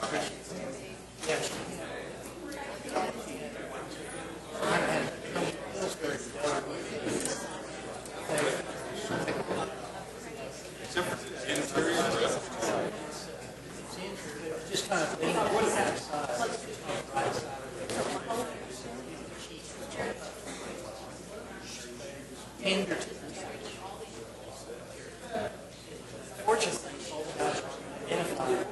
Just kind of leaning on the side. And your fortunately, all the guys are identified.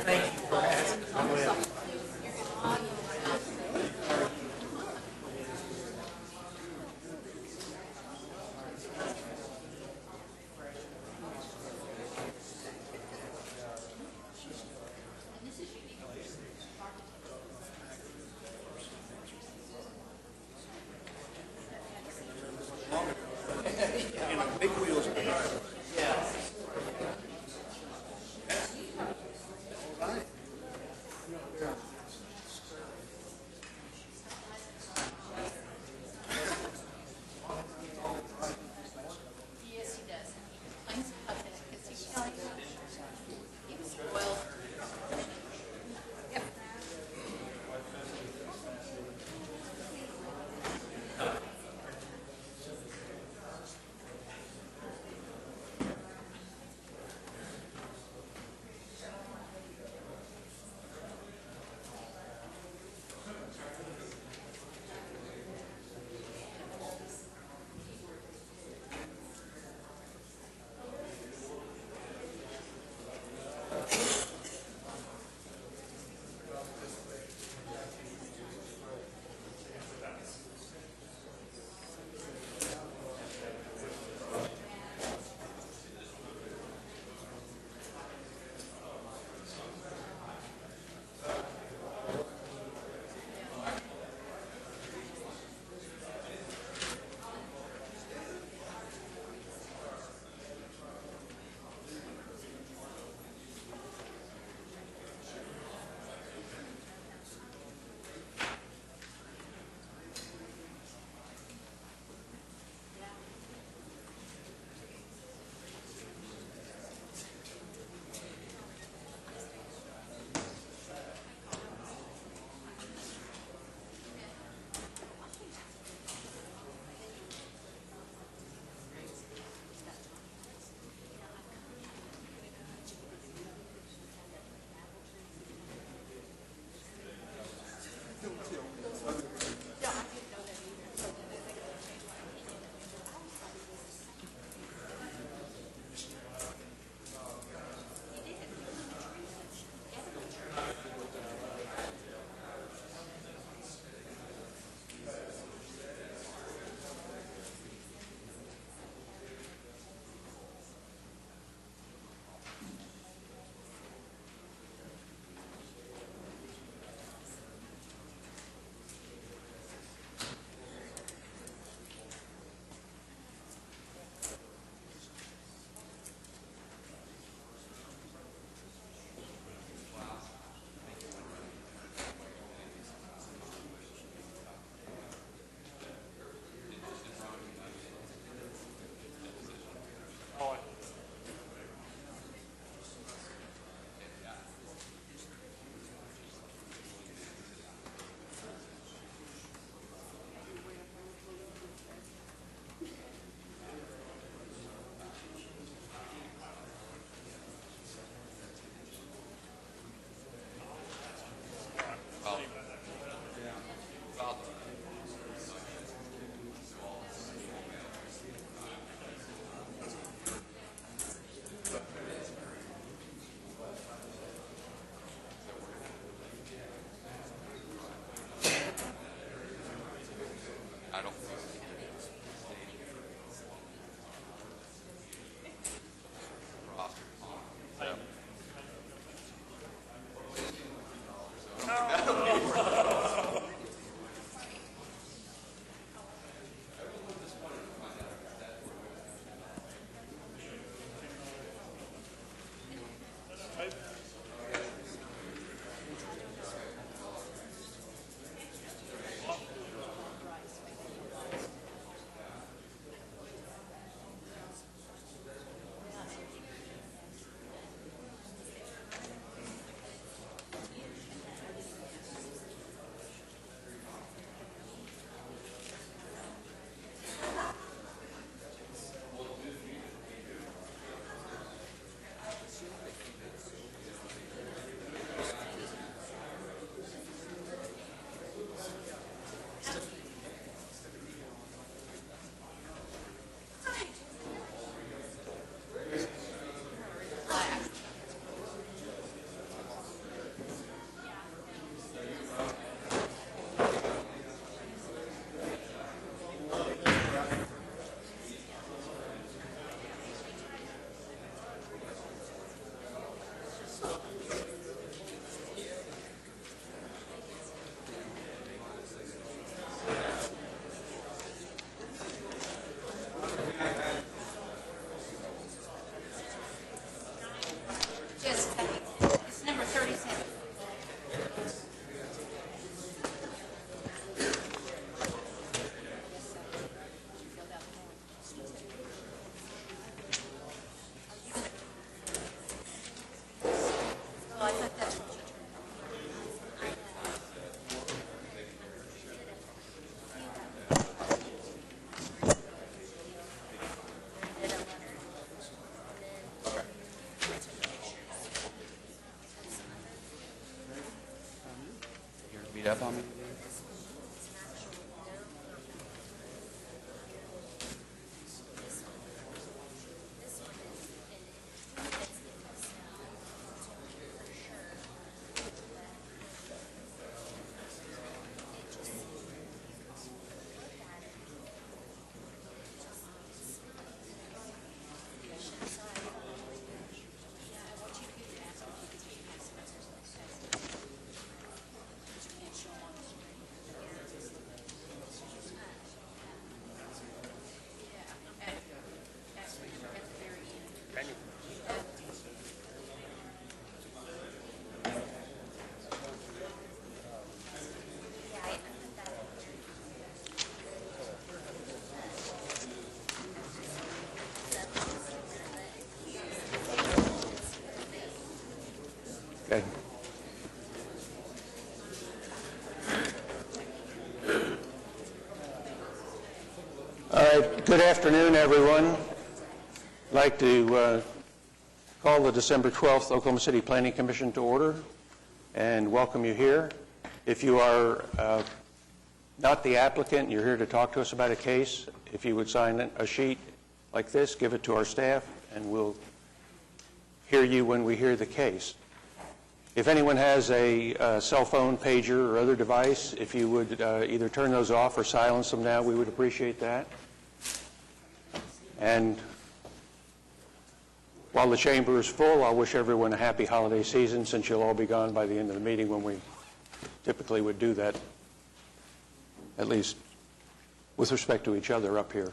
Thank you for asking. I will. breath on me? Okay. All right. Good afternoon, everyone. I'd like to call the December 12th Oklahoma City Planning Commission to order and welcome you here. If you are not the applicant and you're here to talk to us about a case, if you would sign a sheet like this, give it to our staff, and we'll hear you when we hear the case. If anyone has a cell phone, pager, or other device, if you would either turn those off or silence them now, we would appreciate that. And while the chamber is full, I'll wish everyone a happy holiday season, since you'll all be gone by the end of the meeting when we typically would do that, at least with respect to each other up here.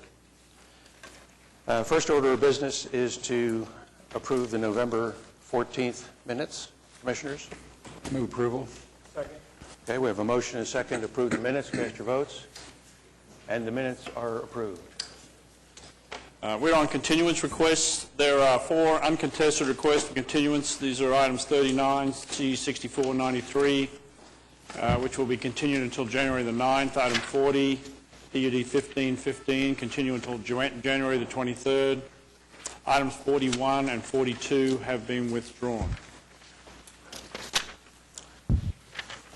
First order of business is to approve the November 14th minutes. Commissioners? Move approval. Second. Okay, we have a motion and a second to approve the minutes. Cast your votes. And the minutes are approved. We're on continuance requests. There are 4 uncontested requests for continuance. These are items 39, C6493, which will be continued until January the 9th. Item 40, PUD 1515, continue until January the 23rd. Items 41 and 42 have been withdrawn.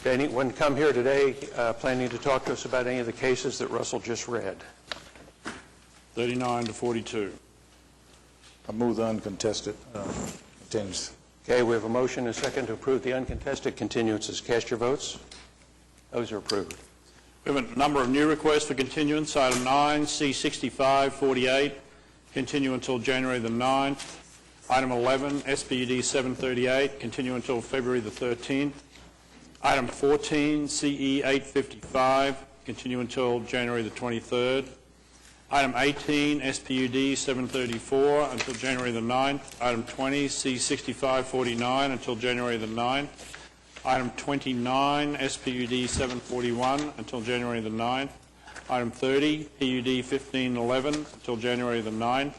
Anyone come here today planning to talk to us about any of the cases that Russell just read? 39 to 42. I move the uncontested continuance. Okay, we have a motion and a second to approve the uncontested continuances. Cast your votes. Those are approved. We have a number of new requests for continuance. Item 9, C6548, continue until January the 9th. Item 11, SPUD 738, continue until February the 13th. Item 14, CE 855, continue until January the 23rd. Item 18, SPUD 734, until January the 9th. Item 20, C6549, until January the 9th. Item 29, SPUD 741, until January the 9th. Item 30, PUD 1511, until January the 9th.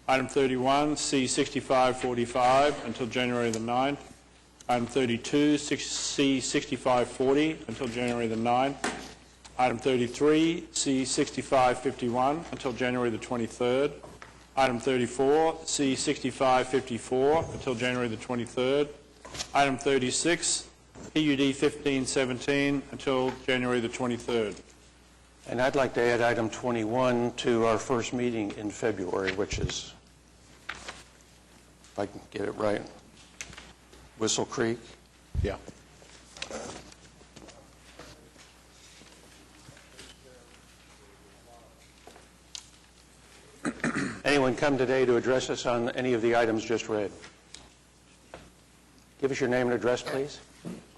Item 31, C6545, until January the 9th. Item 32, C6540, until January the 9th. Item 33, C6551, until January the 23rd. Item 34, C6554, until January the 23rd. Item 36, PUD 1517, until January the 23rd. And I'd like to add item 21 to our first meeting in February, which is, if I can get it right, Whistle Creek. Yeah. Anyone come today to address us on any of the items just read? Give us your name and address, please.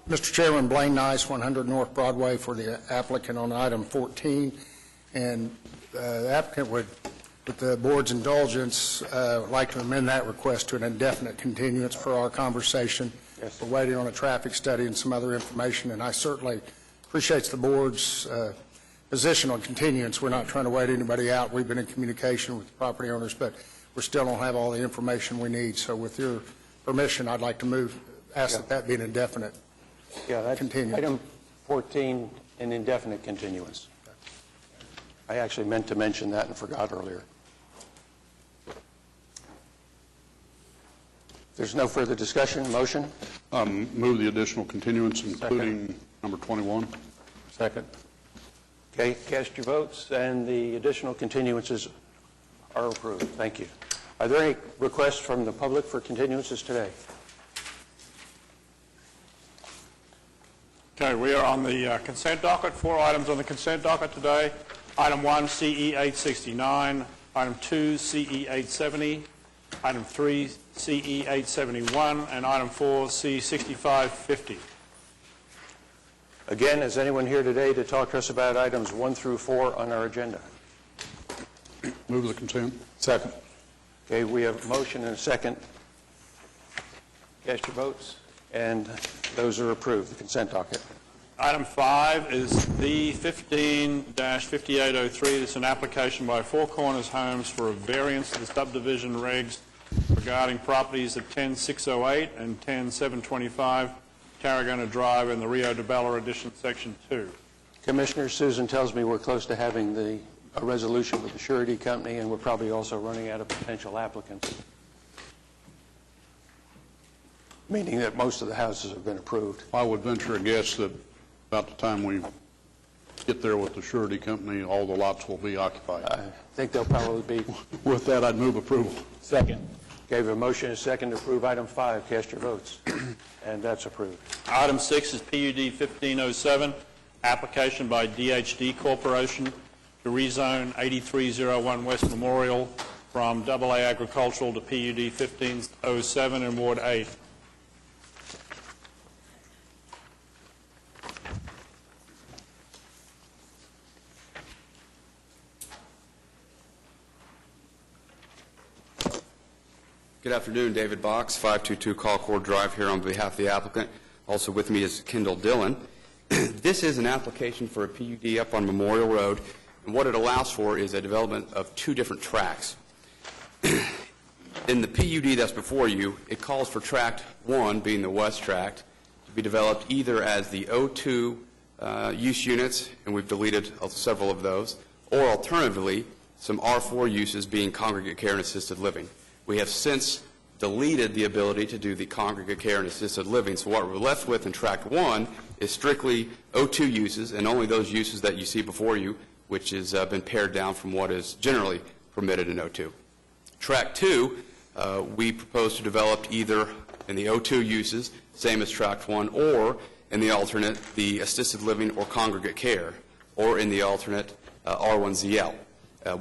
Mr. Chairman, Blaine Nice, 100 North Broadway, for the applicant on item 14. And the applicant would, with the board's indulgence, like to amend that request to an indefinite continuance per our conversation. Yes. We're waiting on a traffic study and some other information, and I certainly appreciate the board's position on continuance. We're not trying to wait anybody out. We've been in communication with the property owners, but we still don't have all the information we need. So with your permission, I'd like to ask that be an indefinite That's continuance. item 14, an indefinite continuance. I actually meant to mention that and forgot earlier. If there's no further discussion, motion? Move the additional continuance, including Number 21. Second. Okay, cast your votes, and the additional continuances are approved. Thank you. Are there any requests from the public for continuances today? Okay, we are on the consent docket. 4 items on the consent docket today. Item 1, CE 869. Item 2, CE 870. Item 3, CE 871. And item 4, C 6550. Again, is anyone here today to talk to us about items 1 through 4 on our agenda? Move the consent. Second. Okay, we have a motion and a second. Cast your votes, and those are approved, the consent docket. Item 5 is the 15-5803. It's an application by Four Corners Homes for a variance to the subdivision regs regarding properties at 10608 and 10725 Tarragona Drive in the Rio de Bella Addition, Section 2. Commissioner, Susan tells me we're close to having a resolution with the surety company, and we're probably also running out of potential applicants, meaning that most of the houses have been approved. I would venture a guess that about the time we get there with the surety company, all the lots will be occupied. I think they'll probably be. With that, I'd move approval. Second. Gave a motion and a second to approve item 5. Cast your votes, and that's approved. Item 6 is PUD 1507, application by DHD Corporation to rezone 8301 West Memorial from AA Agricultural to PUD 1507 in Ward 8. Good afternoon, David Box, 522 Colcord Drive here on behalf of the applicant. Also with me is Kendall Dillon. This is an application for a PUD up on Memorial Road, and what it allows for is a development of 2 different tracts. In the PUD that's before you, it calls for Tract 1, being the west tract, to be developed either as the O2 use units, and we've deleted several of those, or alternatively, some R4 uses being congregate care and assisted living. We have since deleted the ability to do the congregate care and assisted living, so what we're left with in Tract 1 is strictly O2 uses, and only those uses that you see before you, which has been pared down from what is generally permitted in O2. Tract 2, we propose to develop either in the O2 uses, same as Tract 1, or in the alternate, the assisted living or congregate care, or in the alternate, R1ZL.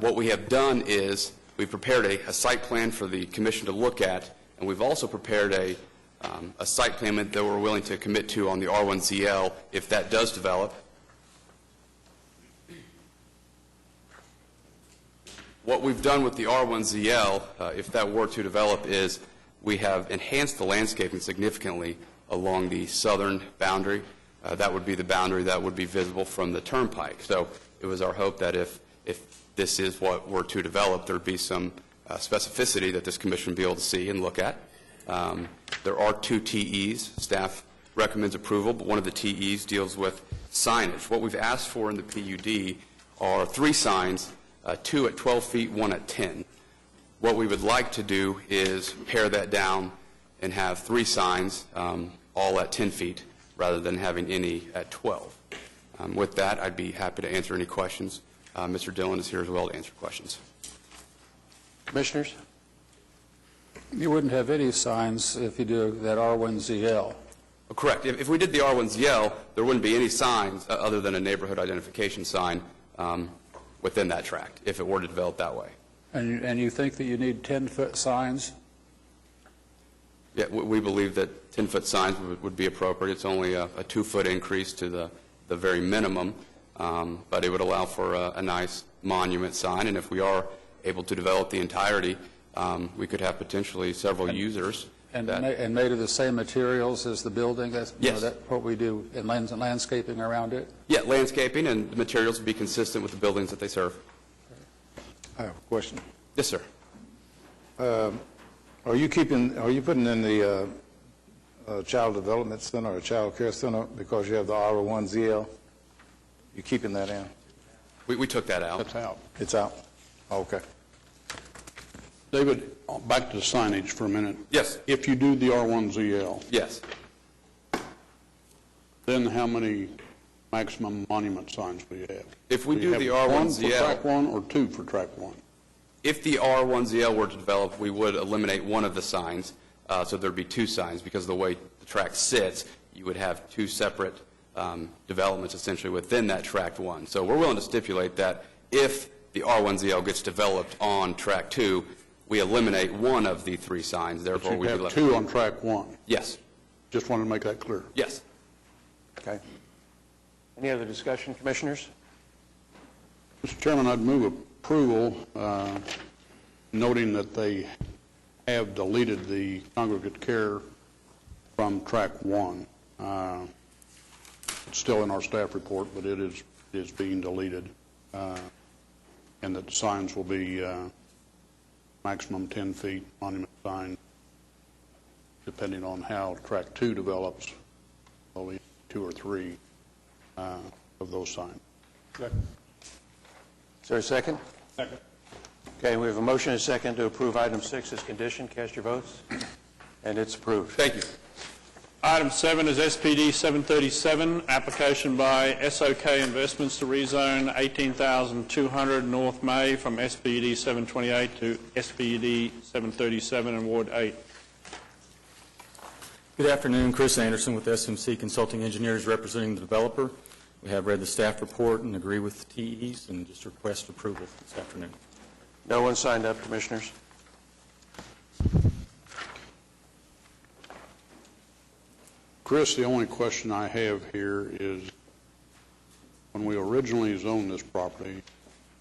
What we have done is we've prepared a site plan for the commission to look at, and we've also prepared a site plan that we're willing to commit to on the R1ZL if that does develop. What we've done with the R1ZL, if that were to develop, is we have enhanced the landscaping significantly along the southern boundary. That would be the boundary that would be visible from the turnpike. So it was our hope that if this is what were to develop, there would be some specificity that this commission would be able to see and look at. There are 2 TEs. Staff recommends approval, but one of the TEs deals with signage. What we've asked for in the PUD are 3 signs, 2 at 12 feet, 1 at 10. What we would like to do is pare that down and have 3 signs, all at 10 feet, rather than having any at 12. With that, I'd be happy to answer any questions. Mr. Dillon is here as well to answer questions. Commissioners? You wouldn't have any signs if you do that R1ZL. Correct. If we did the R1ZL, there wouldn't be any signs other than a neighborhood identification sign within that tract, if it were to develop that way. And you think that you need 10-foot signs? Yeah, we believe that 10-foot signs would be appropriate. It's only a 2-foot increase to the very minimum, but it would allow for a nice monument sign. And if we are able to develop the entirety, we could have potentially several users. And made of the same materials as the building? That's, yes. That's what we do in landscaping around it? Yeah, landscaping and the materials would be consistent with the buildings that they serve. I have a question. Yes, sir. Are you putting in the child development center or child care center because you have the R1ZL? You keeping that in? We took that out. That's out. It's out? Okay. David, back to the signage for a minute. Yes. If you do the R1ZL, Yes. Then how many maximum monument signs will you have? If we Will you do the have one R1ZL. for track one or two for track one? If the R1ZL were to develop, we would eliminate one of the signs, so there'd be two signs, because of the way the track sits, you would have two separate developments essentially within that track one. So we're willing to stipulate that if the R1ZL gets developed on track two, we eliminate one of the three signs, therefore But we'd you be have left. two on track one. Yes, Just wanted to make that clear. yes. Okay. Any other discussion, Commissioners? Mr. Chairman, I'd move approval, noting that they have deleted the congregate care from track one. It's still in our staff report, but it is being deleted, and that the signs will be maximum 10 feet monument sign, depending on how track two develops, only 2 or 3 of those signs. Is there a second? Second. Okay, we have a motion and a second to approve item 6 as conditioned. Cast your votes. And it's approved. Thank you. Item 7 is SPD 737, application by SOK Investments to rezone 18,200 North May from SPD 728 to SPD 737 in Ward 8. Good afternoon, Chris Anderson with SMC Consulting Engineers representing the developer. We have read the staff report and agree with the TEs and just request approval this afternoon. No one signed up, Commissioners? Chris, the only question I have here is, when we originally zoned this property,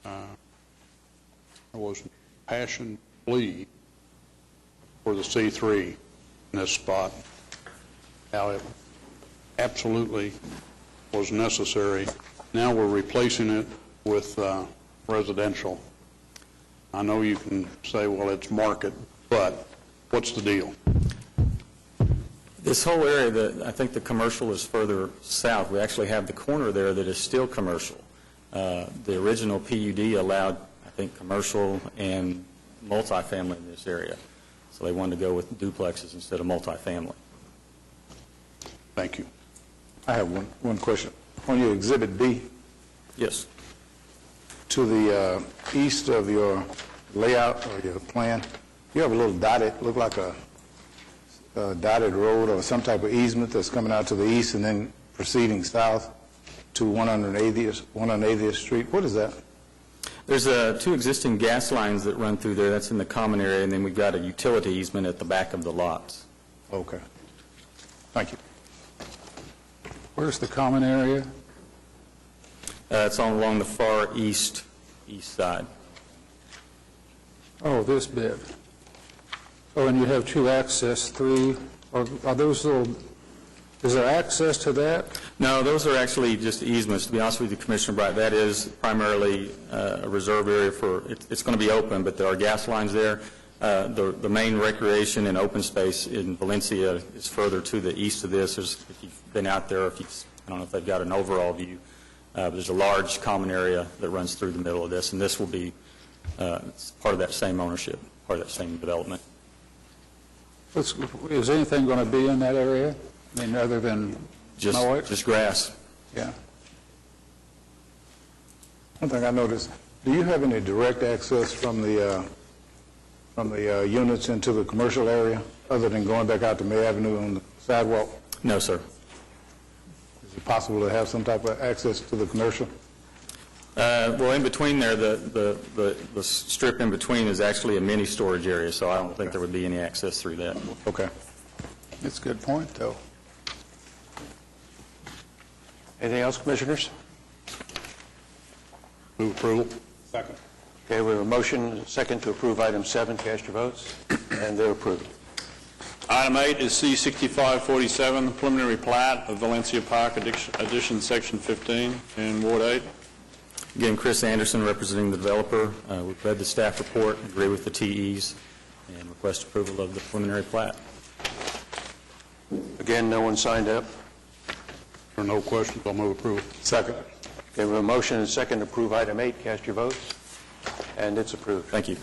there was passion plea for the C3 in this spot. Now, it absolutely was necessary. Now we're replacing it with residential. I know you can say, well, it's market, but what's the deal? This whole area, I think the commercial is further south. We actually have the corner there that is still commercial. The original PUD allowed, I think, commercial and multifamily in this area. So they wanted to go with duplexes instead of multifamily. Thank you. I have one question. On your Exhibit B, Yes. to the east of your layout or your plan, you have a little dotted, look like a dotted road or some type of easement that's coming out to the east and then proceeding south to 180th Street. What is that? There's two existing gas lines that run through there. That's in the common area, and then we've got a utility easement at the back of the lots. Okay. Thank you. Where's the common area? It's on along the far east side. Oh, this bit. Oh, and you have two access, three, are those little, is there access to that? No, those are actually just easements. To be honest with you, Commissioner Bright, that is primarily a reserve area for, it's going to be open, but there are gas lines there. The main recreation and open space in Valencia is further to the east of this. If you've been out there, I don't know if they've got an overall view, but there's a large common area that runs through the middle of this, and this will be part of that same ownership, part of that same development. Is anything going to be in that area? I mean, other than noise? Just grass. Yeah. One thing I noticed, do you have any direct access from the units into the commercial area, other than going back out to May Avenue on the sidewalk? No, sir. Is it possible to have some type of access to the commercial? Well, in between there, the strip in between is actually a mini storage area, so I don't think there would be any access through that. Okay. That's a good point, though. Anything else, Commissioners? Move approval. Second. Okay, we have a motion and a second to approve item 7. Cast your votes. And they're approved. Item 8 is C6547, the preliminary plat of Valencia Park Addition Section 15 in Ward 8. Again, Chris Anderson representing the developer. We've read the staff report, agree with the TEs, and request approval of the preliminary plat. Again, no one signed up. If there are no questions, I'll move approval. Second. Okay, we have a motion and a second to approve item 8. Cast your votes. And it's approved. Thank you.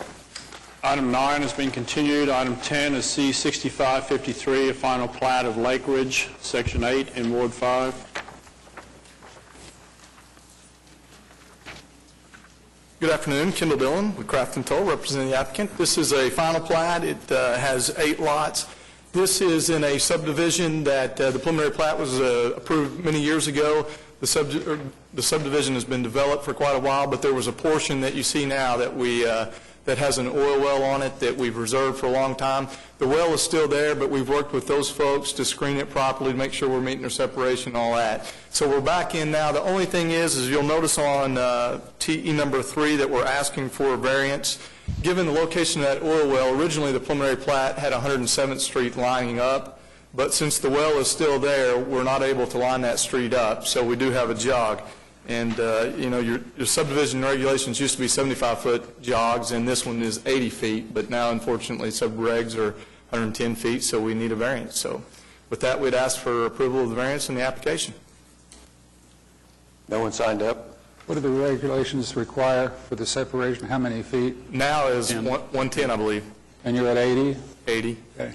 Item 9 has been continued. Item 10 is C6553, a final plat of Lake Ridge, Section 8 in Ward 5. Good afternoon, Kendall Dillon with Craft & Toll, representing the applicant. This is a final plat. It has 8 lots. This is in a subdivision that the preliminary plat was approved many years ago. The subdivision has been developed for quite a while, but there was a portion that you see now that that has an oil well on it that we've reserved for a long time. The well is still there, but we've worked with those folks to screen it properly to make sure we're meeting their separation and all that. So we're back in now. The only thing is you'll notice on TE number 3 that we're asking for a variance. Given the location of that oil well, originally the preliminary plat had 107th Street lining up, but since the well is still there, we're not able to line that street up, so we do have a jog. And, your subdivision regulations used to be 75-foot jogs, and this one is 80 feet, but now, unfortunately, sub-regs are 110 feet, so we need a variance. So with that, we'd ask for approval of the variance in the application. No one signed up? What do the regulations require for the separation? How many feet? Now is 110, I believe. And you're at 80? 80. Okay.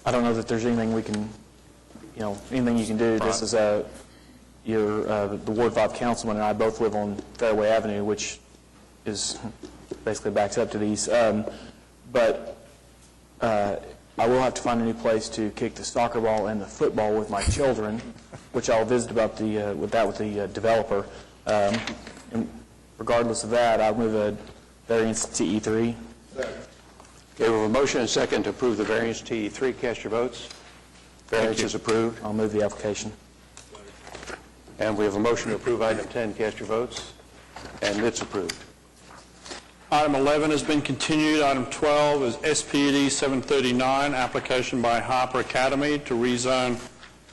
I don't know that there's anything we can, anything you can do. This is the Ward 5 councilman and I both live on Fairway Avenue, which is basically backs up to the east. But I will have to find a new place to kick the soccer ball and the football with my children, which I'll visit about with the developer. And regardless of that, I'll move a variance to E3. Okay, we have a motion and a second to approve the variance TE3. Cast your votes. Variance is approved. I'll move the application. And we have a motion to approve item 10. Cast your votes. And it's approved. Item 11 has been continued. Item 12 is SPUD 739, application by Harper Academy to rezone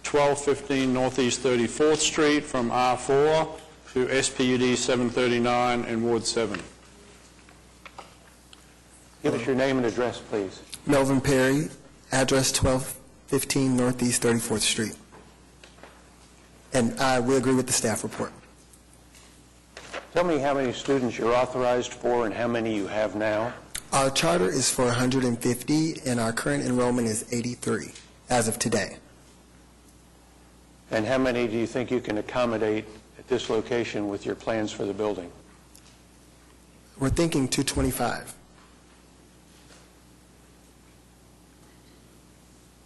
1215 Northeast 34th Street from R4 to SPUD 739 in Ward 7. Give us your name and address, please. Melvin Perry, address 1215 Northeast 34th Street. And we agree with the staff report. Tell me how many students you're authorized for and how many you have now. Our charter is for 150, and our current enrollment is 83 as of today. And how many do you think you can accommodate at this location with your plans for the building? We're thinking 225.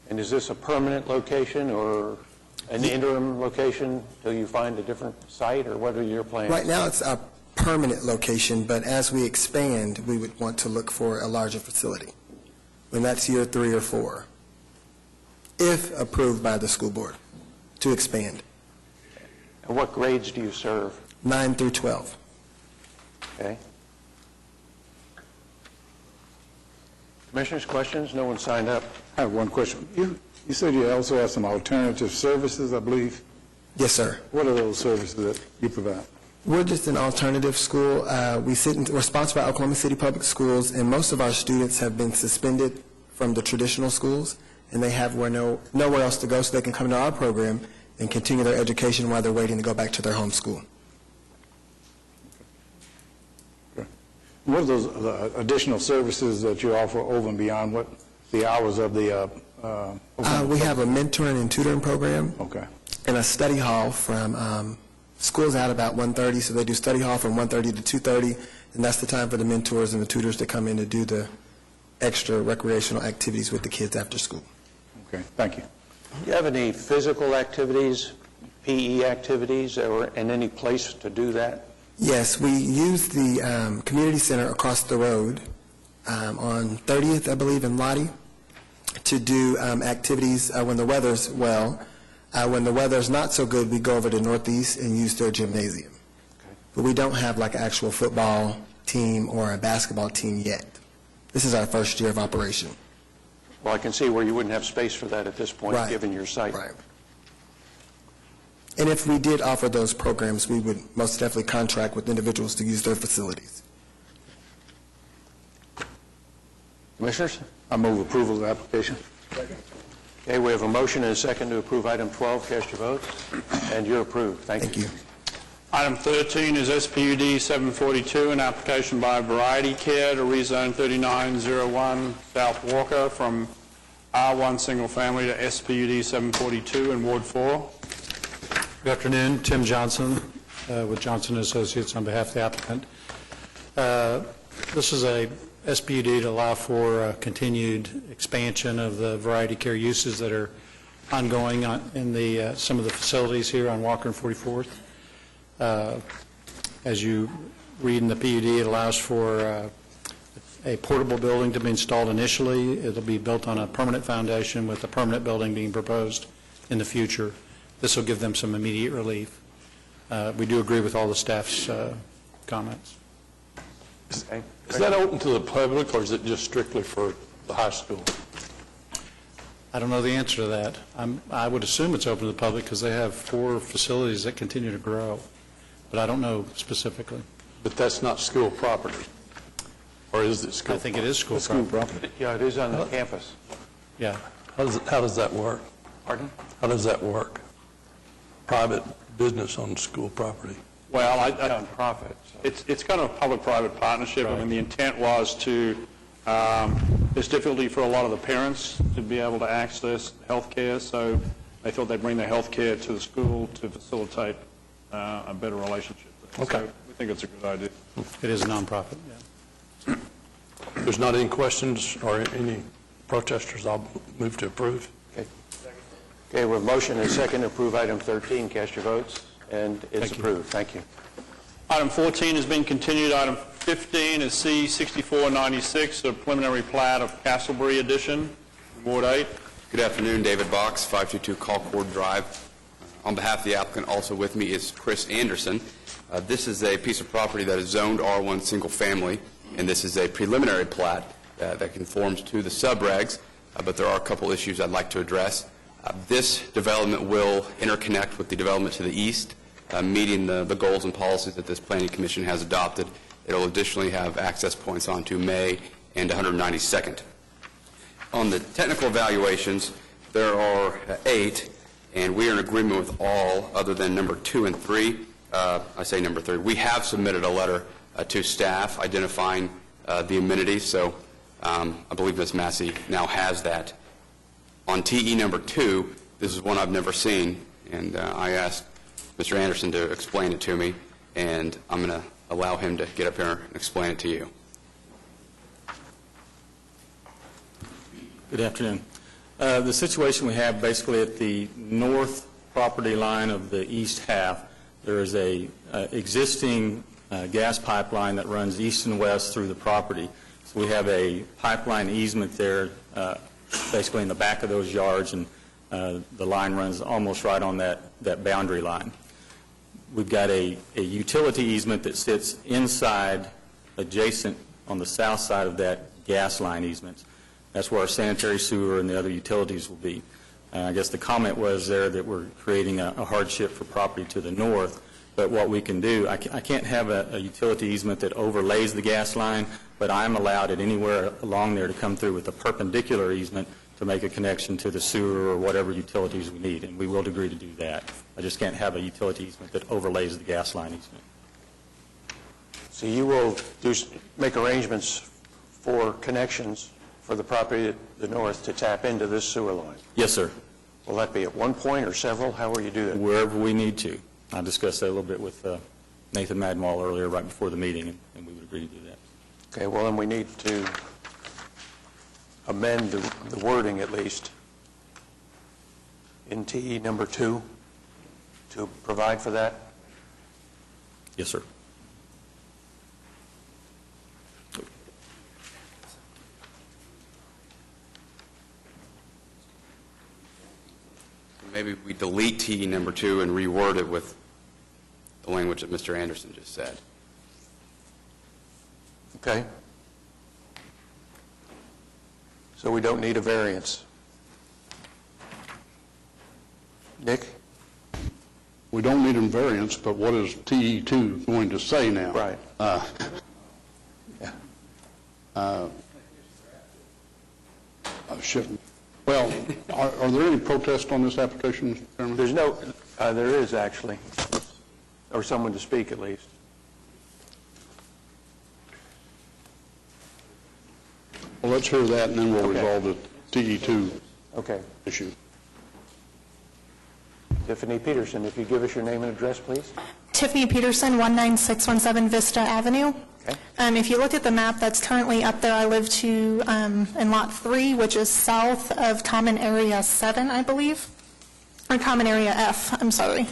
And is this a permanent location or an interim location till you find a different site, or what are your plans? Right now it's a permanent location, but as we expand, we would want to look for a larger facility. And that's year 3 or 4, if approved by the school board, to expand. And what grades do you serve? 9 through 12. Okay. Commissioners, questions? No one signed up. I have one question. You said you also have some alternative services, I believe. Yes, sir. What are those services that you provide? We're just an alternative school. We're sponsored by Oklahoma City Public Schools, and most of our students have been suspended from the traditional schools, and they have nowhere else to go, so they can come to our program and continue their education while they're waiting to go back to their home school. Okay. What are those additional services that you offer over and beyond what the hours of the we have a mentoring and tutoring program. Okay. And a study hall from school's out about 1:30, so they do study hall from 1:30 to 2:30, and that's the time for the mentors and the tutors to come in to do the extra recreational activities with the kids after school. Okay, thank you. Do you have any physical activities, PE activities, or in any place to do that? Yes, we use the community center across the road on 30th, I believe, in Lottie, to do activities when the weather's well. When the weather's not so good, we go over to Northeast and use their gymnasium. Okay. But we don't have like an actual football team or a basketball team yet. This is our first year of operation. Well, I can see where you wouldn't have space for that at this point, Right. given your site. Right. And if we did offer those programs, we would most definitely contract with individuals to use their facilities. Commissioners? I move approval of the application. Okay, we have a motion and a second to approve item 12. Cast your votes. And you're approved. Thank you. Item 13 is SPUD 742, an application by Variety Care to rezone 3901 South Walker from R1 single family to SPUD 742 in Ward 4. Good afternoon, Tim Johnson, with Johnson Associates on behalf of the applicant. This is a SPUD to allow for continued expansion of the variety care uses that are ongoing in some of the facilities here on Walker and 44th. As you read in the PUD, it allows for a portable building to be installed initially. It'll be built on a permanent foundation with a permanent building being proposed in the future. This will give them some immediate relief. We do agree with all the staff's comments. Is that open to the public, or is it just strictly for the high school? I don't know the answer to that. I would assume it's open to the public because they have 4 facilities that continue to grow, but I don't know specifically. But that's not school property, or is it school? I think it is school property. Yeah, it is on the campus. Yeah. How does that work? Pardon? How does that work? Private business on school property? Well, Nonprofit. it's kind of a public-private partnership. I mean, the intent was to, there's difficulty for a lot of the parents to be able to access health care, so they thought they'd bring their health care to the school to facilitate a better relationship. Okay. So we think it's a good idea. It is a nonprofit, yeah. If there's not any questions or any protesters, I'll move to approve. Okay, we have a motion and a second to approve item 13. Cast your votes, and it's approved. Thank you. Item 14 has been continued. Item 15 is C-6496, a preliminary plat of Castleberry Edition, Ward 8. Good afternoon, David Box, 522 Colcord Drive. On behalf of the applicant, also with me is Chris Anderson. This is a piece of property that is zoned R1 single family, and this is a preliminary plat that conforms to the subregs, but there are a couple issues I'd like to address. This development will interconnect with the development to the east, meeting the goals and policies that this Planning Commission has adopted. It will additionally have access points onto May and 192nd. On the technical evaluations, there are 8, and we are in agreement with all other than number 2 and 3. I say number 3. We have submitted a letter to staff identifying the amenities, so I believe Ms. Massey now has that. On TE number 2, this is one I've never seen, and I asked Mr. Anderson to explain it to me, and I'm going to allow him to get up here and explain it to you. Good afternoon. The situation we have basically at the north property line of the east half, there is a existing gas pipeline that runs east and west through the property. So we have a pipeline easement there basically in the back of those yards, and the line runs almost right on that boundary line. We've got a utility easement that sits inside, adjacent on the south side of that gas line easement. That's where our sanitary sewer and the other utilities will be. I guess the comment was there that we're creating a hardship for property to the north, but what we can do, I can't have a utility easement that overlays the gas line, but I'm allowed at anywhere along there to come through with a perpendicular easement to make a connection to the sewer or whatever utilities we need, and we will agree to do that. I just can't have a utility easement that overlays the gas line easement. So you will make arrangements for connections for the property at the north to tap into this sewer line? Yes, sir. Will that be at one point or several? How will you do that? Wherever we need to. I discussed that a little bit with Nathan Maddenwall earlier, right before the meeting, and we would agree to do that. Okay, well, then we need to amend the wording at least in TE number 2 to provide for that. Yes, sir. Maybe we delete TE number 2 and reword it with the language that Mr. Anderson just said. Okay. So we don't need a variance. Nick? We don't need a variance, but what is TE2 going to say now? Right. Well, are there any protests on this application, Mr. Chairman? There's no, there is actually, or someone to speak at least. Well, let's hear that, and then we'll Okay. resolve the TE2 Okay. issue. Tiffany Peterson, if you give us your name and address, please. Tiffany Peterson, 19617 Vista Avenue. If you look at the map that's currently up there, I live in Lot 3, which is south of Common Area 7, I believe, or Common Area F, I'm sorry.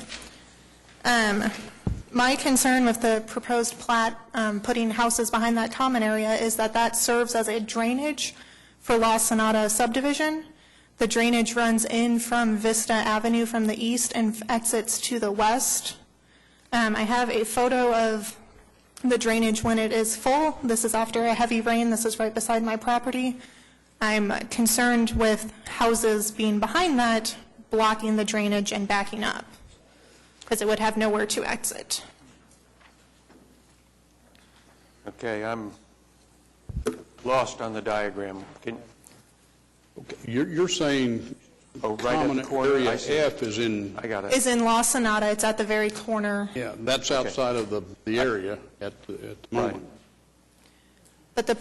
My concern with the proposed plat, putting houses behind that common area, is that that serves as a drainage for La Sonata subdivision. The drainage runs in from Vista Avenue from the east and exits to the west. I have a photo of the drainage when it is full. This is after a heavy rain. This is right beside my property. I'm concerned with houses being behind that, blocking the drainage and backing up, because it would have nowhere to exit. Okay, I'm lost on the diagram. You're saying right at common the corner, area I see it. F is in, I got it. Is in La Sonata. It's at the very corner. yeah, that's outside of the area at the moment. But the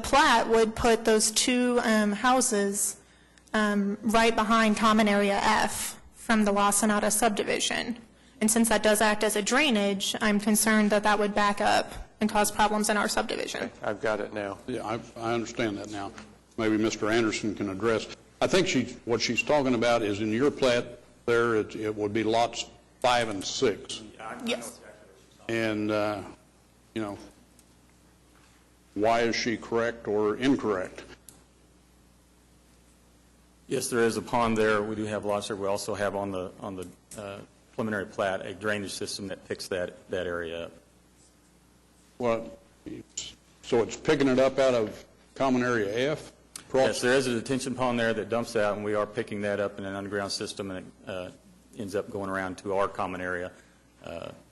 plat would put those two houses right behind Common Area F from the La Sonata subdivision. And since that does act as a drainage, I'm concerned that that would back up and cause problems in our subdivision. I've got it now. Yeah, I understand that now. Maybe Mr. Anderson can address. I think what she's talking about is in your plat there, it would be lots 5 and 6. Yes. And, why is she correct or incorrect? Yes, there is a pond there. We do have lots there. We also have on the preliminary plat a drainage system that picks that area up. Well, so it's picking it up out of Common Area F? Yes, there is a detention pond there that dumps out, and we are picking that up in an underground system, and it ends up going around to our common area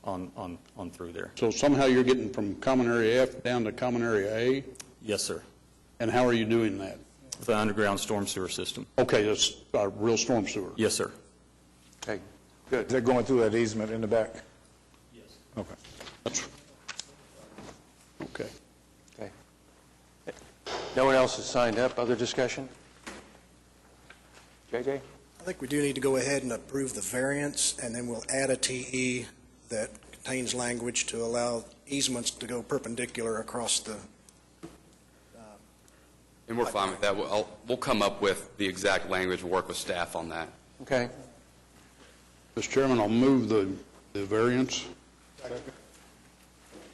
on through there. So somehow you're getting from Common Area F down to Common Area A? Yes, sir. And how are you doing that? With an underground storm sewer system. Okay, that's a real storm sewer. Yes, sir. Okay, good. Is that going through that easement in the back? Yes. Okay. Okay. Okay. No one else has signed up. Other discussion? JJ? I think we do need to go ahead and approve the variance, and then we'll add a TE that contains language to allow easements to go perpendicular across the... And we're fine with that. We'll come up with the exact language and work with staff on that. Okay. Mr. Chairman, I'll move the variance.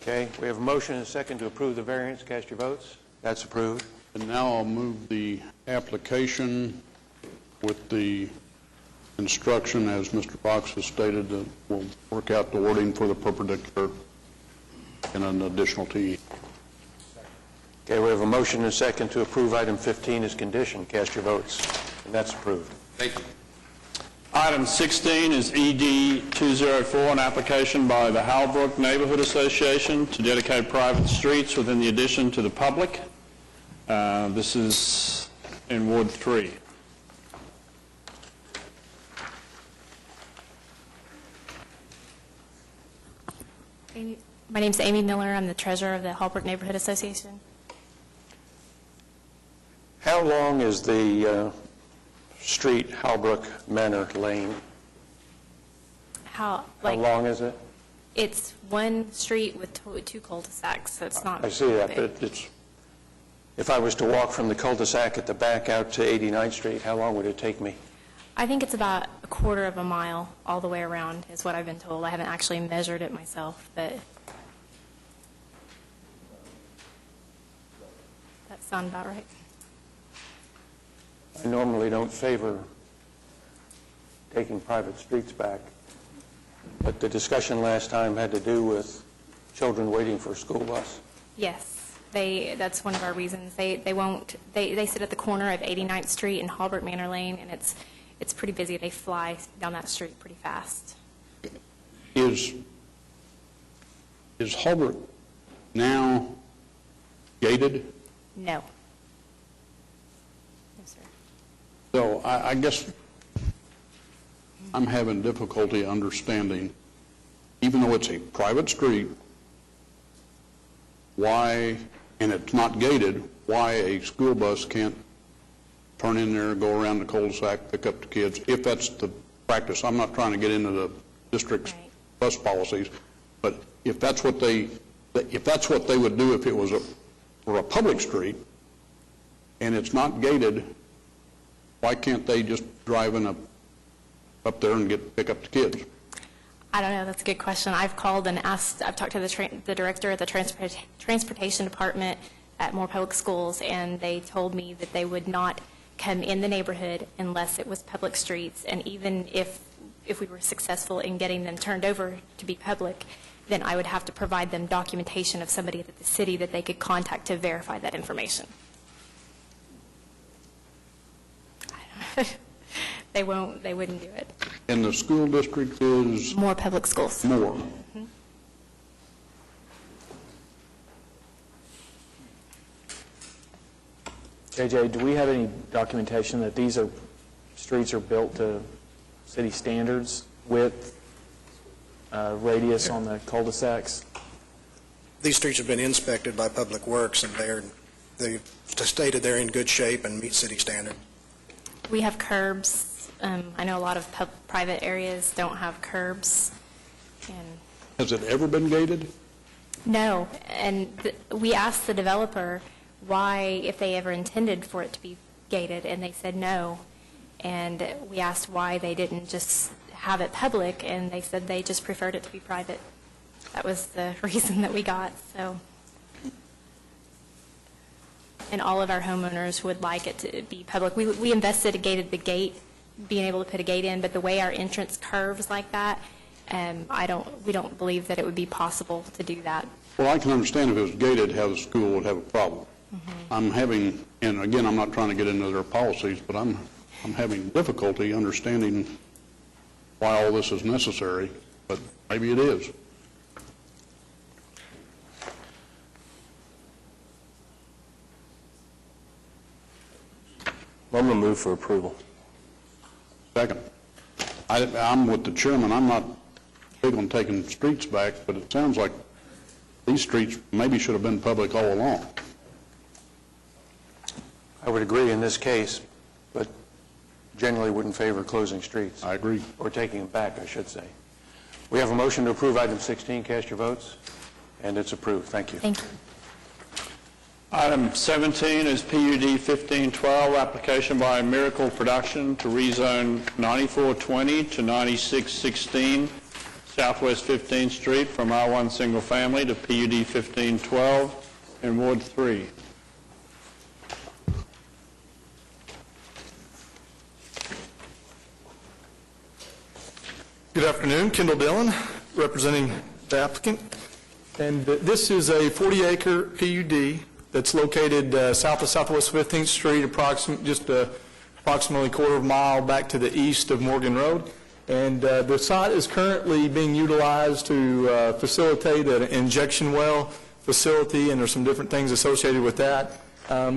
Okay, we have a motion and a second to approve the variance. Cast your votes. That's approved. And now I'll move the application with the instruction, as Mr. Fox has stated, that we'll work out the wording for the perpendicular and an additional TE. Okay, we have a motion and a second to approve item 15 as conditioned. Cast your votes. And that's approved. Thank you. Item 16 is ED 204, an application by the Halbrook Neighborhood Association to dedicate private streets within the addition to the public. This is in Ward 3. My name is Amy Miller. I'm the treasurer of the Halbrook Neighborhood Association. How long is the street Halbrook Manor Lane? How long is it? It's one street with two cul-de-sacs, so it's not I see that, big. but if I was to walk from the cul-de-sac at the back out to 89th Street, how long would it take me? I think it's about a quarter of a mile all the way around is what I've been told. I haven't actually measured it myself, but that sounds about right. I normally don't favor taking private streets back, but the discussion last time had to do with children waiting for a school bus. Yes, that's one of our reasons. They sit at the corner of 89th Street and Halbrook Manor Lane, and it's pretty busy. They fly down that street pretty fast. Is Halbrook now gated? No. No, sir. So I guess I'm having difficulty understanding, even though it's a private street, why, and it's not gated, why a school bus can't turn in there, go around the cul-de-sac, pick up the kids, if that's the practice. I'm not trying to get into the district's bus policies. But if that's what they would do if it was for a public street and it's not gated, why can't they just drive up there and pick up the kids? I don't know. That's a good question. I've called and asked. I've talked to the director of the transportation department at Moore Public Schools, and they told me that they would not come in the neighborhood unless it was public streets. And even if we were successful in getting them turned over to be public, then I would have to provide them documentation of somebody at the city that they could contact to verify that information. They wouldn't do it. And the school district is? Moore Public Schools. Moore. Mm-hmm. JJ, do we have any documentation that these streets are built to city standards, width, radius on the cul-de-sacs? These streets have been inspected by Public Works, and they've stated they're in good shape and meet city standard. We have curbs. I know a lot of private areas don't have curbs. And Has it ever been gated? no, and we asked the developer why, if they ever intended for it to be gated, and they said no. And we asked why they didn't just have it public, and they said they just preferred it to be private. That was the reason that we got, so. And all of our homeowners would like it to be public. We investigated the gate, being able to put a gate in, but the way our entrance curves like that, we don't believe that it would be possible to do that. Well, I can understand if it was gated, how the school would have a problem. I'm having, and again, I'm not trying to get into their policies, but I'm having difficulty understanding why all this is necessary, but maybe it is. I'm going to move for approval. Second. I'm with the chairman. I'm not big on taking streets back, but it sounds like these streets maybe should have been public all along. I would agree in this case, but generally wouldn't favor closing streets. I agree. Or taking them back, I should say. We have a motion to approve item 16. Cast your votes. And it's approved. Thank you. Thank you. Item 17 is PUD 1512, application by Miracle Production to rezone 9420 to 9616 Southwest 15th Street from R1 Single Family to PUD 1512 in Ward 3. Good afternoon, Kendall Dillon, representing the applicant. And this is a 40-acre PUD that's located south of Southwest 15th Street, approximately a quarter of a mile back to the east of Morgan Road. And the site is currently being utilized to facilitate an injection well facility, and there's some different things associated with that.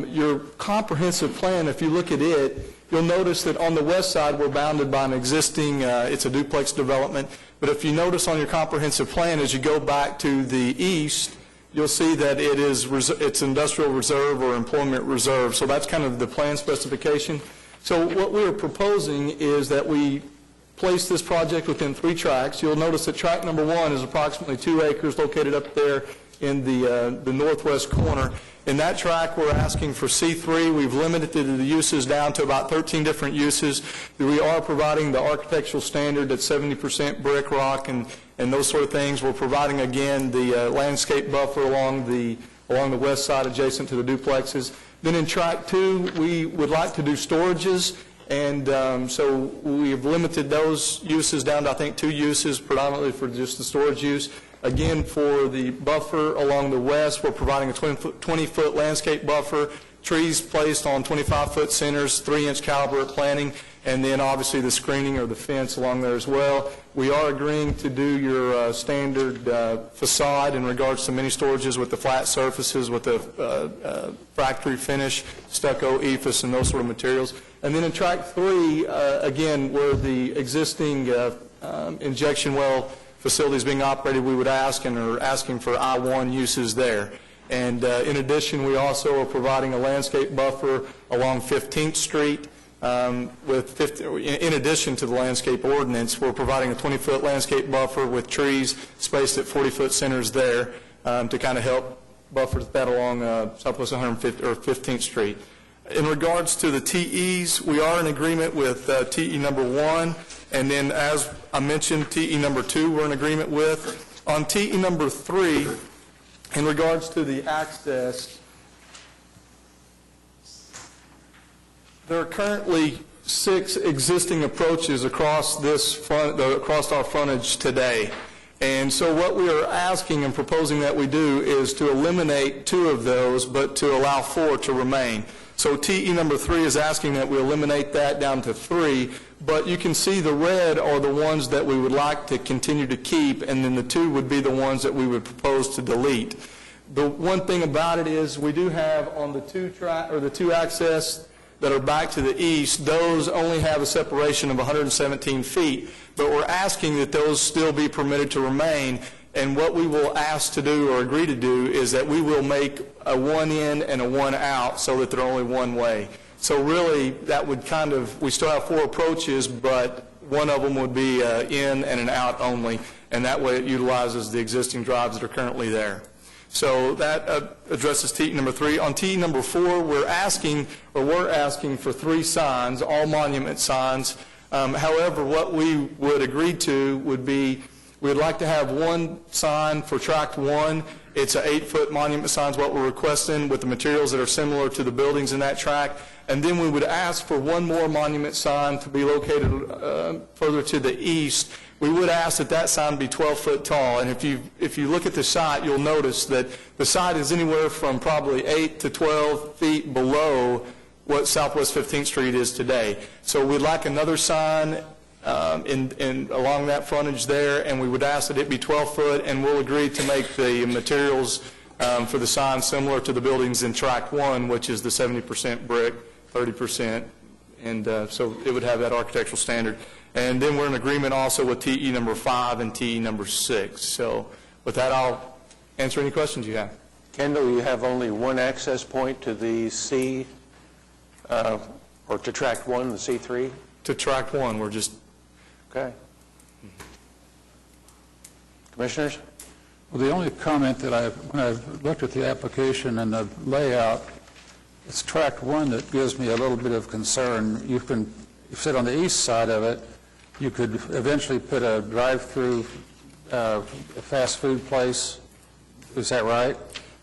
Your comprehensive plan, if you look at it, you'll notice that on the west side we're bounded by an existing, it's a duplex development. But if you notice on your comprehensive plan, as you go back to the east, you'll see that it's industrial reserve or employment reserve. So that's kind of the plan specification. So what we're proposing is that we place this project within 3 tracts. You'll notice that tract number 1 is approximately 2 acres located up there in the northwest corner. In that tract, we're asking for C3. We've limited the uses down to about 13 different uses. We are providing the architectural standard at 70% brick, rock, and those sort of things. We're providing, again, the landscape buffer along the west side adjacent to the duplexes. Then in tract 2, we would like to do storages, and so we've limited those uses down to, I think, 2 uses, predominantly for just the storage use. Again, for the buffer along the west, we're providing a 20-foot landscape buffer, trees placed on 25-foot centers, 3-inch caliber planting, and then obviously the screening or the fence along there as well. We are agreeing to do your standard facade in regards to mini storages with the flat surfaces, with the factory finish, stucco, EIFS, and those sort of materials. And then in tract 3, again, where the existing injection well facility is being operated, we would ask and are asking for I-1 uses there. And in addition, we also are providing a landscape buffer along 15th Street with 50, in addition to the landscape ordinance, we're providing a 20-foot landscape buffer with trees spaced at 40-foot centers there to kind of help buffer that along Southwest 15th Street. In regards to the TEs, we are in agreement with TE number 1, and then as I mentioned, TE number 2 we're in agreement with. On TE number 3, in regards to the access, there are currently 6 existing approaches across across our frontage today. And so what we are asking and proposing that we do is to eliminate 2 of those, but to allow 4 to remain. So TE number 3 is asking that we eliminate that down to 3, but you can see the red are the ones that we would like to continue to keep, and then the 2 would be the ones that we would propose to delete. The one thing about it is we do have on the 2 access that are back to the east, those only have a separation of 117 feet, but we're asking that those still be permitted to remain. And what we will ask to do or agree to do is that we will make a 1 in and a 1 out so that they're only one way. So really, that would kind of, we still have 4 approaches, but one of them would be in and an out only, and that way it utilizes the existing drives that are currently there. So that addresses TE number 3. On TE number 4, we're asking for 3 signs, all monument signs. However, what we would agree to would be we'd like to have 1 sign for tract 1. It's an 8-foot monument sign is what we're requesting with the materials that are similar to the buildings in that tract. And then we would ask for 1 more monument sign to be located further to the east. We would ask that that sign be 12 foot tall. And if you look at the site, you'll notice that the site is anywhere from probably 8 to 12 feet below what Southwest 15th Street is today. So we'd like another sign along that frontage there, and we would ask that it be 12 foot, and we'll agree to make the materials for the sign similar to the buildings in tract 1, which is the 70% brick, 30%, and so it would have that architectural standard. And then we're in agreement also with TE number 5 and TE number 6. So with that, I'll answer any questions you have. Kendall, you have only 1 access point to the C, or to tract 1, the C3? To tract 1, we're just... Okay. Commissioners? Well, the only comment that when I looked at the application and the layout, it's tract 1 that gives me a little bit of concern. You sit on the east side of it, you could eventually put a drive-through fast food place. Is that right?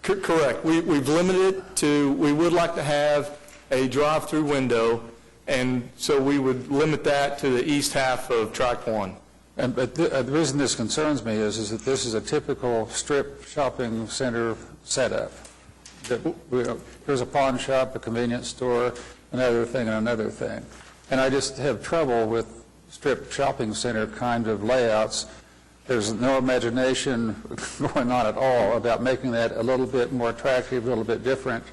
Correct. We've limited it to, we would like to have a drive-through window, and so we would limit that to the east half of tract 1. But the reason this concerns me is that this is a typical strip shopping center setup. There's a pawn shop, a convenience store, another thing, and another thing. And I just have trouble with strip shopping center kind of layouts. There's no imagination going on at all about making that a little bit more attractive, a little bit different.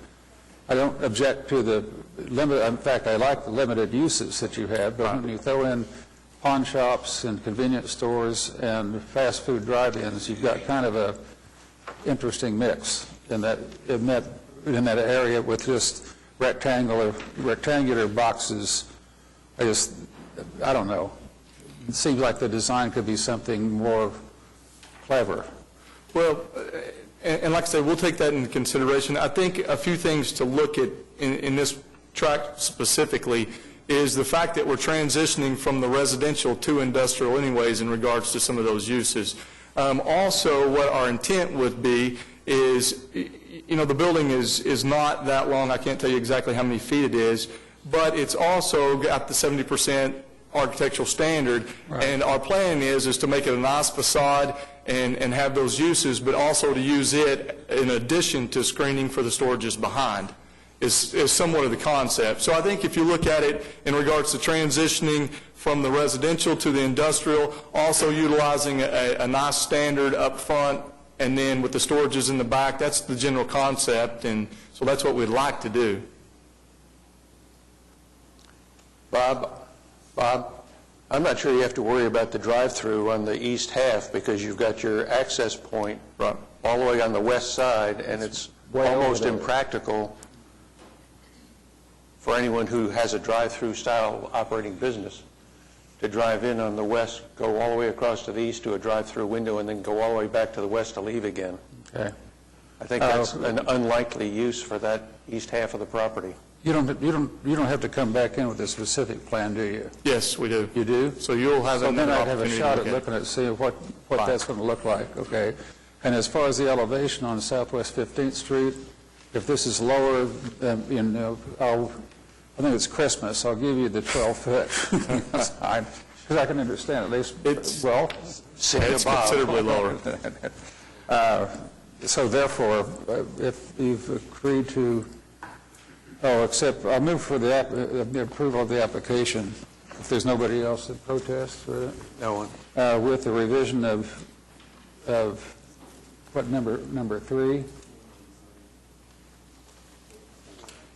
I don't object to the limit. In fact, I like the limited uses that you have, but when you throw in pawn shops and convenience stores and fast food drive-ins, you've got kind of a interesting mix in that area with just rectangular boxes. I don't know. It seems like the design could be something more clever. Well, and like I said, we'll take that into consideration. I think a few things to look at in this tract specifically is the fact that we're transitioning from the residential to industrial anyways in regards to some of those uses. Also, what our intent would be is, the building is not that long. I can't tell you exactly how many feet it is, but it's also got the 70% architectural standard, right. And our plan is to make it a nice facade and have those uses, but also to use it in addition to screening for the storages behind is somewhat of the concept. So I think if you look at it in regards to transitioning from the residential to the industrial, also utilizing a nice standard up front, and then with the storages in the back, that's the general concept, and so that's what we'd like to do. Bob, I'm not sure you have to worry about the drive-through on the east half because you've got your access point all the way on the west side, and it's almost impractical for anyone who has a drive-through style operating business to drive in on the west, go all the way across to the east to a drive-through window, and then go all the way back to the west to leave again. Okay. I think that's an unlikely use for that east half of the property. You don't have to come back in with a specific plan, do you? Yes, we do. You do? So you'll have So then another I'd have a opportunity to shot look at looking at seeing what that's going to look like, okay? And as far as the elevation on Southwest 15th Street, if this is lower, than, I think it's Christmas, I'll give you the 12-foot sign, because I can understand at least, It's considerably lower. So therefore, if you've agreed to, I'll move for the approval of the application, if there's nobody else that protests for it. No one. With the revision of what, number 3?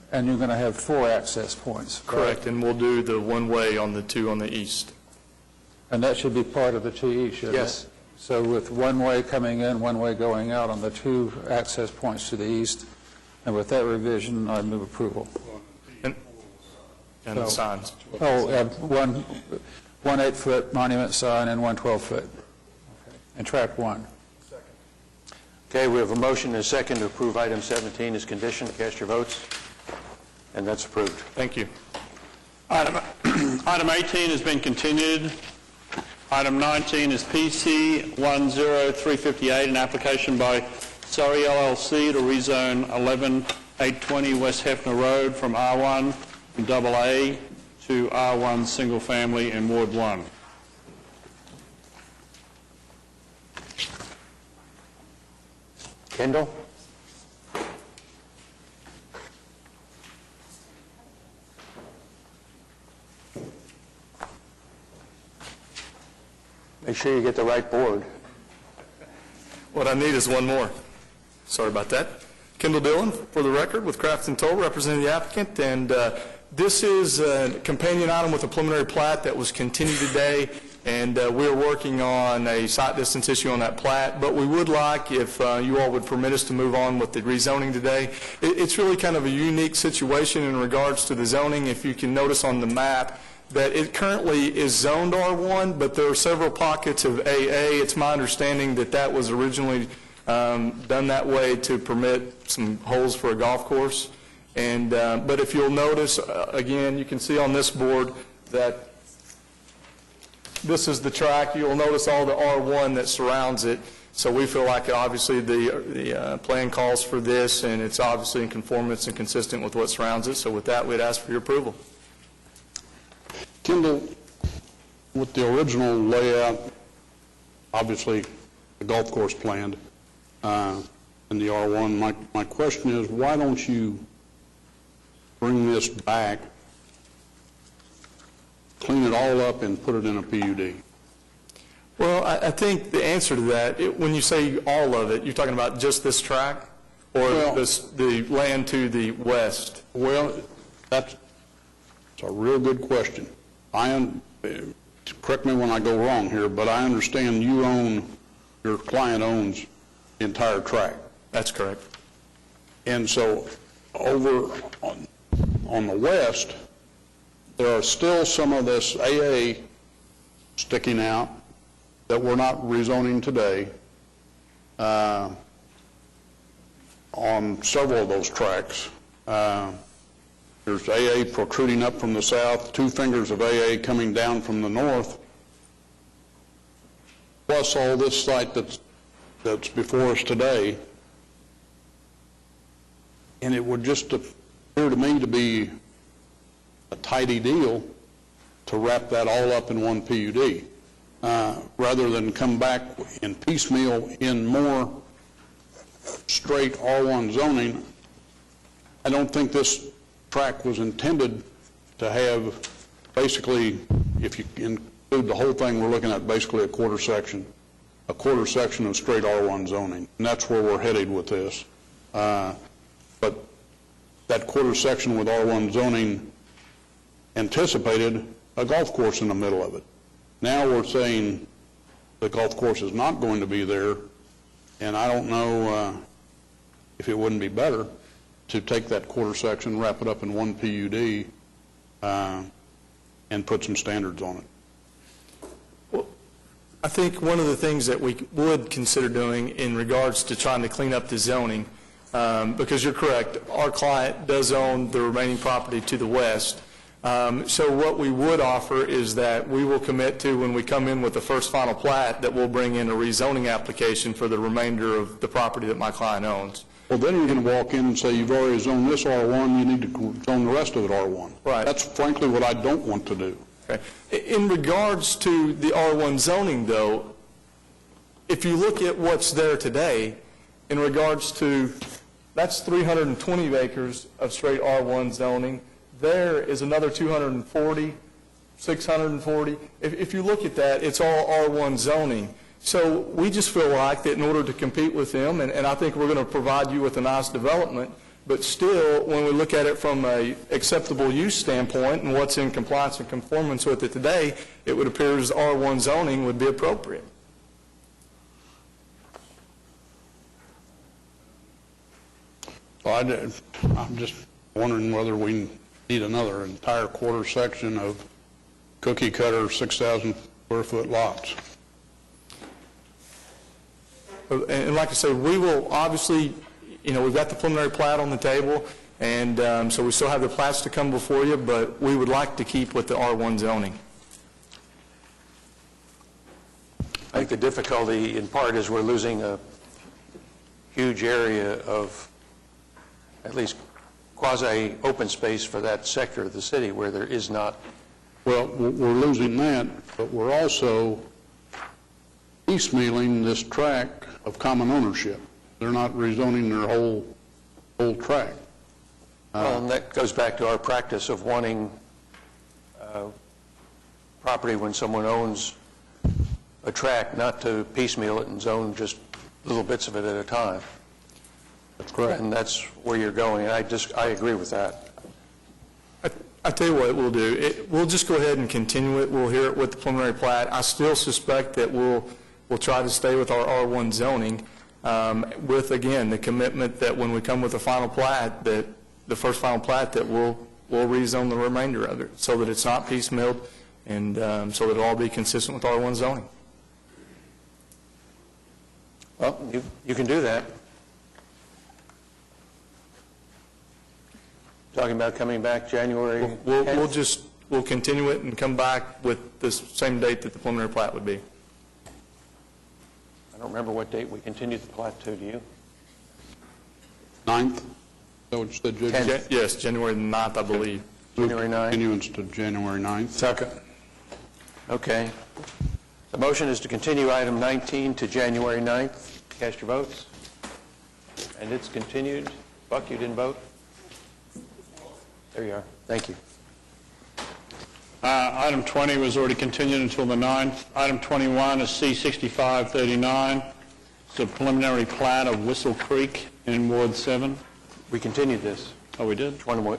And you're going to have 4 access points. Correct, and we'll do the one-way on the 2 on the east. And that should be part of the TE, shouldn't it? Yes. So with one way coming in, one way going out on the 2 access points to the east, and with that revision, I move approval. And the signs. One 8-foot monument sign and one 12-foot. And track 1. Okay, we have a motion and a second to approve item 17 as conditioned. Cast your votes. And that's approved. Thank you. Item 18 has been continued. Item 19 is PC 10358, an application by Surrey LLC to rezone 11820 West Hefner Road from R1 and AA to R1 Single Family in Ward 1. Kendall? Make sure you get the right board. What I need is one more. Sorry about that. Kendall Dillon, for the record, with Crafton Toll, representing the applicant, and this is a companion item with a preliminary plat that was continued today, and we're working on a site distance issue on that plat, but we would like, if you all would permit us to move on with the rezoning today. It's really kind of a unique situation in regards to the zoning. If you can notice on the map, that it currently is zoned R1, but there are several pockets of AA. It's my understanding that that was originally done that way to permit some holes for a golf course. And but if you'll notice, again, you can see on this board that this is the track. You'll notice all the R1 that surrounds it. So we feel like obviously the plan calls for this, and it's obviously in conformance and consistent with what surrounds it. So with that, we'd ask for your approval. Kendall, with the original layout, obviously the golf course planned in the R1, my question is, why don't you bring this back, clean it all up, and put it in a PUD? Well, I think the answer to that, when you say all of it, you're talking about just this track or the land to the west? Well, that's a real good question. Correct me when I go wrong here, but I understand your client owns the entire tract. That's correct. And so over on the west, there are still some of this AA sticking out that we're not rezoning today on several of those tracts. There's AA protruding up from the south, 2 fingers of AA coming down from the north, plus all this site that's before us today. And it would just appear to me to be a tidy deal to wrap that all up in one PUD, rather than come back and piecemeal in more straight R1 zoning. I don't think this track was intended to have basically, if you include the whole thing, we're looking at basically a quarter section of straight R1 zoning, and that's where we're headed with this. But that quarter section with R1 zoning anticipated a golf course in the middle of it. Now we're saying the golf course is not going to be there, and I don't know if it wouldn't be better to take that quarter section, wrap it up in one PUD, and put some standards on it. I think one of the things that we would consider doing in regards to trying to clean up the zoning, because you're correct, our client does own the remaining property to the west. So what we would offer is that we will commit to, when we come in with the first final plat, that we'll bring in a rezoning application for the remainder of the property that my client owns. Well, then you're going to walk in and say, you've already zoned this R1, you need to zone the rest of it R1. Right. That's frankly what I don't want to do. Okay. In regards to the R1 zoning, though, if you look at what's there today, in regards to, that's 320 acres of straight R1 zoning. There is another 240, 640. If you look at that, it's all R1 zoning. So we just feel like that in order to compete with them, and I think we're going to provide you with a nice development, but still, when we look at it from a acceptable use standpoint and what's in compliance and conformance with it today, it would appear as R1 zoning would be appropriate. Well, I'm just wondering whether we need another entire quarter section of cookie cutter 6,000 square foot lots. And like I said, we will obviously, we've got the preliminary plat on the table, and so we still have the plats to come before you, but we would like to keep with the R1 zoning. I think the difficulty in part is we're losing a huge area of at least quasi-open space for that sector of the city where there is not. Well, we're losing that, but we're also piecemealing this tract of common ownership. They're not rezoning their whole tract. Well, and that goes back to our practice of wanting property when someone owns a tract, not to piecemeal it and zone just little bits of it at a time. That's correct. And that's where you're going, and I agree with that. I tell you what we'll do. We'll just go ahead and continue it. We'll hear it with the preliminary plat. I still suspect that we'll try to stay with our R1 zoning with, again, the commitment that when we come with the final plat, that the first final plat, that we'll rezone the remainder of it so that it's not piecemealed and so that it'll all be consistent with R1 zoning. Well, you can do that. Talking about coming back January 10th? We'll continue it and come back with the same date that the preliminary plat would be. I don't remember what date we continued the plat to, do you? 9th? Is that what you said, Judge? Yes, January 9th, I believe. January 9th? Continuance to January 9th. Second. Okay. The motion is to continue item 19 to January 9th. Cast your votes. And it's continued. Buck, you didn't vote? There you are. Thank you. Item 20 was already continued until the 9th. Item 21 is C-6539. It's a preliminary plat of Whistle Creek in Ward 7. We continued this. Oh, we did? 21.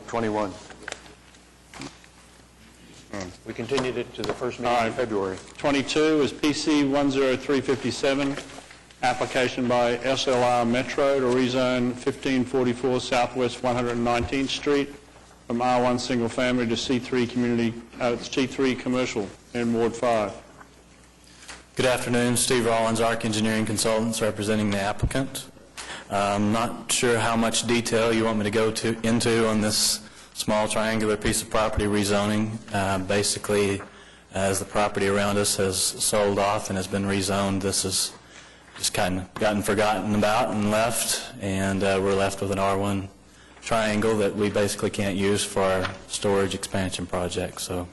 We continued it to the first meeting in February. 22 is PC 10357, application by SLR Metro to rezone 1544 Southwest 119th Street from R1 Single Family to C3 Commercial in Ward 5. Good afternoon, Steve Rollins, ARC Engineering Consultants, representing the applicant. I'm not sure how much detail you want me to go into on this small triangular piece of property rezoning. Basically, as the property around us has sold off and has been rezoned, this has just kind of gotten forgotten about and left, and we're left with an R1 triangle that we basically can't use for our storage expansion project. So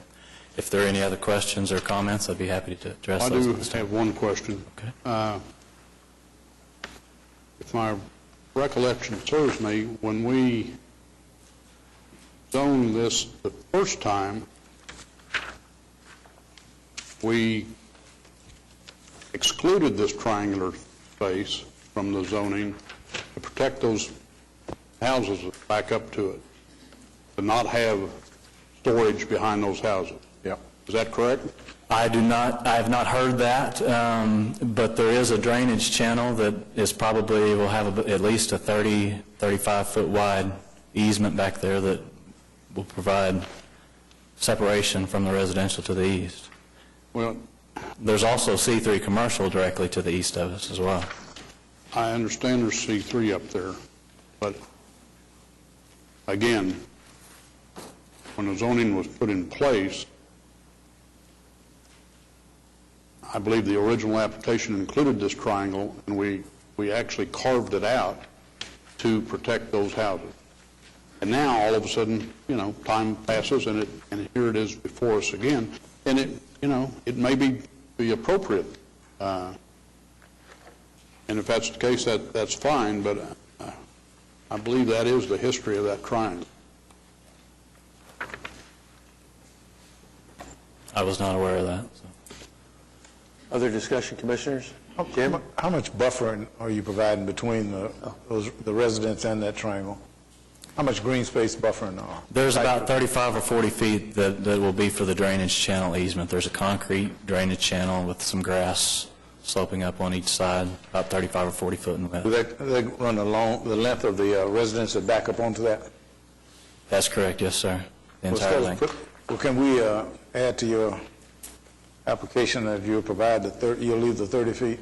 if there are any other questions or comments, I'd be happy to address those. I do have one question. Okay. If my recollection serves me, when we zoned this the first time, we excluded this triangular space from the zoning to protect those houses that back up to it, to not have storage behind those houses. Yep. Is that correct? I have not heard that, but there is a drainage channel that is probably will have at least a 35-foot wide easement back there that will provide separation from the residential to the east. Well, There's also C3 commercial directly to the east of us as well. I understand there's C3 up there, but again, when the zoning was put in place, I believe the original application included this triangle, and we actually carved it out to protect those houses. And now, all of a sudden, time passes, and here it is before us again, and it may be appropriate. And if that's the case, that's fine, but I believe that is the history of that triangle. I was not aware of that. So. Other discussion, Commissioners? Jim? How much buffering are you providing between the residents and that triangle? How much green space buffering are? There's about 35 or 40 feet that will be for the drainage channel easement. There's a concrete drainage channel with some grass sloping up on each side, about 35 or 40 foot in width. Do they run along the length of the residence that back up onto that? That's correct, yes, sir. The entire length. Well, can we add to your application that you'll provide you'll leave the 30 feet?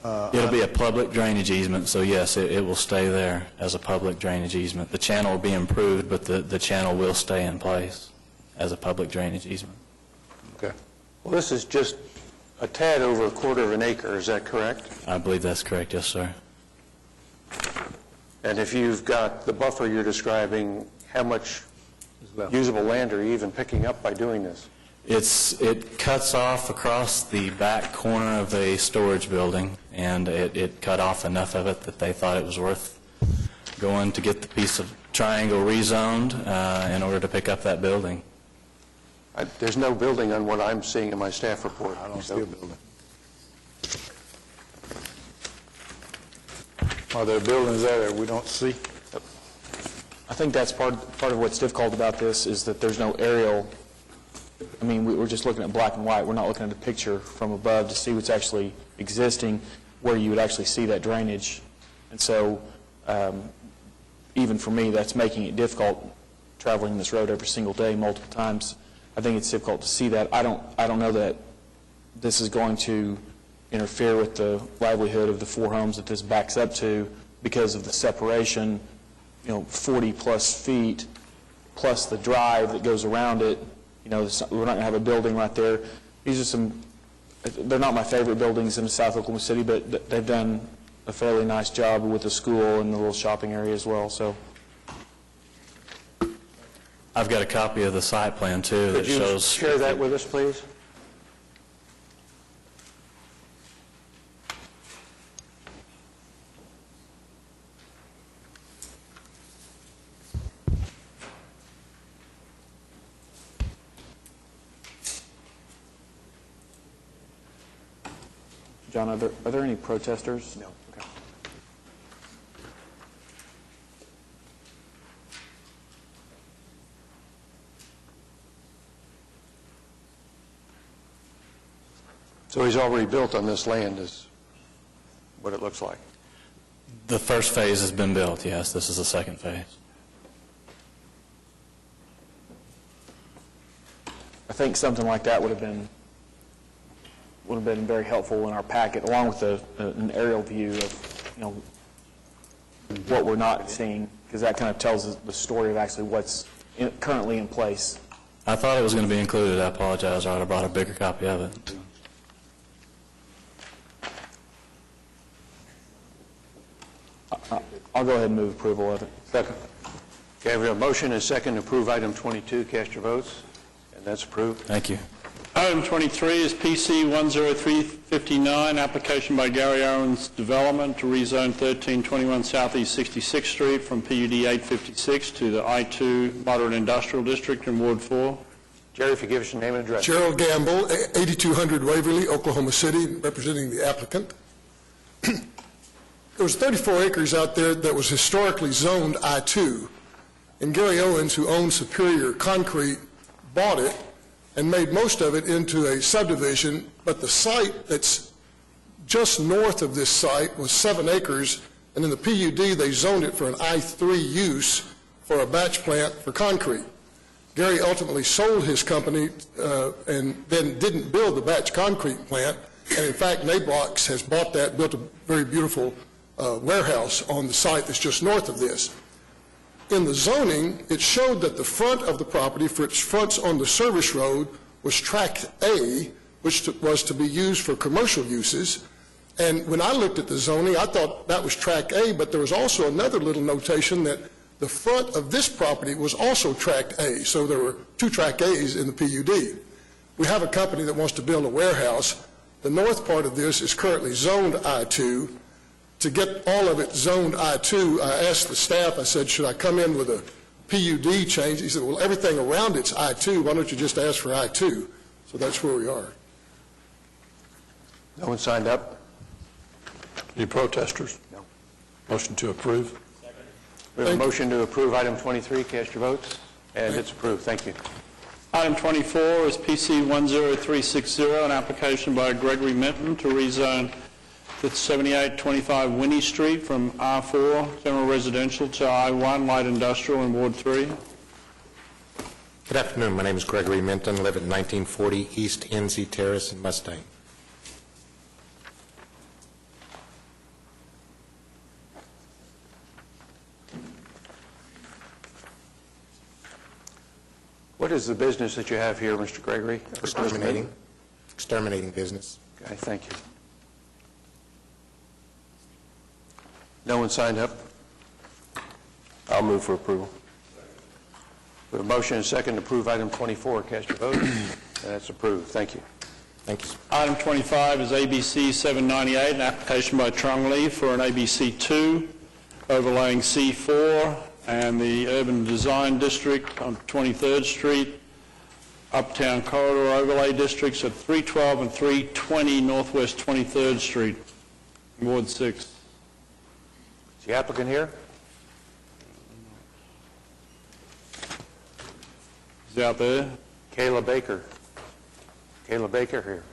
It'll be a public drainage easement, so yes, it will stay there as a public drainage easement. The channel will be improved, but the channel will stay in place as a public drainage easement. Okay. Well, this is just a tad over a quarter of an acre, is that correct? I believe that's correct, yes, sir. And if you've got the buffer you're describing, how much usable land are you even picking up by doing this? It cuts off across the back corner of a storage building, and it cut off enough of it that they thought it was worth going to get the piece of triangle rezoned in order to pick up that building. There's no building on what I'm seeing in my staff report. I don't see a building. Are there buildings there that we don't see? I think that's part of what's difficult about this is that there's no aerial. I mean, we're just looking at black and white. We're not looking at a picture from above to see what's actually existing, where you would actually see that drainage. And so, even for me, that's making it difficult traveling this road every single day, multiple times. I think it's difficult to see that. I don't know that this is going to interfere with the livelihood of the 4 homes that this backs up to because of the separation, 40-plus feet, plus the drive that goes around it. We're not going to have a building right there. These are they're not my favorite buildings in South Oklahoma City, but they've done a fairly nice job with the school and the little shopping area as well. So, I've got a copy of the site plan, too, that shows... Could you share that with us, please? John, are there any protesters? No. Okay. So he's already built on this land is what it looks like. The first phase has been built, yes. This is the second phase. I think something like that would have been very helpful in our packet, along with an aerial view of what we're not seeing, because that kind of tells us the story of actually what's currently in place. I thought it was going to be included. I apologize. I would have brought a bigger copy of it. I'll go ahead and move approval of it. Second. Okay, we have a motion and a second to approve item 22. Cast your votes. And that's approved. Thank you. Item 23 is PC 10359, application by Gary Owens Development to rezone 1321 Southeast 66th Street from PUD 856 to the I-2 Moderate Industrial District in Ward 4. Jerry, if you give us your name and address. Gerald Gamble, 8200 Waverly, Oklahoma City, representing the applicant. There was 34 acres out there that was historically zoned I-2, and Gary Owens, who owns Superior Concrete, bought it and made most of it into a subdivision, but the site that's just north of this site was 7 acres and in the PUD, they zoned it for an I-3 use for a batch plant for concrete. Gary ultimately sold his company and then didn't build the batch concrete plant, and in fact, Nablox has bought that, built a very beautiful warehouse on the site that's just north of this. In the zoning, it showed that the front of the property, for its fronts on the service road, was Tract A, which was to be used for commercial uses. And when I looked at the zoning, I thought that was Tract A, but there was also another little notation that the front of this property was also Tract A. So there were two Tract A's in the PUD. We have a company that wants to build a warehouse. The north part of this is currently zoned I-2. To get all of it zoned I-2, I asked the staff, I said, should I come in with a PUD change? He said, well, everything around it's I-2. Why don't you just ask for I-2? So that's where we are. No one signed up? Any protesters? No. Motion to approve? We have a motion to approve item 23. Cast your votes. And it's approved. Thank you. Item 24 is PC 10360, an application by Gregory Minton to rezone 7825 Winnie Street from R4 General Residential to I1 Light Industrial in Ward 3. Good afternoon. My name is Gregory Minton. I live at 1940 East NZ Terrace in Mustang. What is the business that you have here, Mr. Gregory? Exterminating business. Okay, thank you. No one signed up? I'll move for approval. We have a motion and a second to approve item 24. Cast your vote. And that's approved. Thank you. Thank you. Item 25 is ABC 798, an application by Trung Lee for an ABC 2 overlaying C4 and the Urban Design District on 23rd Street, Uptown Corridor Overlay Districts at 312 and 320 Northwest 23rd Street, Ward 6. Is the applicant here? Is he out there? Kayla Baker. Kayla Baker here.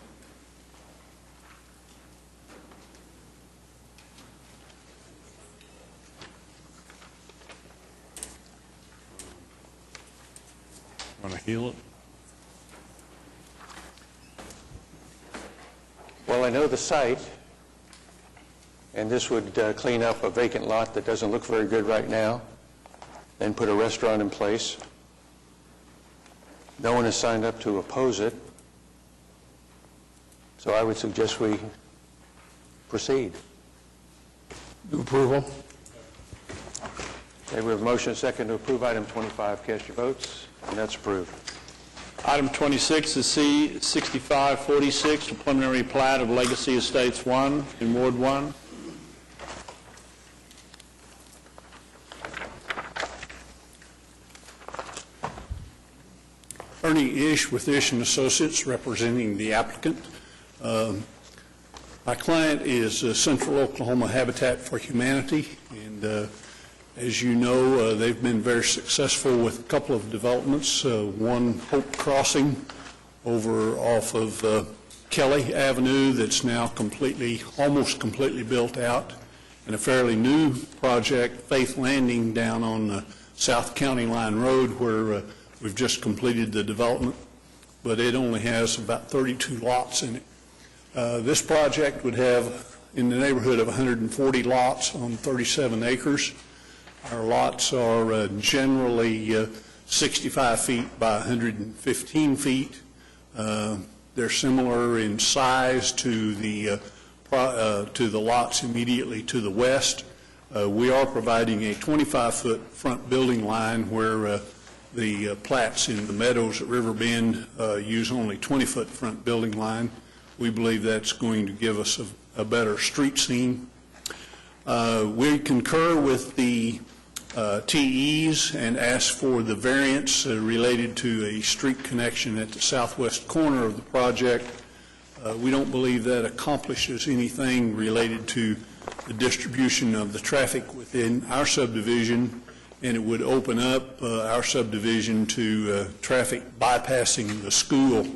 Want to heal it? Well, I know the site, and this would clean up a vacant lot that doesn't look very good right now, and put a restaurant in place. No one has signed up to oppose it, so I would suggest we proceed. Move approval? Okay, we have a motion and a second to approve item 25. Cast your votes, and that's approved. Item 26 is C6546, a preliminary plat of Legacy Estates 1 in Ward 1. Ernie Ish with Ish and Associates, representing the applicant. My client is Central Oklahoma Habitat for Humanity, and as you know, they've been very successful with a couple of developments. One, Hope Crossing, over off of Kelly Avenue, that's now almost completely built out, and a fairly new project, Faith Landing, down on the South County Line Road, where we've just completed the development, but it only has about 32 lots in it. This project would have in the neighborhood of 140 lots on 37 acres. Our lots are generally 65 feet by 115 feet. They're similar in size to the lots immediately to the west. We are providing a 25-foot front building line where the plats in the meadows at Riverbend use only 20-foot front building line. We believe that's going to give us a better street scene. We concur with the TEs and ask for the variance related to a street connection at the southwest corner of the project. We don't believe that accomplishes anything related to the distribution of the traffic within our subdivision, and it would open up our subdivision to traffic bypassing the school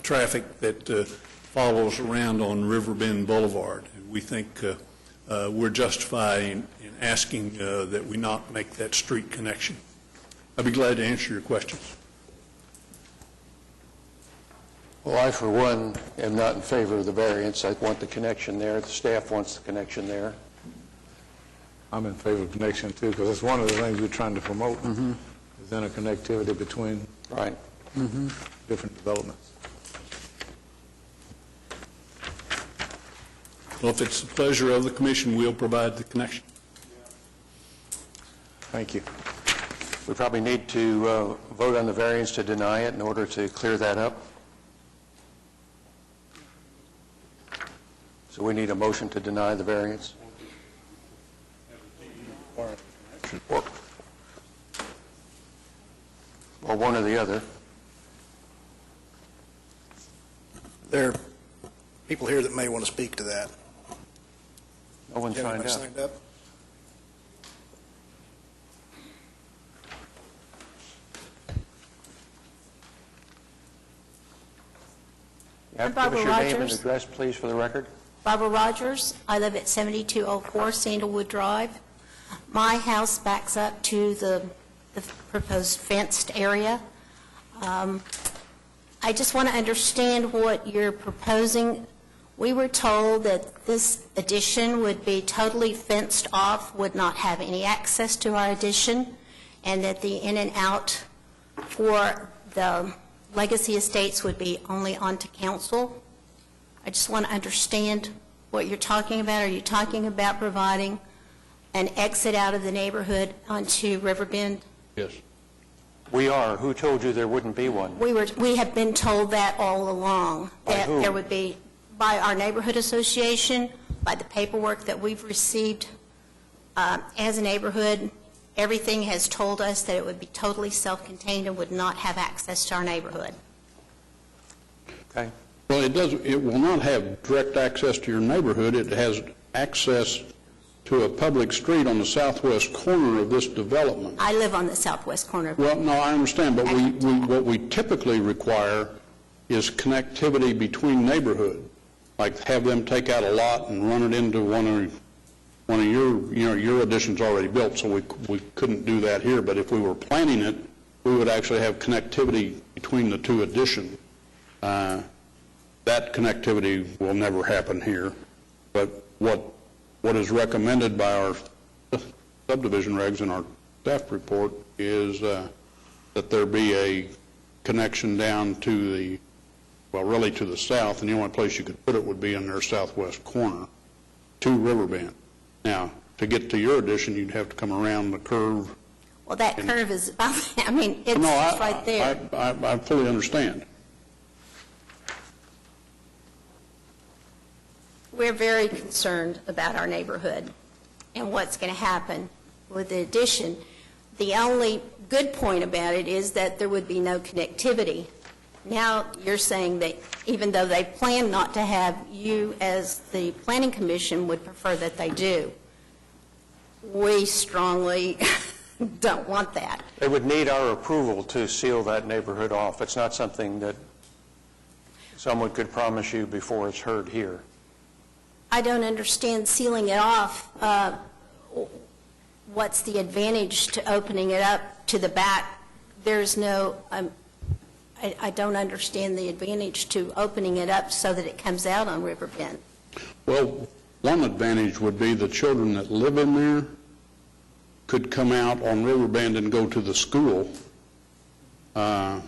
traffic that follows around on Riverbend Boulevard. We think we're justified in asking that we not make that street connection. I'd be glad to answer your questions. Well, I, for one, am not in favor of the variance. I want the connection there. The staff wants the connection there. I'm in favor of connection too, because it's one of the things we're trying to promote, is interconnectivity between different developments. Well, if it's the pleasure of the commission, we'll provide the connection. Thank you. We probably need to vote on the variance to deny it in order to clear that up. So we need a motion to deny the variance. Or one or the other. There are people here that may want to speak to that. No one signed Anybody up. signed up? Give Barbara us your name and Rogers. address, please, for the record. Barbara Rogers. I live at 7204 Sandalwood Drive. My house backs up to the proposed fenced area. I just want to understand what you're proposing. We were told that this addition would be totally fenced off, would not have any access to our addition, and that the in and out for the legacy estates would be only onto council. I just want to understand what you're talking about. Are you talking about providing an exit out of the neighborhood onto Riverbend? Yes. We are. Who told you there wouldn't be one? We have been told that all along, By that whom? there would be, by our neighborhood association, by the paperwork that we've received as a neighborhood. Everything has told us that it would be totally self-contained and would not have access to our neighborhood. Okay. Well, it will not have direct access to your neighborhood. It has access to a public street on the southwest corner of this development. I live on the southwest corner. Well, no, I understand, but what we typically require is connectivity between neighborhood, like have them take out a lot and run it into one of your additions already built, so we couldn't do that here. But if we were planning it, we would actually have connectivity between the two additions. That connectivity will never happen here. But what is recommended by our subdivision regs in our staff report is that there be a connection down to the, well, really to the south, and the only place you could put it would be in their southwest corner to Riverbend. Now, to get to your addition, you'd have to come around the curve. Well, that curve is, I mean, it's No, right there. I fully understand. We're very concerned about our neighborhood and what's going to happen with the addition. The only good point about it is that there would be no connectivity. Now you're saying that even though they plan not to have, you as the Planning Commission would prefer that they do. We strongly don't want that. They would need our approval to seal that neighborhood off. It's not something that someone could promise you before it's heard here. I don't understand sealing it off. What's the advantage to opening it up to the back? There's no, I don't understand the advantage to opening it up so that it comes out on Riverbend. Well, one advantage would be the children that live in there could come out on Riverbend and go to the school, as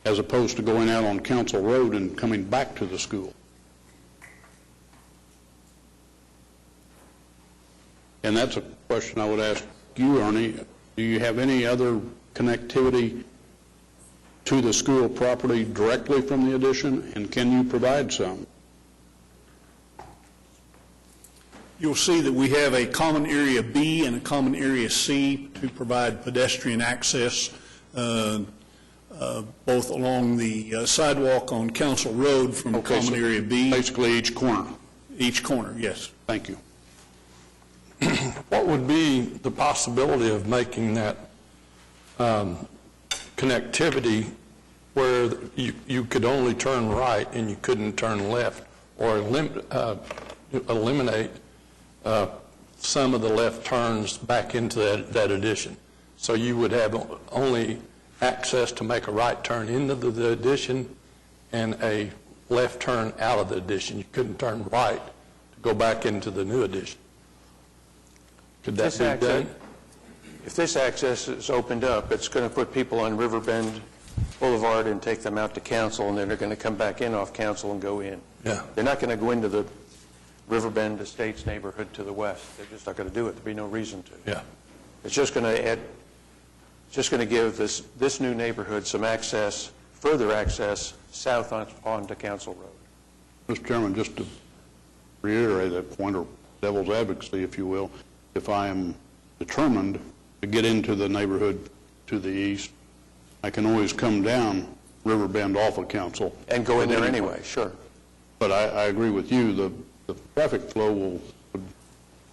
opposed to going out on Council Road and coming back to the school. And that's a question I would ask you, Ernie. Do you have any other connectivity to the school property directly from the addition, and can you provide some? You'll see that we have a common area B and a common area C to provide pedestrian access, both along the sidewalk on Council Road from common area B. Basically each corner. Each corner, yes. Thank you. What would be the possibility of making that connectivity where you could only turn right and you couldn't turn left, or eliminate some of the left turns back into that addition. So you would have only access to make a right turn into the addition and a left turn out of the addition. You couldn't turn right to go back into the new addition. Could that be done? If this access is opened up, it's going to put people on Riverbend Boulevard and take them out to Council, and then they're going to come back in off Council and go in. Yeah. They're not going to go into the Riverbend Estates neighborhood to the west. They're just not going to do it. There'd be no reason to. Yeah. It's just going to add, just going to give this new neighborhood some access, further access south onto Council Road. Mr. Chairman, just to reiterate that point, or devil's advocacy, if you will, if I am determined to get into the neighborhood to the east, I can always come down Riverbend off of Council. And go in there anyway, sure. But I agree with you, the traffic flow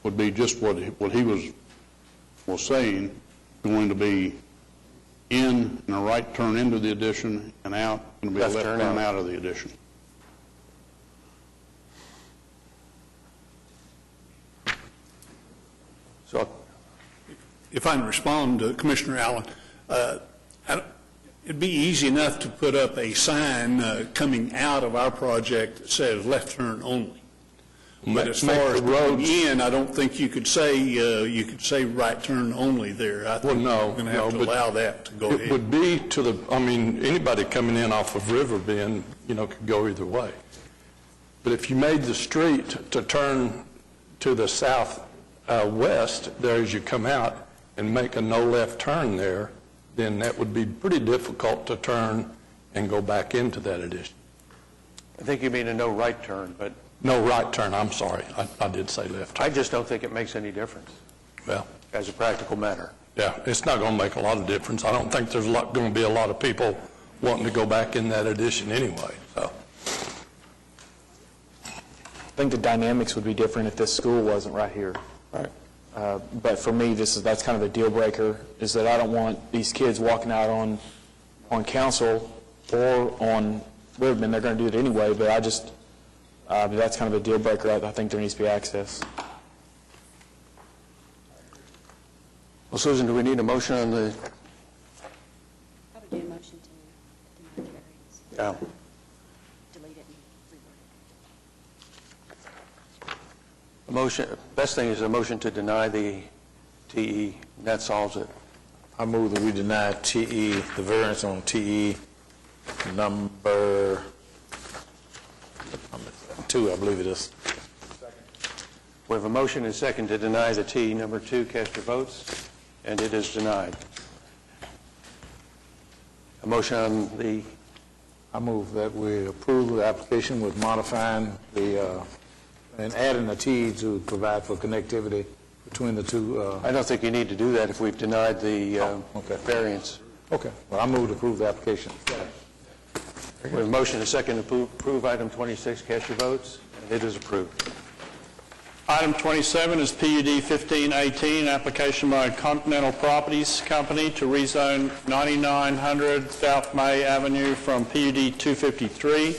would be just what he was saying, going to be in and a right turn into the addition and out, going to be a left turn out of the addition. So, if I can respond to Commissioner Allen, it'd be easy enough to put up a sign coming out of our project that says left turn only. But as far as going in, I don't think you could say right turn only there. I think we're going to have to allow that to go ahead. It would be anybody coming in off of Riverbend, could go either way. But if you made the street to turn to the southwest there as you come out and make a no left turn there, then that would be pretty difficult to turn and go back into that addition. I think you mean a no right turn, but... No right turn, I'm sorry. I did say left turn. I just don't think it makes any difference. Well, as a practical matter. Yeah, it's not going to make a lot of difference. I don't think there's going to be a lot of people wanting to go back in that addition anyway. So, I think the dynamics would be different if this school wasn't right here. Right. But for me, that's kind of a deal breaker, is that I don't want these kids walking out on Council or on Riverbend. They're going to do it anyway, but that's kind of a deal breaker. I think there needs to be access. Well, Susan, do we need a motion on the... I would do a motion to deny the variance. Yeah. Delete it and reword it. The motion, best thing is a motion to deny the TE, and that solves it. I move that we deny TE, the variance on TE number 2, I believe it is. We have a motion and a second to deny the TE number 2. Cast your votes. And it is denied. A motion on the... I move that we approve the application with modifying and adding a T to provide for connectivity between the two. I don't think you need to do that if we've denied the variance. Okay. Well, I move to approve the application. We have a motion and a second to approve item 26. Cast your votes. And it is approved. Item 27 is PUD 1518, application by Continental Properties Company to rezone 9900 South May Avenue from PUD 253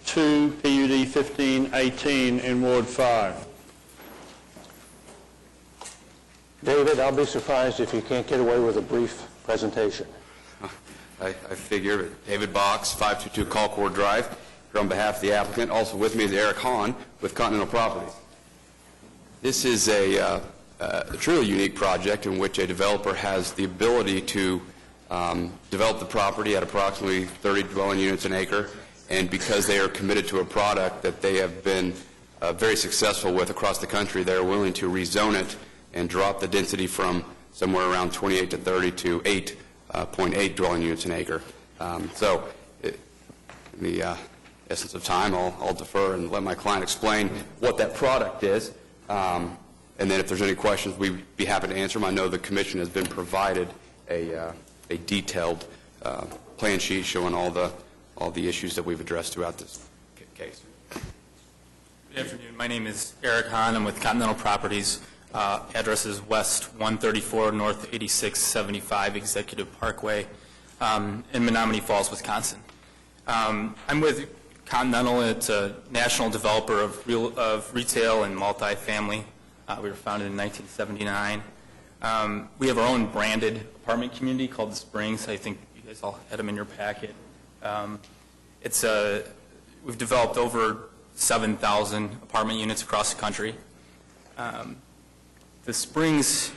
to PUD 1518 in Ward 5. David, I'll be surprised if you can't get away with a brief presentation. I figure. David Box, 522 Colcord Drive, here on behalf of the applicant. Also with me is Eric Hahn with Continental Properties. This is a truly unique project in which a developer has the ability to develop the property at approximately 30 dwelling units an acre, and because they are committed to a product that they have been very successful with across the country, they are willing to rezone it and drop the density from somewhere around 28 to 30 to 8.8 dwelling units an acre. In the essence of time, I'll defer and let my client explain what that product is. And then if there's any questions, we'd be happy to answer them. I know the commission has been provided a detailed plan sheet showing all the issues that we've addressed throughout this case. Good afternoon. My name is Eric Hahn. I'm with Continental Properties. Address is West 134 North 8675 Executive Parkway in Menominee Falls, Wisconsin. I'm with Continental. It's a national developer of retail and multifamily We were founded in 1979. We have our own branded apartment community called The Springs. I think you guys all had them in your packet. We've developed over 7,000 apartment units across the country. The Springs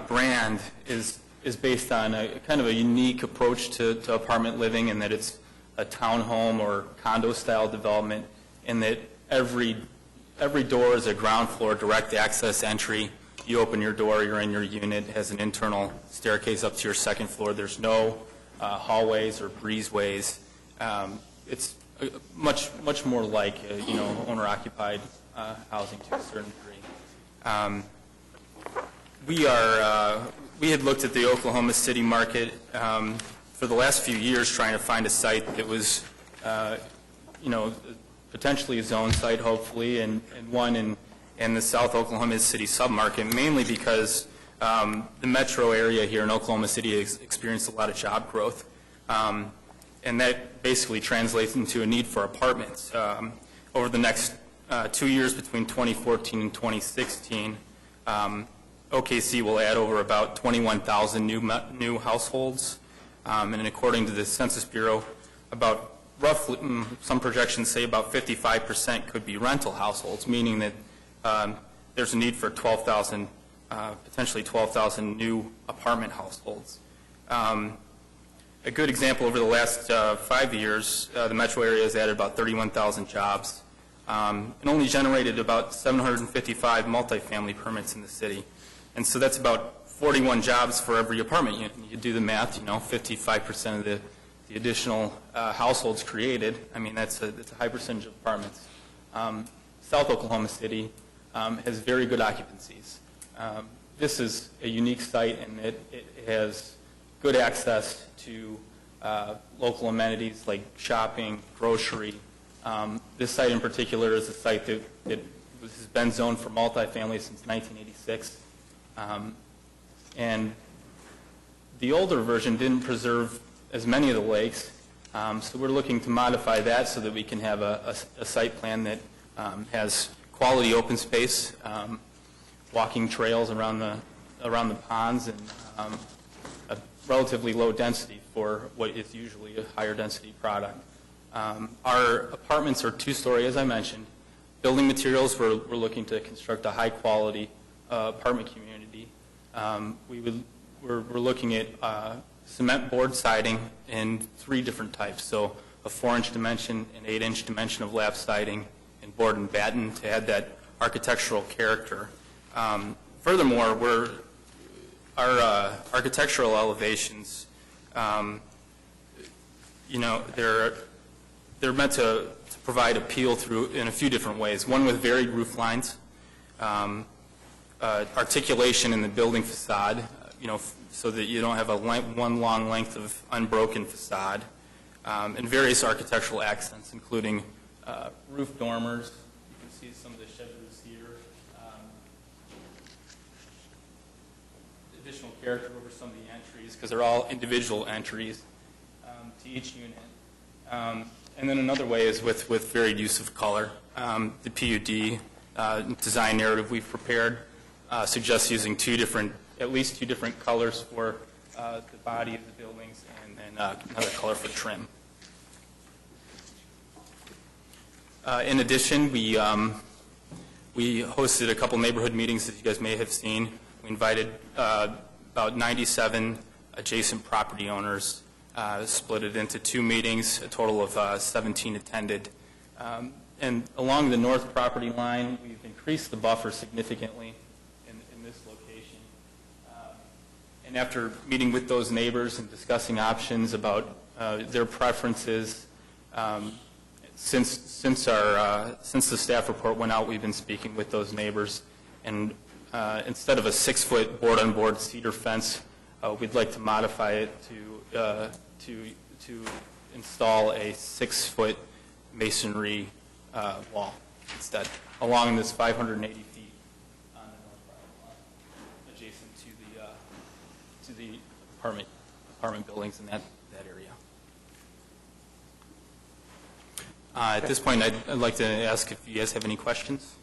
brand is based on a kind of a unique approach to apartment living, in that it's a townhome or condo-style development, in that every door is a ground floor direct access entry. You open your door, you're in your unit. It has an internal staircase up to your second floor. There's no hallways or breezeways. It's much more like owner-occupied housing to a certain degree. We had looked at the Oklahoma City market for the last few years, trying to find a site that was, potentially a zone site, hopefully, and one in the South Oklahoma City submarket, mainly because the metro area here in Oklahoma City has experienced a lot of job growth. And that basically translates into a need for apartments. Over the next 2 years, between 2014 and 2016, OKC will add over about 21,000 new households. And according to the Census Bureau, about roughly, some projections say about 55% could be rental households, meaning that there's a need for 12,000, potentially 12,000 new apartment households. A good example, over the last 5 years, the metro area has added about 31,000 jobs and only generated about 755 multifamily permits in the city. And so that's about 41 jobs for every apartment unit. You do the math, 55% of the additional households created. I mean, that's a high percentage of apartments. South Oklahoma City has very good occupancies. This is a unique site in that it has good access to local amenities like shopping, grocery. This site in particular is a site that has been zoned for multifamily since 1986. And the older version didn't preserve as many of the lakes, so we're looking to modify that so that we can have a site plan that has quality open space, walking trails around the ponds, and a relatively low density for what is usually a higher density product. Our apartments are 2-story, as I mentioned. Building materials, we're looking to construct a high quality apartment community. We're looking at cement board siding in 3 different types. So a 4-inch dimension, an 8-inch dimension of lap siding, and board and batten to add that architectural character. Furthermore, our architectural elevations, they're meant to provide appeal in a few different ways. One, with varied roof lines, articulation in the building facade, so that you don't have one long length of unbroken facade, and various architectural accents, including roof dormers. You can see some of the shed roofs here. Additional character over some of the entries, because they're all individual entries to each unit. And then another way is with varied use of color. The PUD design narrative we've prepared suggests using at least two different colors for the body of the buildings, and another color for trim. In addition, we hosted a couple neighborhood meetings that you guys may have seen. We invited about 97 adjacent property owners, split it into 2 meetings. A total of 17 attended. And along the north property line, we've increased the buffer significantly in this location. And after meeting with those neighbors and discussing options about their preferences, since the staff report went out, we've been speaking with those neighbors, and instead of a 6-foot board-on-board cedar fence, we'd like to modify it to install a 6-foot masonry wall instead, along this 580 feet on the north property line, adjacent to the apartment buildings in that area. At this point, I'd like to ask if you guys have any questions.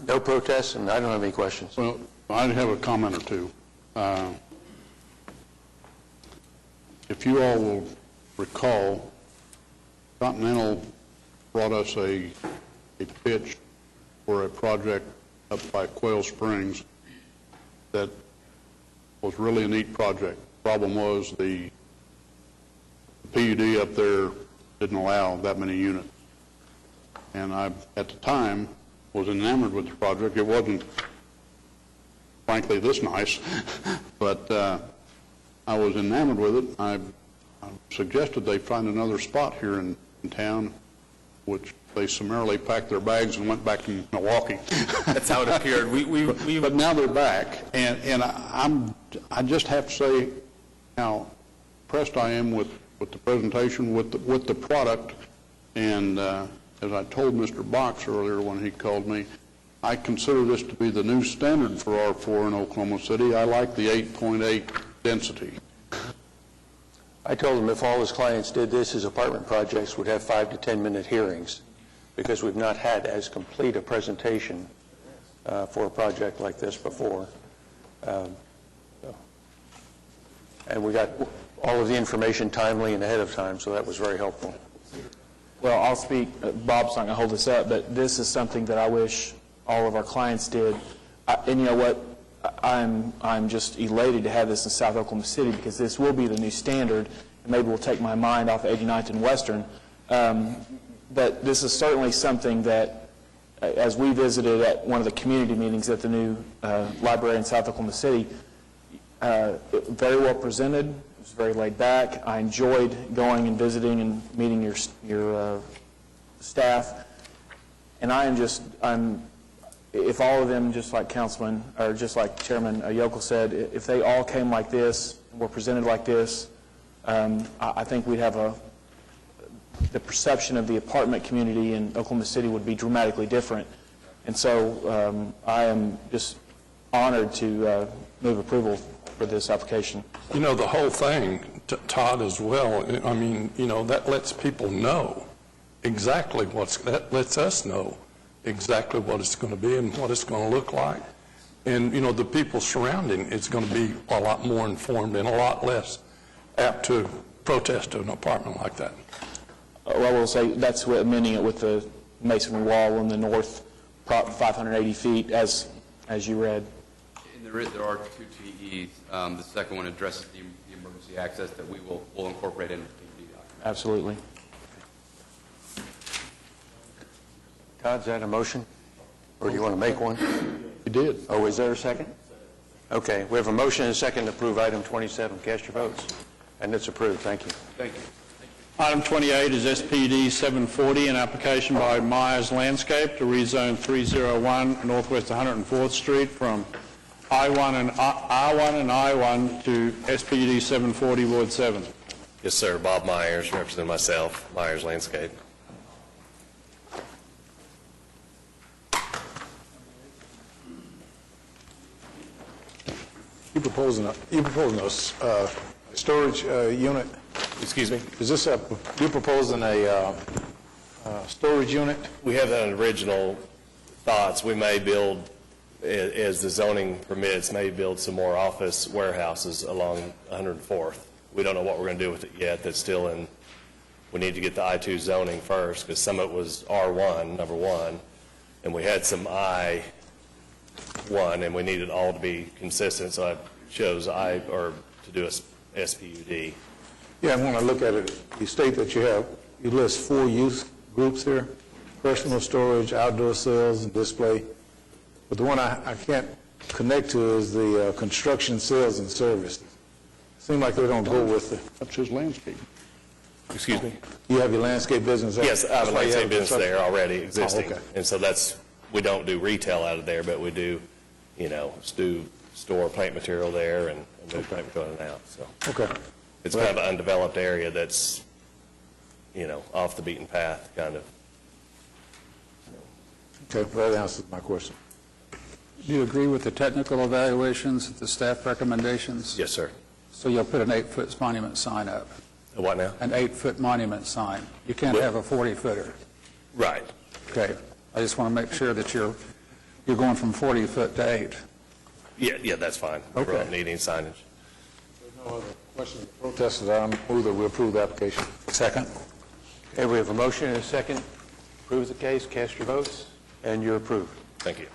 No protests, and I don't have any questions. Well, I have a comment or two. If you all will recall, Continental brought us a pitch for a project up by Quail Springs that was really a neat project. Problem was the PUD up there didn't allow that many units. And I, at the time, was enamored with the project. It wasn't, frankly, this nice, but I was enamored with it. I suggested they find another spot here in town, which they summarily packed their bags and went back to Milwaukee. That's how it appeared. But now they're back, and I just have to say how impressed I am with the presentation, with the product, and as I told Mr. Box earlier when he called me, I consider this to be the new standard for R4 in Oklahoma City. I like the 8.8 density. I told him if all his clients did this, his apartment projects would have 5 to 10 minute hearings, because we've not had as complete a presentation for a project like this before. And we got all of the information timely and ahead of time, so that was very helpful. Well, I'll speak, Bob's not going to hold this up, but this is something that I wish all of our clients did. And you know what? I'm just elated to have this in South Oklahoma City, because this will be the new standard, and maybe we'll take my mind off 89th and Western. But this is certainly something that, as we visited at one of the community meetings at the new library in South Oklahoma City, very well presented. It was very laid back. I enjoyed going and visiting and meeting your staff. And if all of them, just like Councilman, or just like Chairman Yokel said, if they all came like this, were presented like this, I think we'd have the perception of the apartment community in Oklahoma City would be dramatically different. And so I am just honored to move approval for this application. You know, the whole thing, Todd, as well, I mean, you know, that lets people know exactly that lets us know exactly what it's going to be and what it's going to look like. And, you know, the people surrounding it's going to be a lot more informed and a lot less apt to protest an apartment like that. Well, I will say that's amending it with the masonry wall in the north, 580 feet, as you read. And there are 2 TEs. The second one addresses the emergency access that we'll incorporate into the PUD document. Absolutely. Todd, is that a motion? Or do you want to make one? You did. Oh, is there a second? Okay, we have a motion and a second to approve item 27. Cast your votes. And it's approved. Thank you. Thank you. Item 28 is SPD 740, an application by Myers Landscape to rezone 301 Northwest 104th Street from R1 and I1 to SPD 740, Ward 7. Yes, sir. Bob Myers, representing myself, Myers Landscape. You proposing a storage unit? Excuse me? Is this you proposing a storage unit? We have that in original thoughts. We may build, as the zoning permits, may build some more office warehouses along 104th. We don't know what we're going to do with it yet. That's still in, we need to get the I-2 zoning first, because some of it was R1, number one, and we had some I1, and we needed all to be consistent, so I chose to do a SPUD. Yeah, I want to look at it. You state that you list 4 use groups here: personal storage, outdoor sales, and display. But the one I can't connect to is the construction, sales, and service. Seems like they don't go with it. That's his landscape. Excuse me? You have your landscape business there? Yes, I have a landscape business there already existing. Oh, okay. And so we don't do retail out of there, but we do, store plant material there and move plant material in and out. So okay. It's kind of an undeveloped area that's, off the beaten path, kind of. Okay, well, that answers my question. Do you agree with the technical evaluations, the staff recommendations? Yes, sir. So you'll put an 8-foot monument sign up? A what now? An 8-foot monument sign. You can't have a 40-footer. Right. Okay. I just want to make sure that you're You're going from 40 foot to 8. Yeah, that's fine. We Okay. don't need any signage. No other questions or protesters. I move that we approve the application. Second. Okay, we have a motion and a second. Approve the case, cast your votes, and you're approved. Thank you.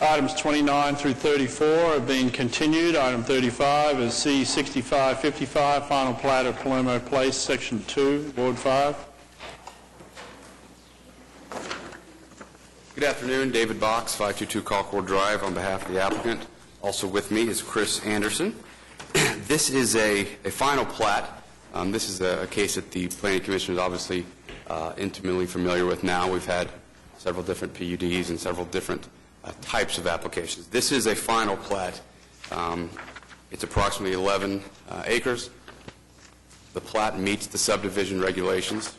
Items 29 through 34 are being continued. Item 35 is C6555, final plat of Palermo Place, Section 2, Ward 5. Good afternoon, David Box, 522 Colcord Drive, on behalf of the applicant. Also with me is Chris Anderson. This is a final plat. This is a case that the Planning Commission is obviously intimately familiar with now. We've had several different PUDs and several different types of applications. This is a final plat. It's approximately 11 acres. The plat meets the subdivision regulations.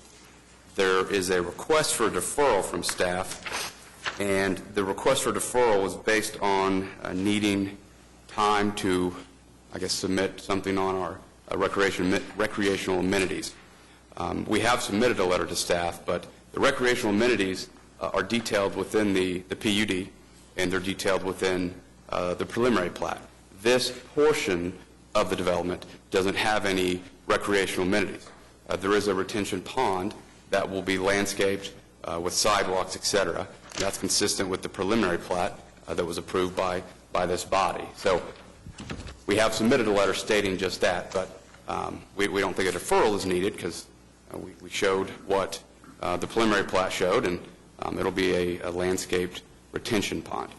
There is a request for a deferral from staff, and the request for deferral was based on needing time to, I guess, submit something on our recreational amenities. We have submitted a letter to staff, but the recreational amenities are detailed within the PUD, and they're detailed within the preliminary plat. This portion of the development doesn't have any recreational amenities. There is a retention pond that will be landscaped with sidewalks, et cetera. That's consistent with the preliminary plat that was approved by this body. So we have submitted a letter stating just that, but we don't think a deferral is needed because we showed what the preliminary plat showed, and it'll be a landscaped retention pond.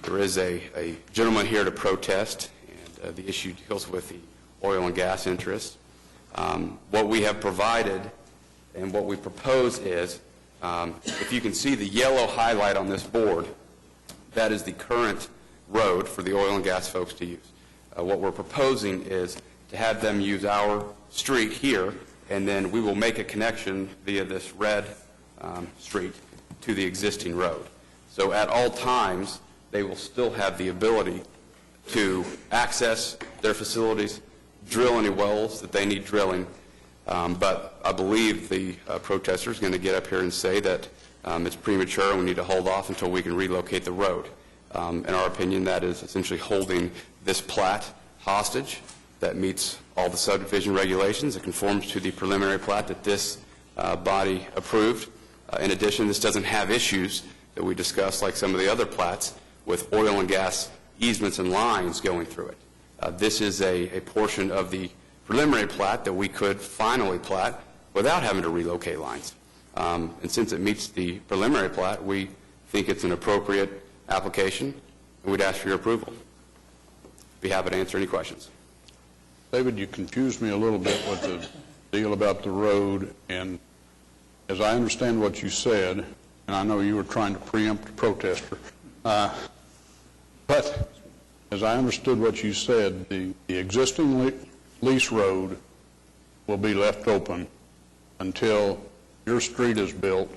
There is a gentleman here to protest, and the issue deals with the oil and gas interests. What we have provided and what we propose is, if you can see the yellow highlight on this board, that is the current road for the oil and gas folks to use. What we're proposing is to have them use our street here, and then we will make a connection via this red street to the existing road. So at all times, they will still have the ability to access their facilities, drill any wells that they need drilling. But I believe the protester is going to get up here and say that it's premature and we need to hold off until we can relocate the road. In our opinion, that is essentially holding this plat hostage that meets all the subdivision regulations. It conforms to the preliminary plat that this body approved. In addition, this doesn't have issues that we discussed like some of the other plats with oil and gas easements and lines going through it. This is a portion of the preliminary plat that we could finally plat without having to relocate lines. And since it meets the preliminary plat, we think it's an appropriate application, and we'd ask for your approval. Be happy to answer any questions. David, you confused me a little bit with the deal about the road, and as I understand what you said, and I know you were trying to preempt the protester, but as I understood what you said, the existing lease road will be left open until your street is built,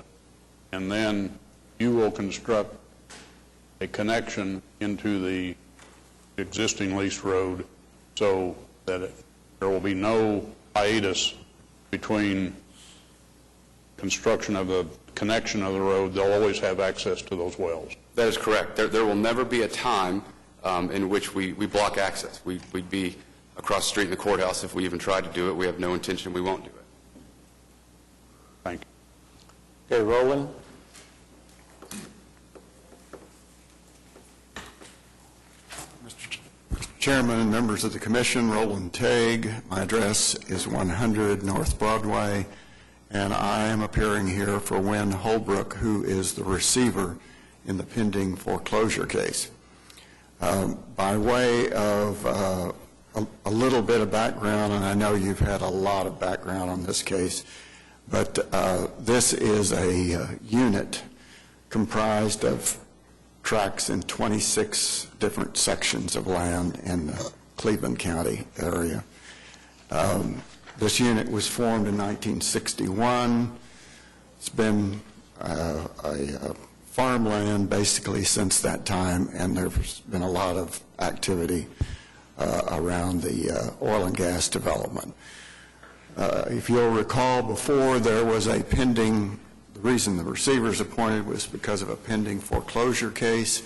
and then you will construct a connection into the existing lease road so that there will be no hiatus between construction of the connection of the road. They'll always have access to those wells. That is correct. There will never be a time in which we block access. We'd be across the street in the courthouse if we even tried to do it. We have no intention. We won't do it. Thank you. Okay, Roland. Mr. Chairman and members of the Commission, Roland Tague. My address is 100 North Broadway, and I am appearing here for Wynn Holbrook, who is the receiver in the pending foreclosure case. By way of a little bit of background, and I know you've had a lot of background on this case, but this is a unit comprised of tracts in 26 different sections of land in the Cleveland County area. This unit was formed in 1961. It's been a farmland basically since that time, and there's been a lot of activity around the oil and gas development. If you'll recall, before there was a pending, the reason the receiver's appointed was because of a pending foreclosure case.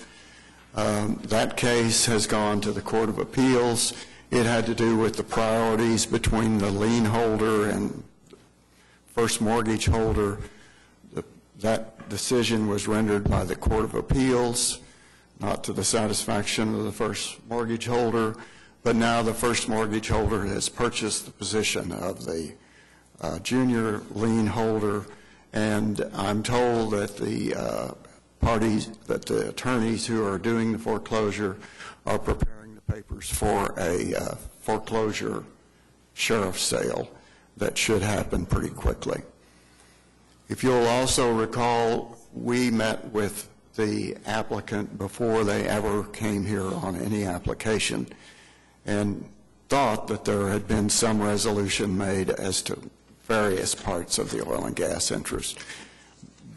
That case has gone to the Court of Appeals. It had to do with the priorities between the lien holder and first mortgage holder. That decision was rendered by the Court of Appeals, not to the satisfaction of the first mortgage holder, but now the first mortgage holder has purchased the position of the junior lien holder, and I'm told that the the attorneys who are doing the foreclosure are preparing the papers for a foreclosure sheriff's sale that should happen pretty quickly. If you'll also recall, we met with the applicant before they ever came here on any application and thought that there had been some resolution made as to various parts of the oil and gas interest.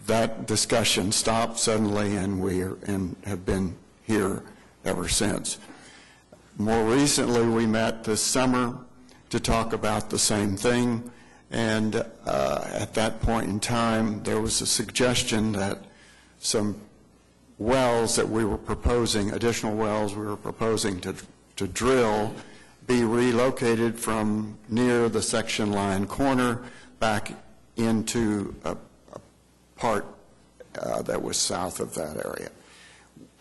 That discussion stopped suddenly, and have been here ever since. More recently, we met this summer to talk about the same thing, and at that point in time, there was a suggestion that some wells that we were proposing, additional wells we were proposing to drill, be relocated from near the section line corner back into a part that was south of that area.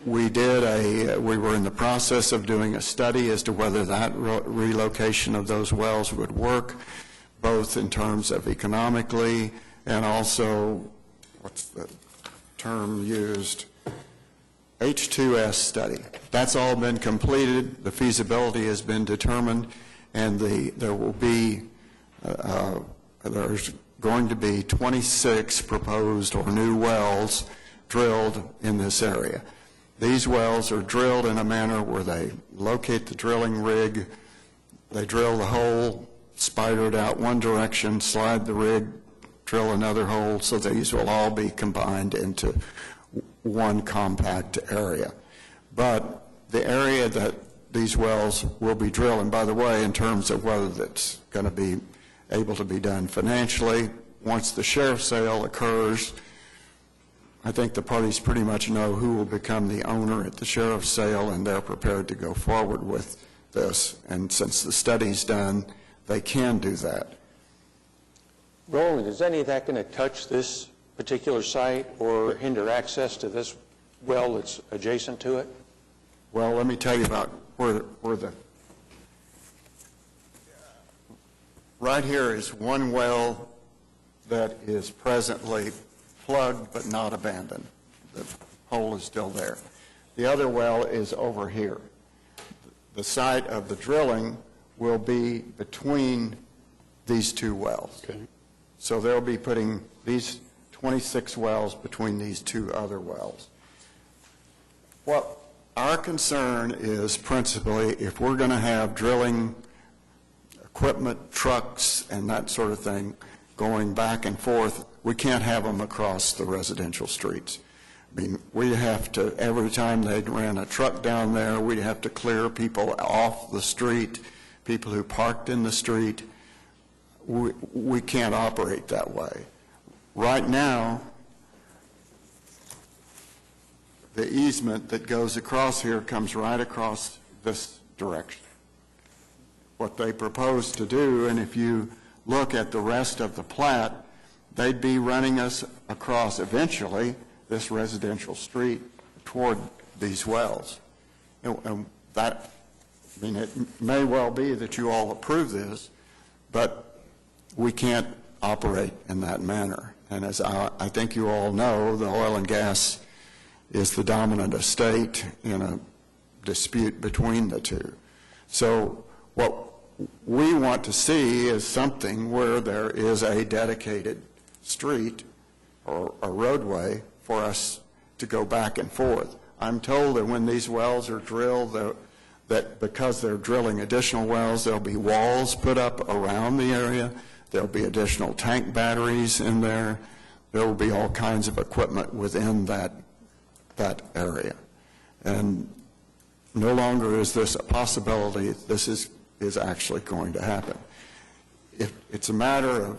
We were in the process of doing a study as to whether that relocation of those wells would work, both in terms of economically and also, what's the term used? H2S study. That's all been completed. The feasibility has been determined, and there's going to be 26 proposed or new wells drilled in this area. These wells are drilled in a manner where they locate the drilling rig, they drill the hole, spider it out one direction, slide the rig, drill another hole, so these will all be combined into one compact area. But the area that these wells will be drilled, and by the way, in terms of whether that's going to be able to be done financially, once the sheriff's sale occurs, I think the parties pretty much know who will become the owner at the sheriff's sale, and they're prepared to go forward with this. And since the study's done, they can do that. Roland, is any of that going to touch this particular site or hinder access to this well that's adjacent to it? Well, let me tell you about where right here is one well that is presently plugged but not abandoned. The hole is still there. The other well is over here. The site of the drilling will be between these two wells. Okay. So they'll be putting these 26 wells between these two other wells. What our concern is principally if we're going to have drilling equipment, trucks, and that sort of thing going back and forth, we can't have them across the residential streets. I mean, we have to, every time they ran a truck down there, we'd have to clear people off the street, people who parked in the street. We can't operate that way. Right now, the easement that goes across here comes right across this direction. What they propose to do, and if you look at the rest of the plat, they'd be running us across eventually this residential street toward these wells. And that, I mean, it may well be that you all approve this, but we can't operate in that manner. And as I think you all know, the oil and gas is the dominant estate in a dispute between the two. So what we want to see is something where there is a dedicated street or a roadway for us to go back and forth. I'm told that when these wells are drilled, that because they're drilling additional wells, there'll be walls put up around the area. There'll be additional tank batteries in there. There will be all kinds of equipment within that area. And no longer is this a possibility. This is actually going to happen. It's a matter of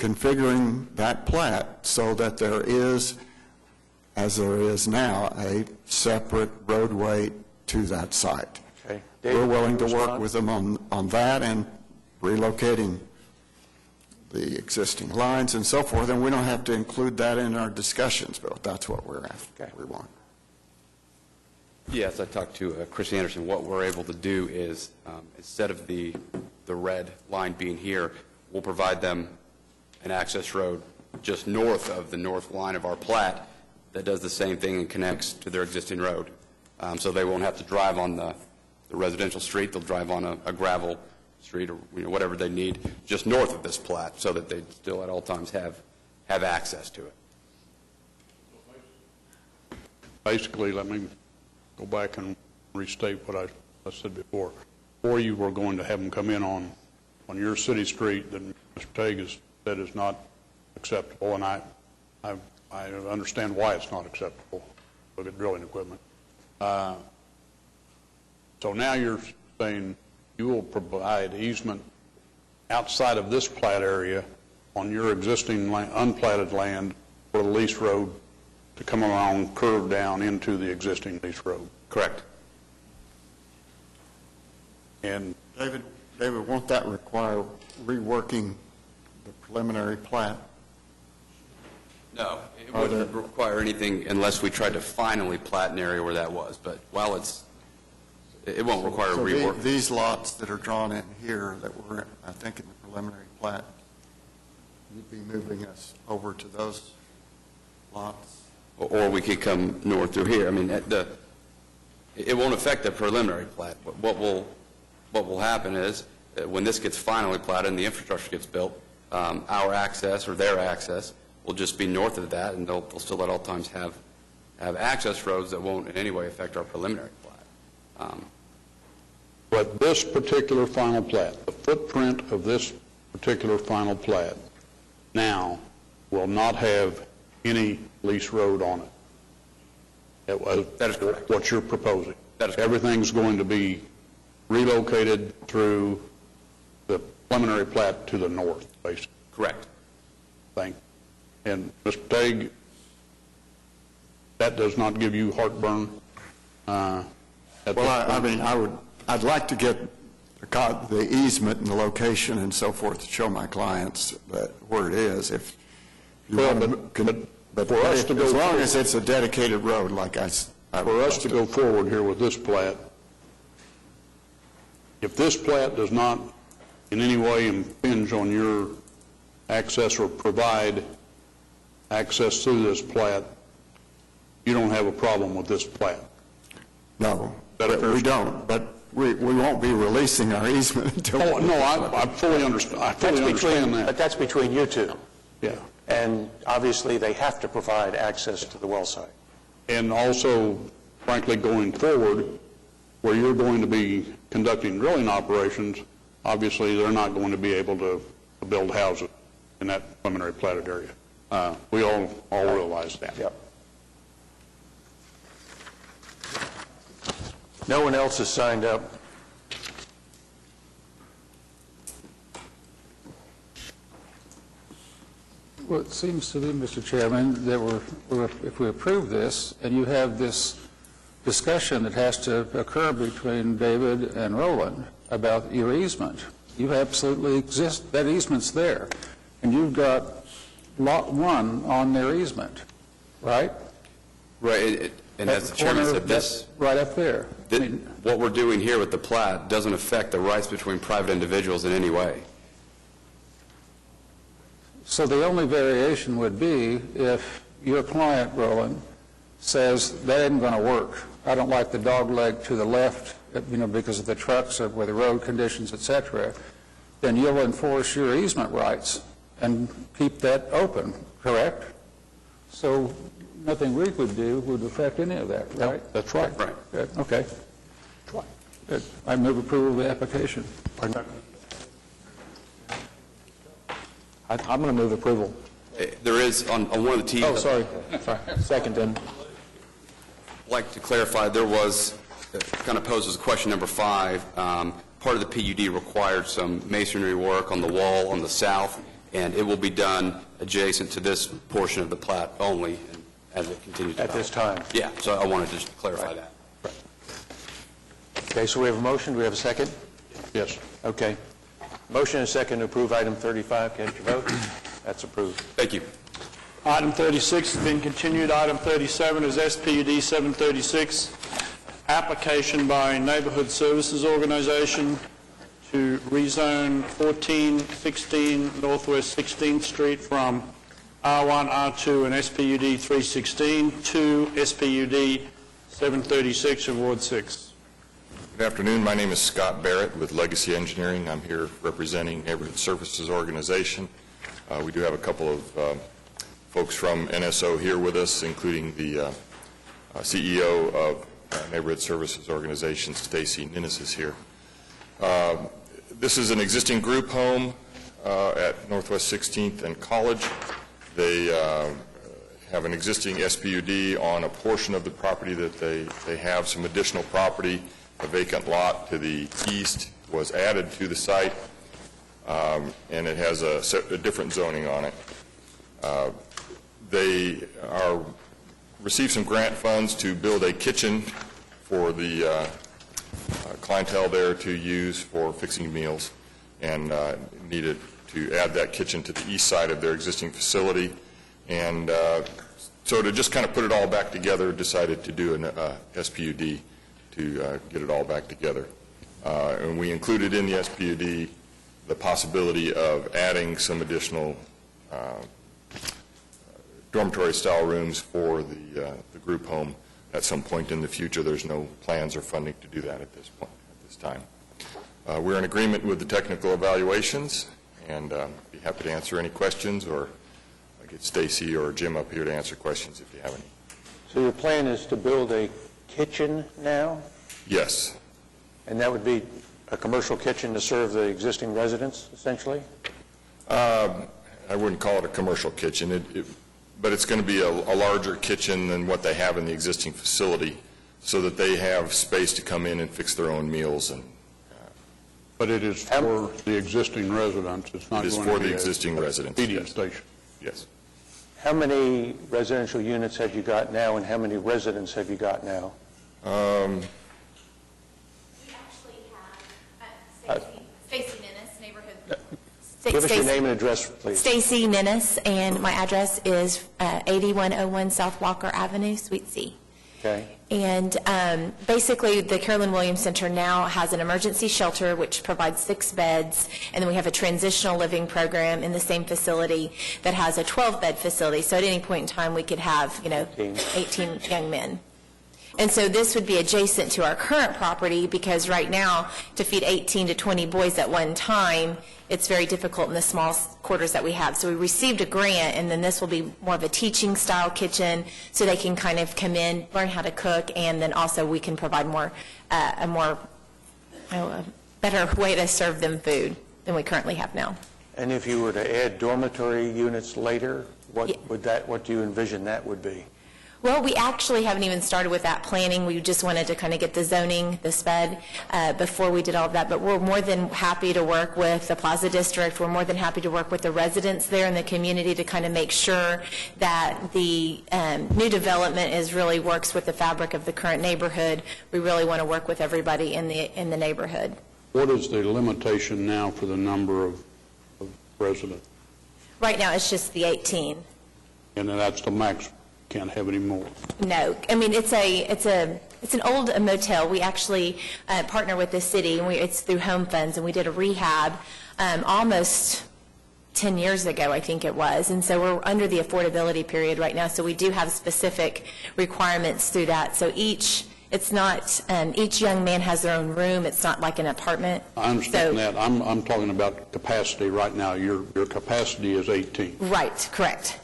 configuring that plat so that there is, as there is now, a separate roadway to that site. Okay. We're David, willing to can you work respond? with them on that and relocating the existing lines and so forth, and we don't have to include that in our discussions, but that's what we're after. Okay. We want. Yes, I talked to Chris Anderson. What we're able to do is, instead of the red line being here, we'll provide them an access road just north of the north line of our plat that does the same thing and connects to their existing road. So they won't have to drive on the residential street. They'll drive on a gravel street or whatever they need just north of this plat so that they still at all times have access to it. Basically, let me go back and restate what I said before. Or you were going to have them come in on your city street that Mr. Tague has said is not acceptable, and I understand why it's not acceptable. Look at drilling equipment. So now you're saying you will provide easement outside of this plat area on your existing unplatted land for the lease road to come along, curve down into the existing lease road. Correct. And David, won't that require reworking the preliminary plat? No, it wouldn't require anything unless we tried to finally plat an area where that was. But while it won't require rework. These lots that are drawn in here that were, I think, in the preliminary plat, you'd be moving us over to those lots? Or we could come north through here. I mean, it won't affect the preliminary plat. But what will happen is when this gets finally platted and the infrastructure gets built, our access or their access will just be north of that, and they'll still at all times have access roads that won't in any way affect our preliminary plat. But this particular final plat, the footprint of this particular final plat now will not have any lease road on it. That is correct. What you're proposing. That is correct. Everything's going to be relocated through the preliminary plat to the north, basically. Correct. Thank you. And Mr. Tague, that does not give you heartburn? I'd like to get the easement and the location and so forth to show my clients where it is. If you but for us to go as long forward, as it's a dedicated road, like for us to go forward here with this plat, if this plat does not in any way impinge on your access or provide access to this plat, you don't have a problem with this plat? No, we don't. But we won't be releasing our easement until... I fully understand. I fully understand that. But that's between you two. Yeah. And obviously, they have to provide access to the well site. And also, frankly, going forward, where you're going to be conducting drilling operations, obviously, they're not going to be able to build houses in that preliminary platted area. We all realize that. Yep. No one else has signed up. Well, it seems to me, Mr. Chairman, that if we approve this, and you have this discussion that has to occur between David and Roland about your easement, you absolutely exist, that easement's there, and you've got Lot 1 on their easement, right? Right, and as the chairman said, this... Right up there. What we're doing here with the plat doesn't affect the rights between private individuals in any way. So the only variation would be if your client, Roland, says that isn't going to work. I don't like the dog leg to the left, because of the trucks or with the road conditions, et cetera, then you'll enforce your easement rights and keep that open, correct? So nothing we would do would affect any of that, right? That's right. Right. Good, okay. Good. I move approval of the application. I'm going to move approval. There is, on one of the T's... Oh, sorry. Second, then. I'd like to clarify, there was, kind of poses question number 5, part of the PUD required some masonry work on the wall on the south, and it will be done adjacent to this portion of the plat only and as it continues to At this time? Yeah, so I wanted to just clarify that. Okay, so we have a motion. Do we have a second? Yes. Okay. Motion and second to approve item 35. Can I get your vote? That's approved. Thank you. Item 36 has been continued. Item 37 is SPUD 736, application by Neighborhood Services Organization to rezone 1416 Northwest 16th Street from R1, R2, and SPUD 316 to SPUD 736 in Ward 6. Good afternoon. My name is Scott Barrett with Legacy Engineering. I'm here representing Neighborhood Services Organization. We do have a couple of folks from NSO here with us, including the CEO of Neighborhood Services Organization, Stacy Ninnis is here. This is an existing group home at Northwest 16th and College. They have an existing SPUD on a portion of the property that they have. Some additional property, a vacant lot to the east, was added to the site, and it has a different zoning on it. They received some grant funds to build a kitchen for the clientele there to use for fixing meals, and needed to add that kitchen to the east side of their existing facility. And so to just kind of put it all back together, decided to do an SPUD to get it all back together. And we included in the SPUD the possibility of adding some additional dormitory-style rooms for the group home at some point in the future. There's no plans or funding to do that at this point, at this time. We're in agreement with the technical evaluations, and be happy to answer any questions, or I'll get Stacy or Jim up here to answer questions if you have any. So your plan is to build a kitchen now? Yes. And that would be a commercial kitchen to serve the existing residents, essentially? I wouldn't call it a commercial kitchen, but it's going to be a larger kitchen than what they have in the existing facility, so that they have space to come in and fix their own meals. But it is for the existing residents. It's not It is going for to be the existing residents. feeding Yes. station. Yes. How many residential units have you got now, and how many residents have you got now? Stacy Ninnis, neighborhood. Give us your name and address, please. Stacy Ninnis, and my address is 8101 South Walker Avenue, Suite C. Okay. And basically, the Carolyn Williams Center now has an emergency shelter, which provides 6 beds, and then we have a transitional living program in the same facility that has a 12-bed facility. So at any point in time, we could have, 18 young men. And so this would be adjacent to our current property, because right now, to feed 18 to 20 boys at one time, it's very difficult in the small quarters that we have. So we received a grant, and then this will be more of a teaching-style kitchen, so they can kind of come in, learn how to cook, and then also we can provide a better way to serve them food than we currently have now. And if you were to add dormitory units later, what do you envision that would be? Well, we actually haven't even started with that planning. We just wanted to kind of get the zoning, the SPUD, before we did all of that. But we're more than happy to work with the Plaza District. We're more than happy to work with the residents there in the community to kind of make sure that the new development really works with the fabric of the current neighborhood. We really want to work with everybody in the neighborhood. What is the limitation now for the number of residents? Right now, it's just the 18. And then that's the max. Can't have any more. No, I mean it's an old motel. We actually partner with the city, and it's through Home Funds, and we did a rehab almost 10 years ago, I think it was, and so we're under the affordability period right now. So we do have specific requirements through that. So each young man has their own room. It's not like an apartment. I understand that. I'm talking about capacity right now. Your capacity is 18. Right. Correct.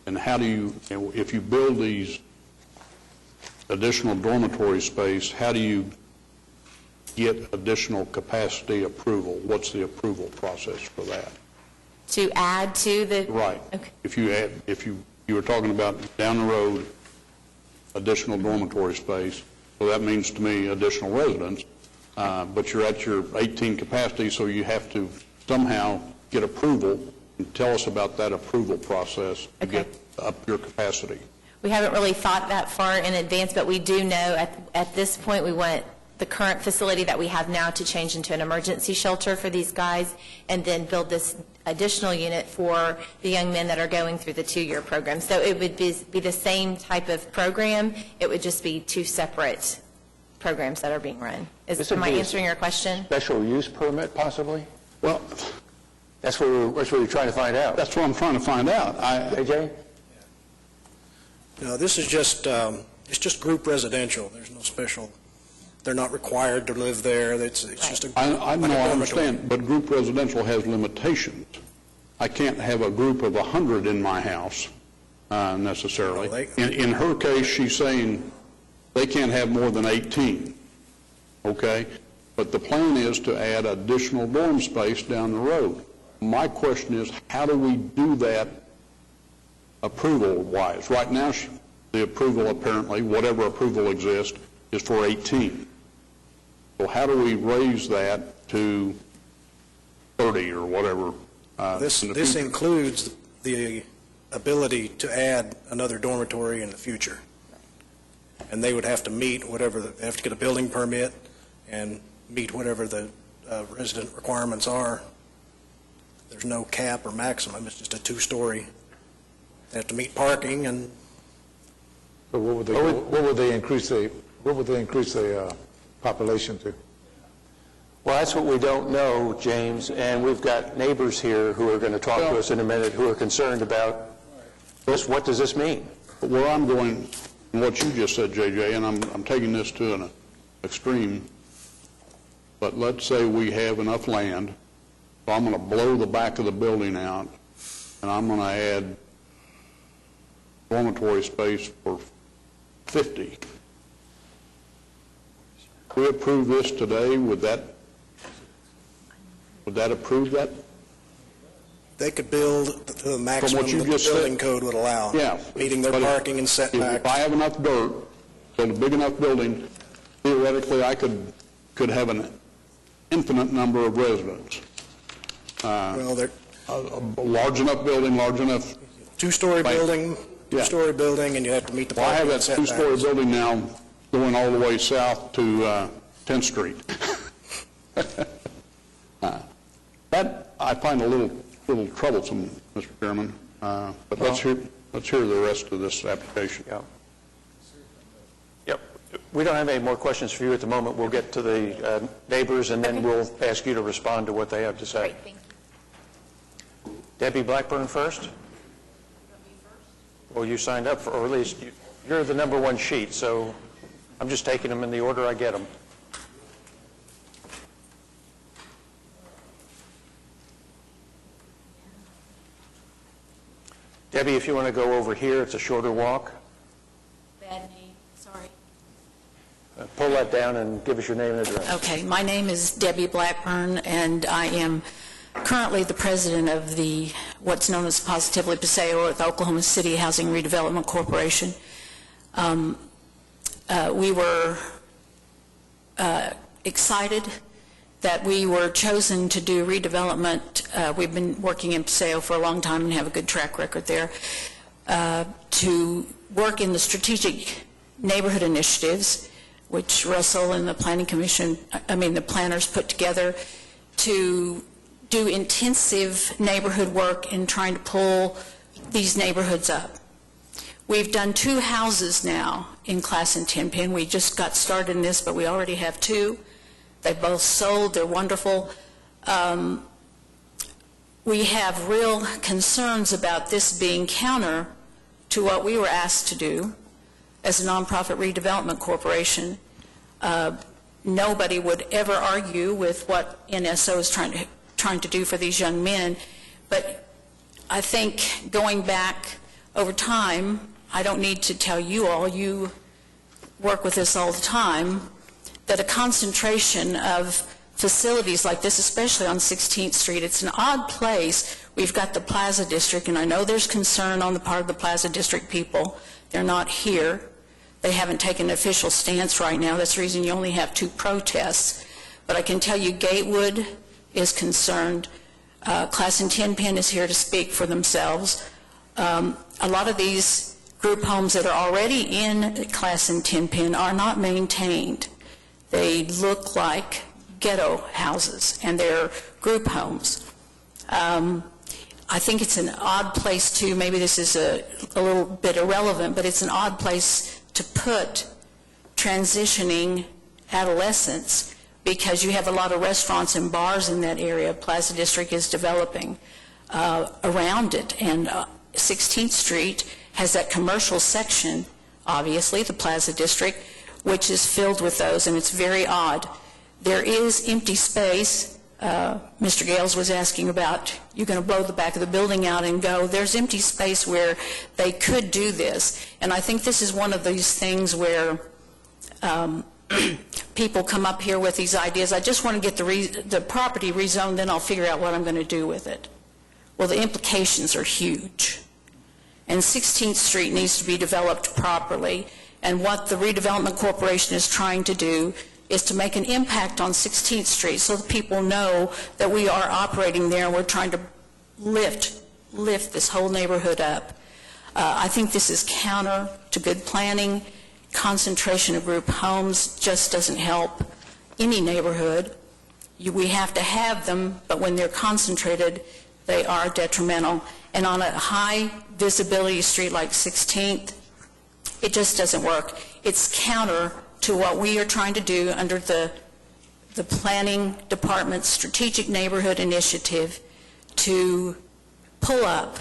And how do you, if you build these additional dormitory space, how do you get additional capacity approval? What's the approval process for that? To add to the... Right. Okay. If you were talking about down the road, additional dormitory space, so that means to me additional residents, but you're at your 18 capacity, so you have to somehow get approval And tell us about that approval process to get up your capacity. We haven't really thought that far in advance, but we do know at this point we want the current facility that we have now to change into an emergency shelter for these guys, and then build this additional unit for the young men that are going through the 2-year program. So it would be the same type of program. It would just be 2 separate programs that are being run. Am I answering your question? Special use permit, possibly? Well, That's what you're trying to find out. that's what I'm trying to find out. AJ? No, this is just, it's just group residential. There's no special, they're not required to live there. It's just a. I know, I understand, but group residential has limitations. I can't have a group of 100 in my house necessarily. Well, In her case, she's saying they can't have more than 18, okay? But the plan is to add additional dorm space down the road. My question is, how do we do that approval-wise? Right now, the approval apparently, whatever approval exists, is for 18. So how do we raise that to 30 or whatever? This includes the ability to add another dormitory in the future. And they would have to meet whatever, they have to get a building permit and meet whatever the resident requirements are. There's no cap or maximum, it's just a 2-story. They have to meet parking and. So what would they increase the population to? Well, that's what we don't know, James, and we've got neighbors here who are going to talk to us in a minute who are concerned about this. What does this mean? Where I'm going, and what you just said, JJ, and I'm taking this to an extreme, but let's say we have enough land, so I'm going to blow the back of the building out, and I'm going to add dormitory space for 50. If we approve this today, would that approve that? They could build to the maximum From what you that the just building said. code would allow. Yeah. Meeting their But parking and setbacks. If I have enough dirt, build a big enough building, theoretically, I could have an infinite number of residents. Well, they're. A large enough building, large enough. 2-story building, Yeah. 2-story building, and you have to meet the Well, I have parking that and 2-story setbacks. building now going all the way south to 10th Street. That I find a little troublesome, Mr. Chairman, but let's hear the rest of this application. Yep. We don't have any more questions for you at the moment. We'll get to the neighbors, and then we'll ask you to respond to what they have to say. Great, thank you. Debbie Blackburn first? Well, you signed up for, or at least you're the number 1 sheet, so I'm just taking them in the order I get them. Debbie, if you want to go over here, it's a shorter walk. Bad name, sorry. Pull that down and give us your name and address. Okay, my name is Debbie Blackburn, and I am currently the president of the, what's known as Positively Paseo with Oklahoma City Housing Redevelopment Corporation. We were excited that we were chosen to do redevelopment. We've been working in Paseo for a long time and have a good track record there, to work in the strategic neighborhood initiatives, which Russell and the Planning Commission, the planners put together to do intensive neighborhood work in trying to pull these neighborhoods up. We've done 2 houses now in Class and Tenpin. We just got started in this, but we already have 2. They both sold. They're wonderful. We have real concerns about this being counter to what we were asked to do as a nonprofit redevelopment corporation. Nobody would ever argue with what NSO is trying to do for these young men, but I think going back over time, I don't need to tell you all, you work with this all the time, that a concentration of facilities like this, especially on 16th Street, it's an odd place. We've got the Plaza District, and I know there's concern on the part of the Plaza District people. They're not here. They haven't taken an official stance right now. That's the reason you only have 2 protests. But I can tell you Gatewood is concerned. Classen Tenpin is here to speak for themselves. A lot of these group homes that are already in Classen Tenpin are not maintained. They look like ghetto houses, and they're group homes. I think it's an odd place to, maybe this is a little bit irrelevant, but it's an odd place to put transitioning adolescents, because you have a lot of restaurants and bars in that area. Plaza District is developing around it, and 16th Street has that commercial section, obviously, the Plaza District, which is filled with those, and it's very odd. There is empty space. Mr. Gales was asking about, you're going to blow the back of the building out and go. There's empty space where they could do this, and I think this is one of these things where people come up here with these ideas. I just want to get the property rezoned, then I'll figure out what I'm going to do with it. Well, the implications are huge, and 16th Street needs to be developed properly, and what the Redevelopment Corporation is trying to do is to make an impact on 16th Street so that people know that we are operating there and we're trying to lift this whole neighborhood up. I think this is counter to good planning. Concentration of group homes just doesn't help any neighborhood. We have to have them, but when they're concentrated, they are detrimental. And on a high visibility street like 16th, it just doesn't work. It's counter to what we are trying to do under the Planning Department's Strategic Neighborhood Initiative to pull up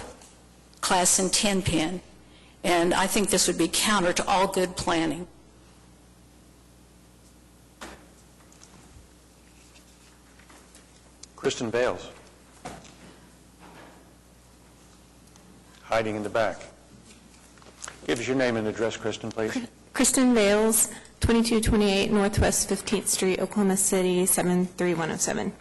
Classen Tenpin. And I think this would be counter to all good planning. Kristen Bales. Hiding in the back. Give us your name and address, Kristen, please. Kristen Bales, 2228 Northwest 15th Street, Oklahoma City, 73107.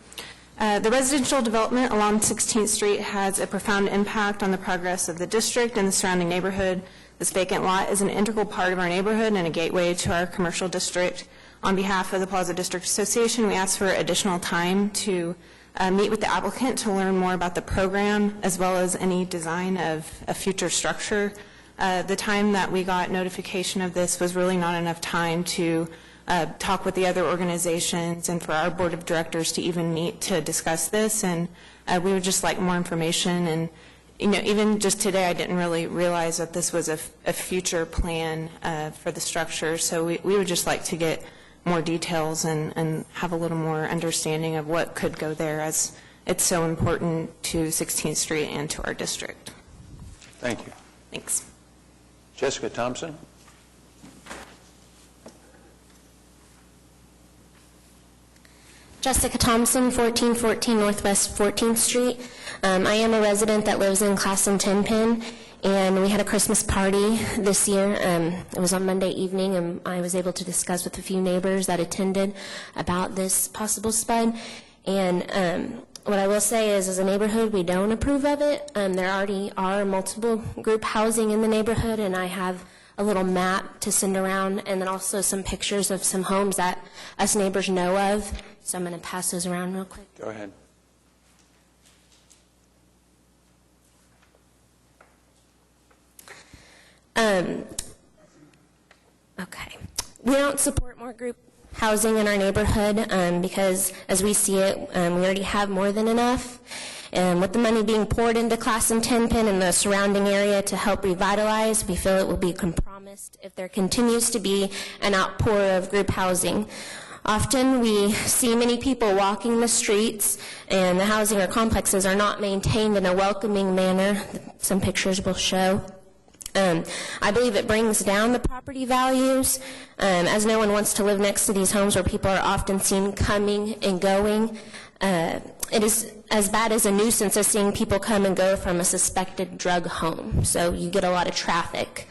The residential development along 16th Street has a profound impact on the progress of the district and the surrounding neighborhood. This vacant lot is an integral part of our neighborhood and a gateway to our commercial district. On behalf of the Plaza District Association, we ask for additional time to meet with the applicant to learn more about the program as well as any design of a future structure. The time that we got notification of this was really not enough time to talk with the other organizations and for our board of directors to even meet to discuss this, and we would just like more information. And even just today I didn't really realize that this was a future plan for the structure, so we would just like to get more details and have a little more understanding of what could go there, as it's so important to 16th Street and to our district. Thank you. Thanks. Jessica Thompson. Jessica Thompson, 1414 Northwest 14th Street. I am a resident that lives in Classen Tenpin, and we had a Christmas party this year. It was on Monday evening, and I was able to discuss with a few neighbors that attended about this possible spud. And what I will say is, as a neighborhood, we don't approve of it. There already are multiple group housing in the neighborhood, and I have a little map to send around, and then also some pictures of some homes that us neighbors know of. So I'm going to pass those around real quick. Go ahead. Okay. We don't support more group housing in our neighborhood because, as we see it, we already have more than enough. And with the money being poured into Classen Tenpin and the surrounding area to help revitalize, we feel it will be compromised if there continues to be an outpour of group housing. Often we see many people walking the streets, and the housing or complexes are not maintained in a welcoming manner. Some pictures will show. I believe it brings down the property values, as no one wants to live next to these homes where people are often seen coming and going. It is as bad as a nuisance as seeing people come and go from a suspected drug home, so you get a lot of traffic.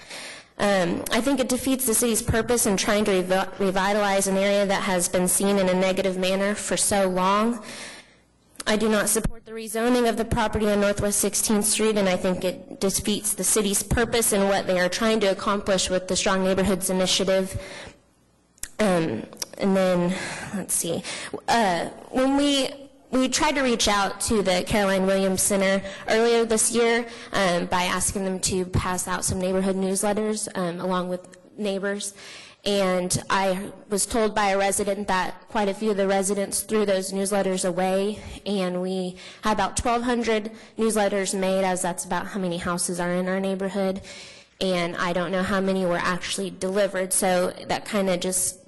I think it defeats the city's purpose in trying to revitalize an area that has been seen in a negative manner for so long. I do not support the rezoning of the property on Northwest 16th Street, and I think it defeats the city's purpose and what they are trying to accomplish with the Strong Neighborhoods Initiative. And then, let's see, when we tried to reach out to the Caroline Williams Center earlier this year by asking them to pass out some neighborhood newsletters along with neighbors. And I was told by a resident that quite a few of the residents threw those newsletters away, and we had about 1,200 newsletters made, as that's about how many houses are in our neighborhood, and I don't know how many were actually delivered, so that kind of just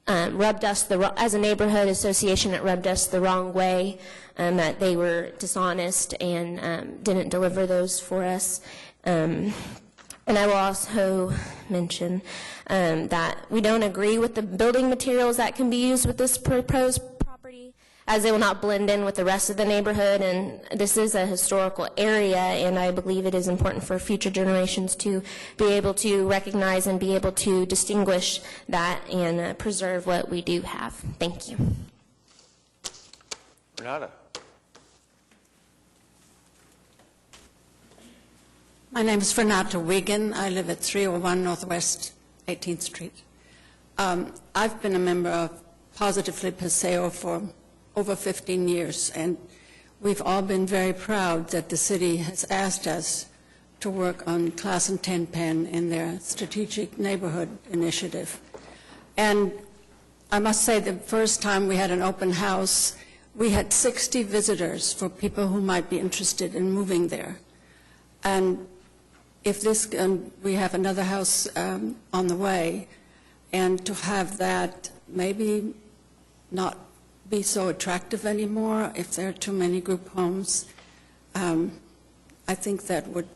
rubbed us, as a neighborhood association, it rubbed us the wrong way, that they were dishonest and didn't deliver those for us. And I will also mention that we don't agree with the building materials that can be used with this proposed property, as they will not blend in with the rest of the neighborhood. And this is a historical area, and I believe it is important for future generations to be able to recognize and be able to distinguish that and preserve what we do have. Thank you. Renata. My name is Renata Wigan. I live at 301 Northwest 18th Street. I've been a member of Positively Paseo for over 15 years, and we've all been very proud that the city has asked us to work on Class and 10 Penn in their strategic neighborhood initiative. And I must say, the first time we had an open house, we had 60 visitors for people who might be interested in moving there. And if this, we have another house on the way, and to have that maybe not be so attractive anymore if there are too many group homes, I think that would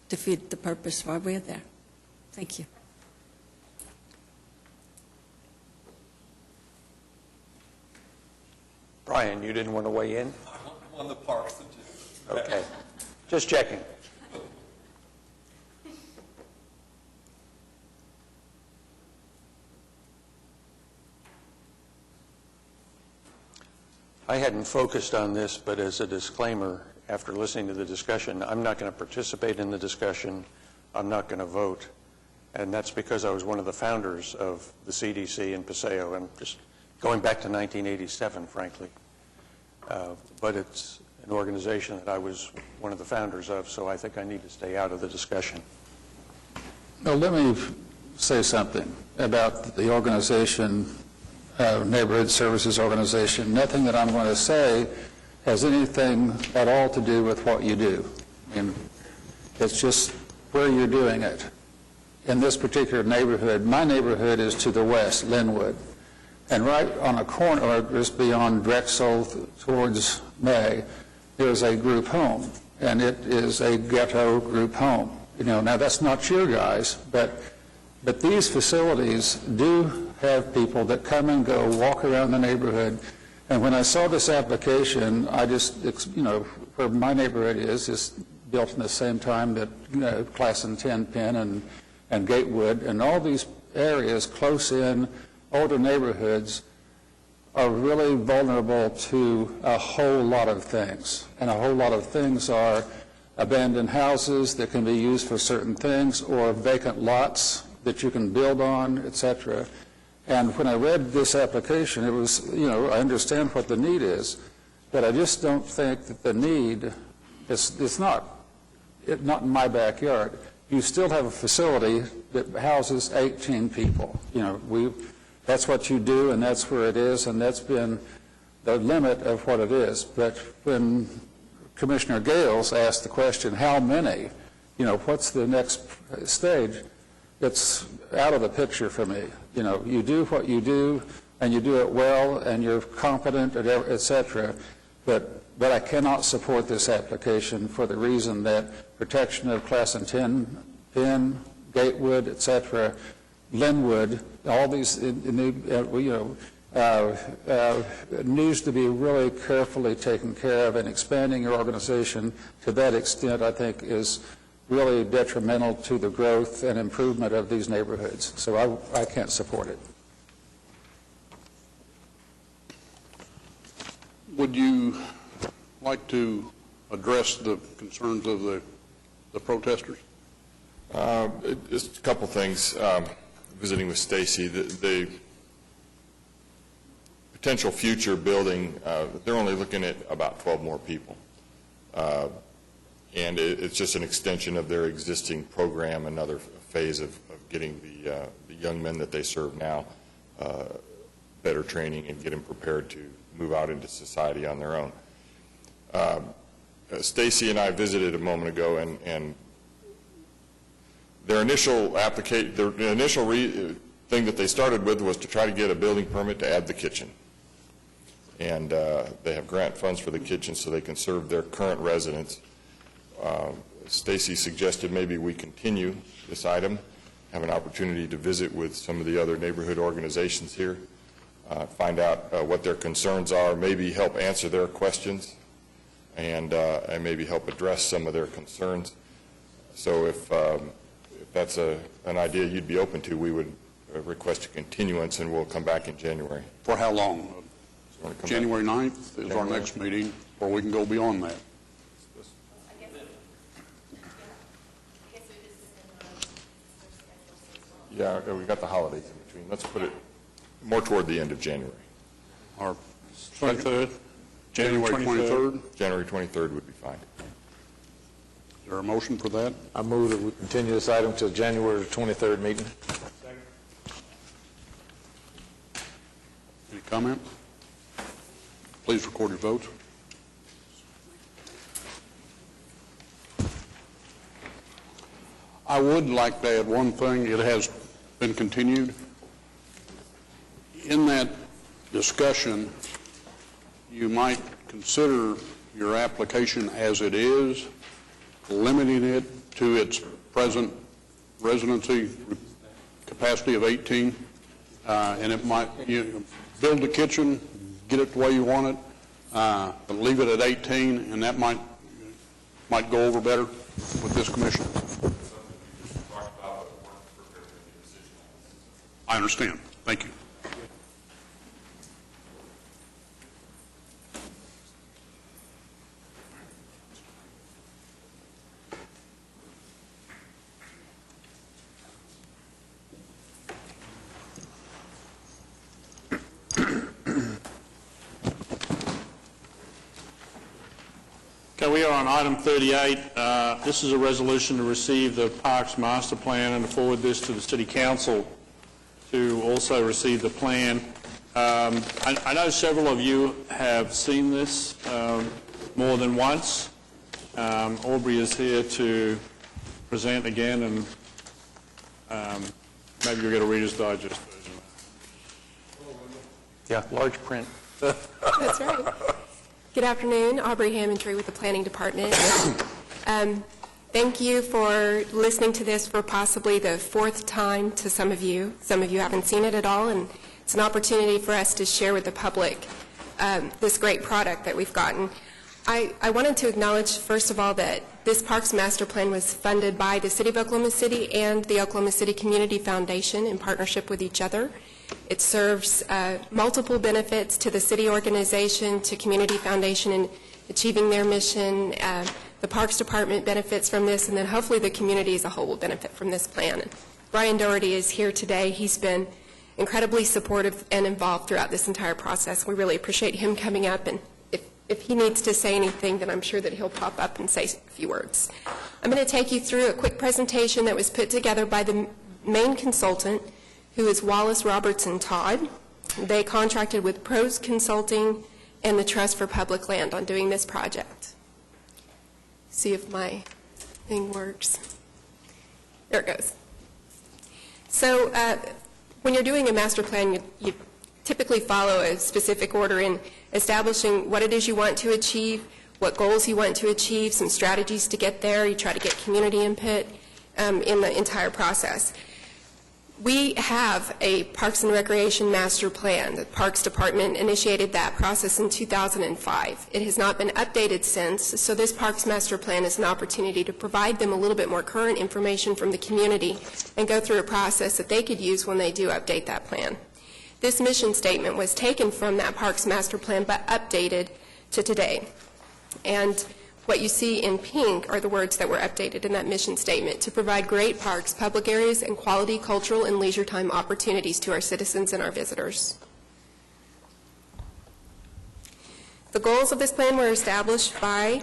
defeat the purpose why we're there. Thank you. Brian, you didn't want to weigh in? On the parks. Okay. Just checking. I hadn't focused on this, but as a disclaimer, after listening to the discussion, I'm not going to participate in the discussion. I'm not going to vote. And that's because I was one of the founders of the CDC in Paseo, and just going back to 1987, frankly. But it's an organization that I was one of the founders of, so I think I need to stay out of the discussion. Well, let me say something about the organization, Neighborhood Services Organization. Nothing that I'm going to say has anything at all to do with what you do. I mean, it's just where you're doing it. In this particular neighborhood, my neighborhood is to the west, Linwood. And right on a corner, or just beyond Drexel towards May, there's a group home. And it is a ghetto group home. You know, now that's not your guys, but these facilities do have people that come and go, walk around the neighborhood. And when I saw this application, I just, you know, where my neighborhood is built in the same time that, you know, Class and 10 Penn and Gatewood, and all these areas close in, older neighborhoods are really vulnerable to a whole lot of things. And a whole lot of things are abandoned houses that can be used for certain things, or vacant lots that you can build on, etc. And when I read this application, it was, you know, I understand what the need is, but I just don't think that the need, it's not in my backyard. You still have a facility that houses 18 people. You know, that's what you do, and that's where it is, and that's been the limit of what it is. But when Commissioner Gales asked the question, how many, you know, what's the next stage, it's out of the picture for me. You know, you do what you do, and you do it well, and you're competent, et cetera, but I cannot support this application for the reason that protection of Class and 10, Penn, Gatewood, et cetera, Linwood, all these, you know, needs to be really carefully taken care of, and expanding your organization to that extent, I think, is really detrimental to the growth and improvement of these neighborhoods. So I can't support it. Would you like to address the concerns of the protesters? Just a couple things. Visiting with Stacy, the potential future building, they're only looking at about 12 more people. And it's just an extension of their existing program, another phase of getting the young men that they serve now better training and get them prepared to move out into society on their own. Stacy and I visited a moment ago, and their initial thing that they started with was to try to get a building permit to add the kitchen. And they have grant funds for the kitchen so they can serve their current residents. Stacy suggested maybe we continue this item, have an opportunity to visit with some of the other neighborhood organizations here, find out what their concerns are, maybe help answer their questions, and maybe help address some of their concerns. So if that's an idea you'd be open to, we would request a continuance, and we'll come back in January. For how long? January 9th is our next meeting, or we can go beyond that. Yeah, we got the holidays in between. Let's put it more toward the end of January. Our 23rd? January 23rd? January 23rd would be fine. Is there a motion for that? I move that we continue this item to January 23rd meeting. Any comment? Please record your votes. I would like to add one thing. It has been continued. In that discussion, you might consider your application as it is, limiting it to its present residency capacity of 18, and it might, build the kitchen, get it the way you want it, but leave it at 18, and that might go over better with this commission. I understand. Thank you. Okay, we are on item 38. This is a resolution to receive the Parks Master Plan and to forward this to the City Council to also receive the plan. I know several of you have seen this more than once. Aubrey is here to present again, and maybe you'll get a Reader's Digest version. Yeah, large print. That's right. Good afternoon, Aubrey Hammondtree with the Planning Department. Thank you for listening to this for possibly the fourth time to some of you. Some of you haven't seen it at all, and it's an opportunity for us to share with the public this great product that we've gotten. I wanted to acknowledge, first of all, that this Parks Master Plan was funded by the City of Oklahoma City and the Oklahoma City Community Foundation in partnership with each other. It serves multiple benefits to the city organization, to Community Foundation in achieving their mission. The Parks Department benefits from this, and then hopefully the community as a whole will benefit from this plan. And Brian Doherty is here today. He's been incredibly supportive and involved throughout this entire process. We really appreciate him coming up, and if he needs to say anything, then I'm sure that he'll pop up and say a few words. I'm going to take you through a quick presentation that was put together by the main consultant, who is Wallace Robertson Todd. They contracted with Pros Consulting and the Trust for Public Land on doing this project. See if my thing works. There it goes. So when you're doing a master plan, you typically follow a specific order in establishing what it is you want to achieve, what goals you want to achieve, some strategies to get there. You try to get community input in the entire process. We have a Parks and Recreation Master Plan. The Parks Department initiated that process in 2005. It has not been updated since, so this Parks Master Plan is an opportunity to provide them a little bit more current information from the community and go through a process that they could use when they do update that plan. This mission statement was taken from that Parks Master Plan but updated to today. And what you see in pink are the words that were updated in that mission statement to provide great parks, public areas, and quality cultural and leisure time opportunities to our citizens and our visitors. The goals of this plan were established by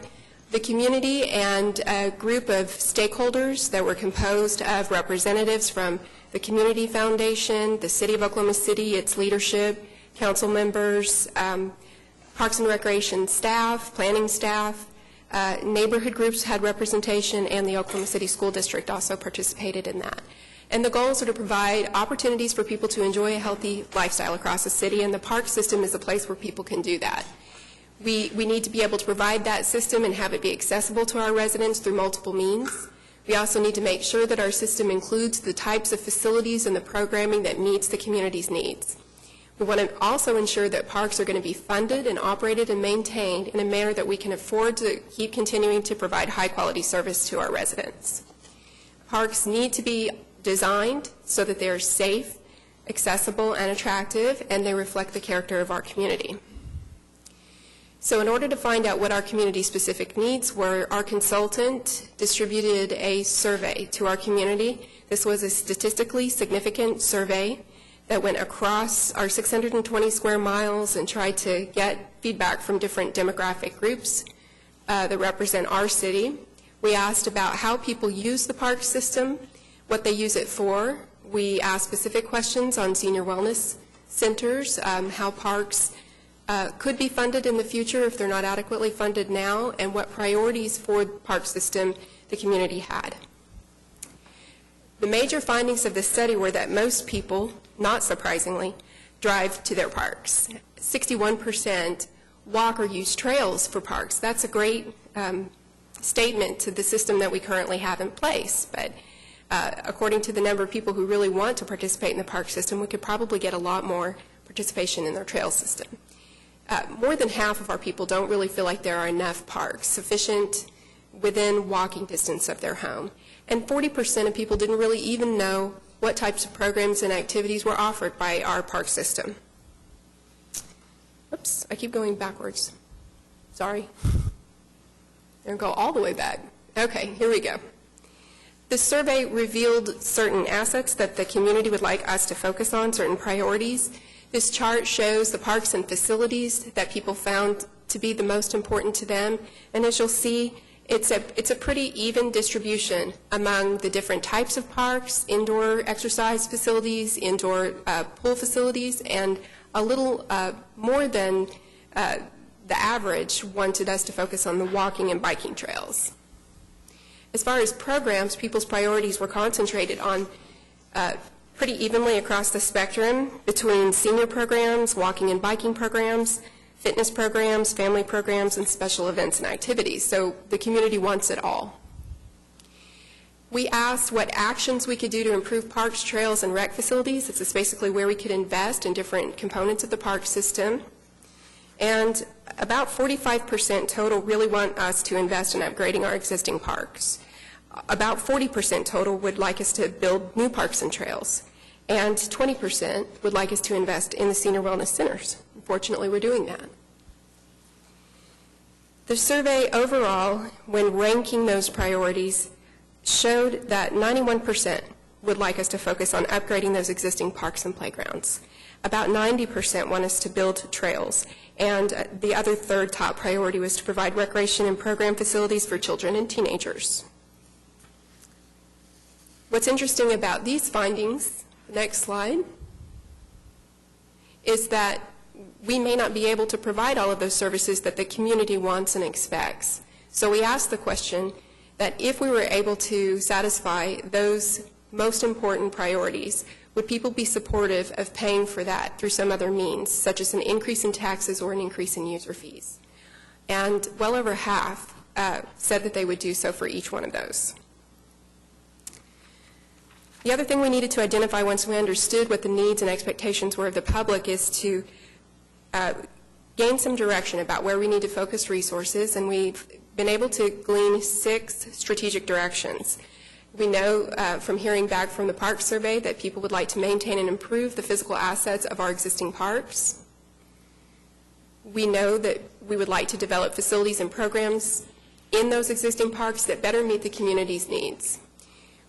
the community and a group of stakeholders that were composed of representatives from the Community Foundation, the City of Oklahoma City, its leadership, council members, Parks and Recreation staff, planning staff, neighborhood groups had representation, and the Oklahoma City School District also participated in that. And the goals are to provide opportunities for people to enjoy a healthy lifestyle across the city, and the park system is a place where people can do that. We need to be able to provide that system and have it be accessible to our residents through multiple means. We also need to make sure that our system includes the types of facilities and the programming that meets the community's needs. We want to also ensure that parks are going to be funded and operated and maintained in a manner that we can afford to keep continuing to provide high-quality service to our residents. Parks need to be designed so that they are safe, accessible, and attractive, and they reflect the character of our community. So in order to find out what our community-specific needs were, our consultant distributed a survey to our community. This was a statistically significant survey that went across our 620 square miles and tried to get feedback from different demographic groups that represent our city. We asked about how people use the park system, what they use it for. We asked specific questions on senior wellness centers, how parks could be funded in the future if they're not adequately funded now, and what priorities for the park system the community had. The major findings of this study were that most people, not surprisingly, drive to their parks. 61% walk or use trails for parks. That's a great statement to the system that we currently have in place, but according to the number of people who really want to participate in the park system, we could probably get a lot more participation in their trail system. More than half of our people don't really feel like there are enough parks sufficient within walking distance of their home. And 40% of people didn't really even know what types of programs and activities were offered by our park system. Oops, I keep going backwards. Sorry. There go all the way back. Okay, here we go. The survey revealed certain assets that the community would like us to focus on, certain priorities. This chart shows the parks and facilities that people found to be the most important to them. And as you'll see, it's a pretty even distribution among the different types of parks, indoor exercise facilities, indoor pool facilities, and a little more than the average wanted us to focus on the walking and biking trails. As far as programs, people's priorities were concentrated on pretty evenly across the spectrum between senior programs, walking and biking programs, fitness programs, family programs, and special events and activities. So the community wants it all. We asked what actions we could do to improve parks, trails, and rec facilities. This is basically where we could invest in different components of the park system. And about 45% total really want us to invest in upgrading our existing parks. About 40% total would like us to build new parks and trails. And 20% would like us to invest in the senior wellness centers. Fortunately, we're doing that. The survey overall, when ranking those priorities, showed that 91% would like us to focus on upgrading those existing parks and playgrounds. About 90% want us to build trails. And the other third top priority was to provide recreation and program facilities for children and teenagers. What's interesting about these findings, next slide, is that we may not be able to provide all of those services that the community wants and expects. So we asked the question that if we were able to satisfy those most important priorities, would people be supportive of paying for that through some other means, such as an increase in taxes or an increase in user fees? And well over half said that they would do so for each one of those. The other thing we needed to identify once we understood what the needs and expectations were of the public is to gain some direction about where we need to focus resources, and we've been able to glean 6 strategic directions. We know from hearing back from the park survey that people would like to maintain and improve the physical assets of our existing parks. We know that we would like to develop facilities and programs in those existing parks that better meet the community's needs.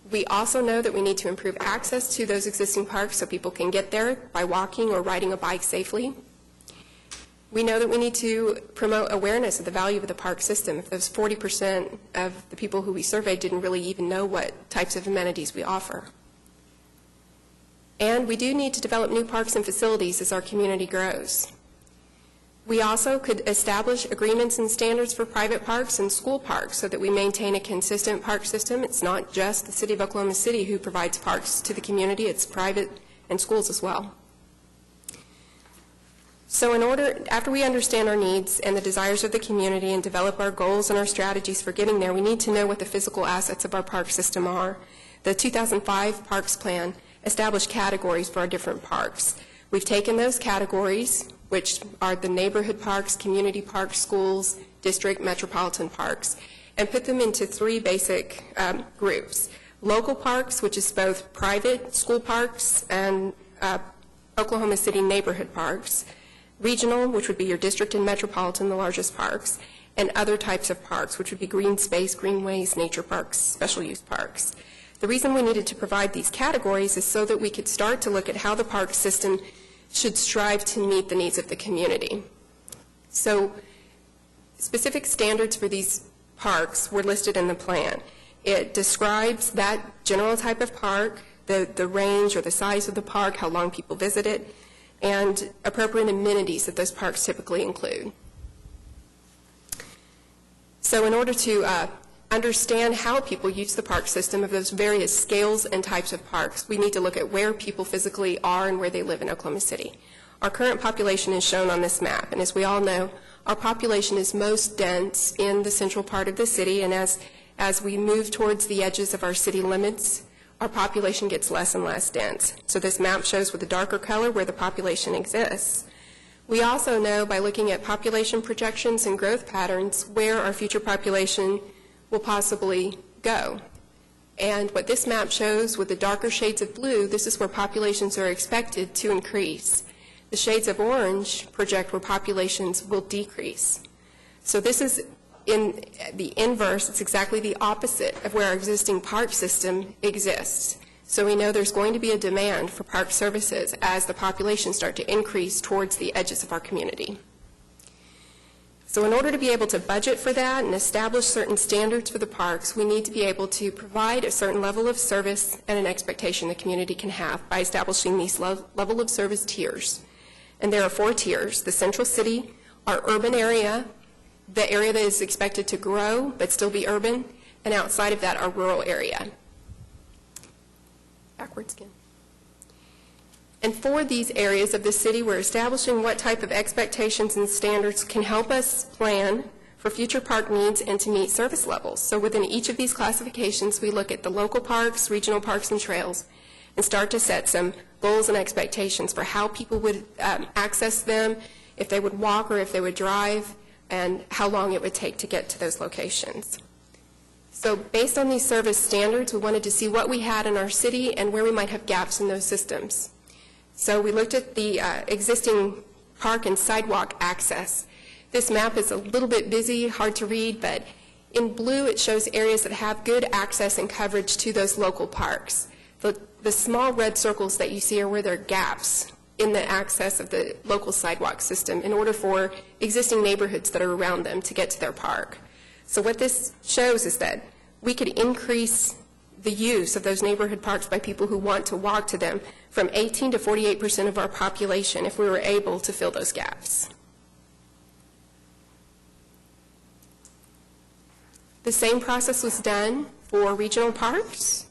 We also know that we need to improve access to those existing parks so people can get there by walking or riding a bike safely. We know that we need to promote awareness of the value of the park system. If those 40% of the people who we surveyed didn't really even know what types of amenities we offer. And we do need to develop new parks and facilities as our community grows. We also could establish agreements and standards for private parks and school parks so that we maintain a consistent park system. It's not just the City of Oklahoma City who provides parks to the community, it's private and schools as well. So after we understand our needs and the desires of the community and develop our goals and our strategies for getting there, we need to know what the physical assets of our park system are. The 2005 Parks Plan established categories for our different parks. We've taken those categories, which are the neighborhood parks, community parks, schools, district, metropolitan parks, and put them into three basic groups. Local parks, which is both private school parks and Oklahoma City neighborhood parks. Regional, which would be your district and metropolitan, the largest parks, and other types of parks, which would be green space, greenways, nature parks, special use parks. The reason we needed to provide these categories is so that we could start to look at how the park system should strive to meet the needs of the community. So specific standards for these parks were listed in the plan. It describes that general type of park, the range or the size of the park, how long people visit it, and appropriate amenities that those parks typically include. So in order to understand how people use the park system of those various scales and types of parks, we need to look at where people physically are and where they live in Oklahoma City. Our current population is shown on this map, and as we all know, our population is most dense in the central part of the city, and as we move towards the edges of our city limits, our population gets less and less dense. So this map shows with the darker color where the population exists. We also know by looking at population projections and growth patterns where our future population will possibly go. And what this map shows with the darker shades of blue, this is where populations are expected to increase. The shades of orange project where populations will decrease. So this is in the inverse, it's exactly the opposite of where our existing park system exists. So we know there's going to be a demand for park services as the populations start to increase towards the edges of our community. So in order to be able to budget for that and establish certain standards for the parks, we need to be able to provide a certain level of service and an expectation the community can have by establishing these level of service tiers. And there are 4 tiers: the central city, our urban area, the area that is expected to grow but still be urban, and outside of that, our rural area. Backwards again. And for these areas of the city, we're establishing what type of expectations and standards can help us plan for future park needs and to meet service levels. So within each of these classifications, we look at the local parks, regional parks, and trails, and start to set some goals and expectations for how people would access them, if they would walk or if they would drive, and how long it would take to get to those locations. So based on these service standards, we wanted to see what we had in our city and where we might have gaps in those systems. So we looked at the existing park and sidewalk access. This map is a little bit busy, hard to read, but in blue it shows areas that have good access and coverage to those local parks. The small red circles that you see are where there are gaps in the access of the local sidewalk system in order for existing neighborhoods that are around them to get to their park. So what this shows is that we could increase the use of those neighborhood parks by people who want to walk to them from 18% to 48% of our population if we were able to fill those gaps. The same process was done for regional parks.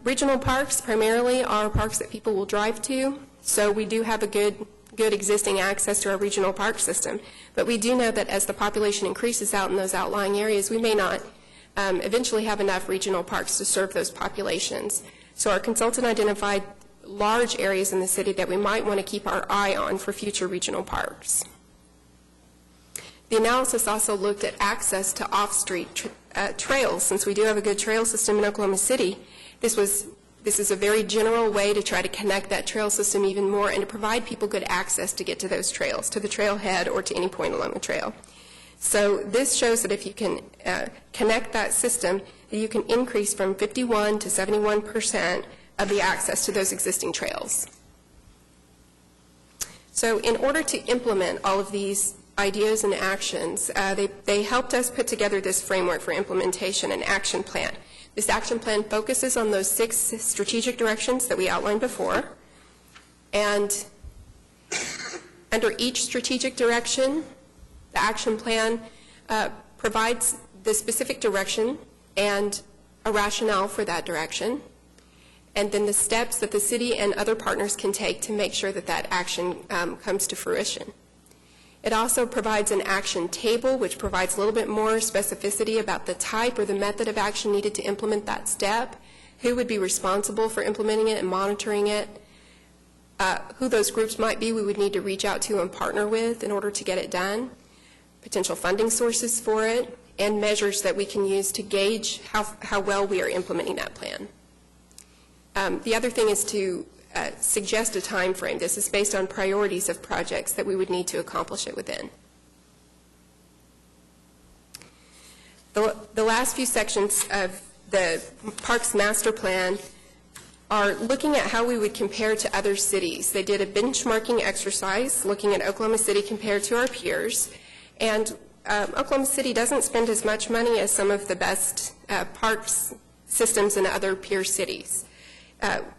Regional parks primarily are parks that people will drive to, so we do have a good existing access to our regional park system. But we do know that as the population increases out in those outlying areas, we may not eventually have enough regional parks to serve those populations. So our consultant identified large areas in the city that we might want to keep our eye on for future regional parks. The analysis also looked at access to off-street trails. Since we do have a good trail system in Oklahoma City, this is a very general way to try to connect that trail system even more and to provide people good access to get to those trails, to the trailhead or to any point along the trail. So this shows that if you can connect that system, that you can increase from 51% to 71% of the access to those existing trails. So in order to implement all of these ideas and actions, they helped us put together this framework for implementation and action plan. This action plan focuses on those 6 strategic directions that we outlined before. And under each strategic direction, the action plan provides the specific direction and a rationale for that direction, and then the steps that the city and other partners can take to make sure that that action comes to fruition. It also provides an action table, which provides a little bit more specificity about the type or the method of action needed to implement that step, who would be responsible for implementing it and monitoring it, who those groups might be we would need to reach out to and partner with in order to get it done, potential funding sources for it, and measures that we can use to gauge how well we are implementing that plan. The other thing is to suggest a time frame. This is based on priorities of projects that we would need to accomplish it within. The last few sections of the Parks Master Plan are looking at how we would compare to other cities. They did a benchmarking exercise looking at Oklahoma City compared to our peers, and Oklahoma City doesn't spend as much money as some of the best parks systems in other peer cities.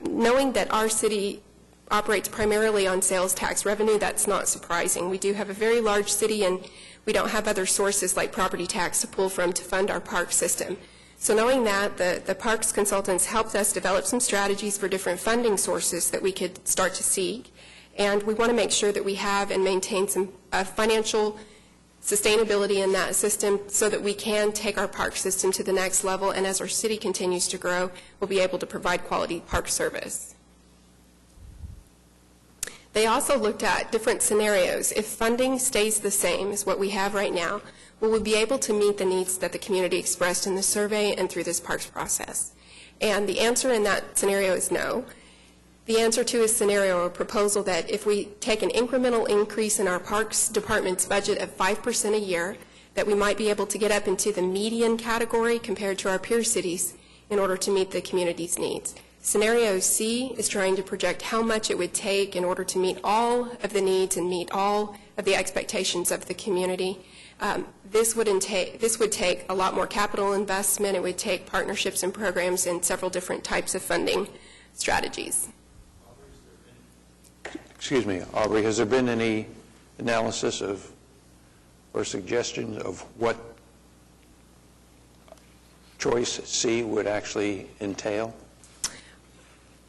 Knowing that our city operates primarily on sales tax revenue, that's not surprising. We do have a very large city, and we don't have other sources like property tax to pull from to fund our park system. So knowing that, the parks consultants helped us develop some strategies for different funding sources that we could start to seek, and we want to make sure that we have and maintain some financial sustainability in that system so that we can take our park system to the next level, and as our city continues to grow, we'll be able to provide quality park service. They also looked at different scenarios. If funding stays the same as what we have right now, will we be able to meet the needs that the community expressed in the survey and through this parks process? And the answer in that scenario is no. The answer to a scenario or proposal that if we take an incremental increase in our Parks Department's budget of 5% a year, that we might be able to get up into the median category compared to our peer cities in order to meet the community's needs. Scenario C is trying to project how much it would take in order to meet all of the needs and meet all of the expectations of the community. This would take a lot more capital investment. It would take partnerships and programs and several different types of funding strategies. Excuse me, Aubrey, has there been any analysis of or suggestions of what choice C would actually entail?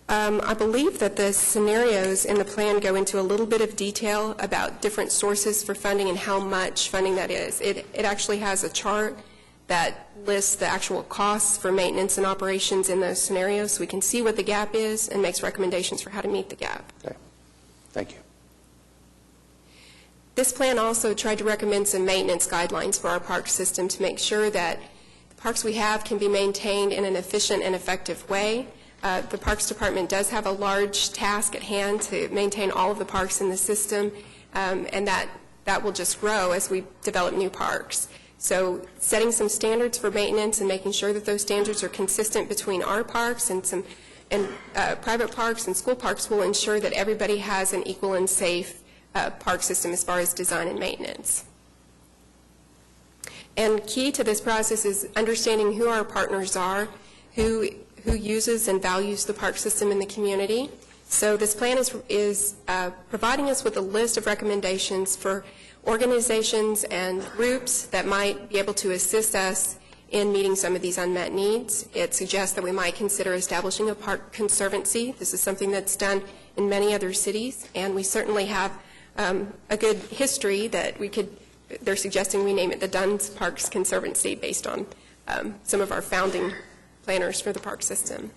I believe that the scenarios in the plan go into a little bit of detail about different sources for funding and how much funding that is. It actually has a chart that lists the actual costs for maintenance and operations in those scenarios, so we can see what the gap is and makes recommendations for how to meet the gap. Okay. Thank you. This plan also tried to recommend some maintenance guidelines for our park system to make sure that the parks we have can be maintained in an efficient and effective way. The Parks Department does have a large task at hand to maintain all of the parks in the system, and that will just grow as we develop new parks. So setting some standards for maintenance and making sure that those standards are consistent between our parks and private parks and school parks will ensure that everybody has an equal and safe park system as far as design and maintenance. And key to this process is understanding who our partners are, who uses and values the park system in the community. So this plan is providing us with a list of recommendations for organizations and groups that might be able to assist us in meeting some of these unmet needs. It suggests that we might consider establishing a park conservancy. This is something that's done in many other cities, and we certainly have a good history that they're suggesting we name it the Dunn's Parks Conservancy based on some of our founding planners for the park system.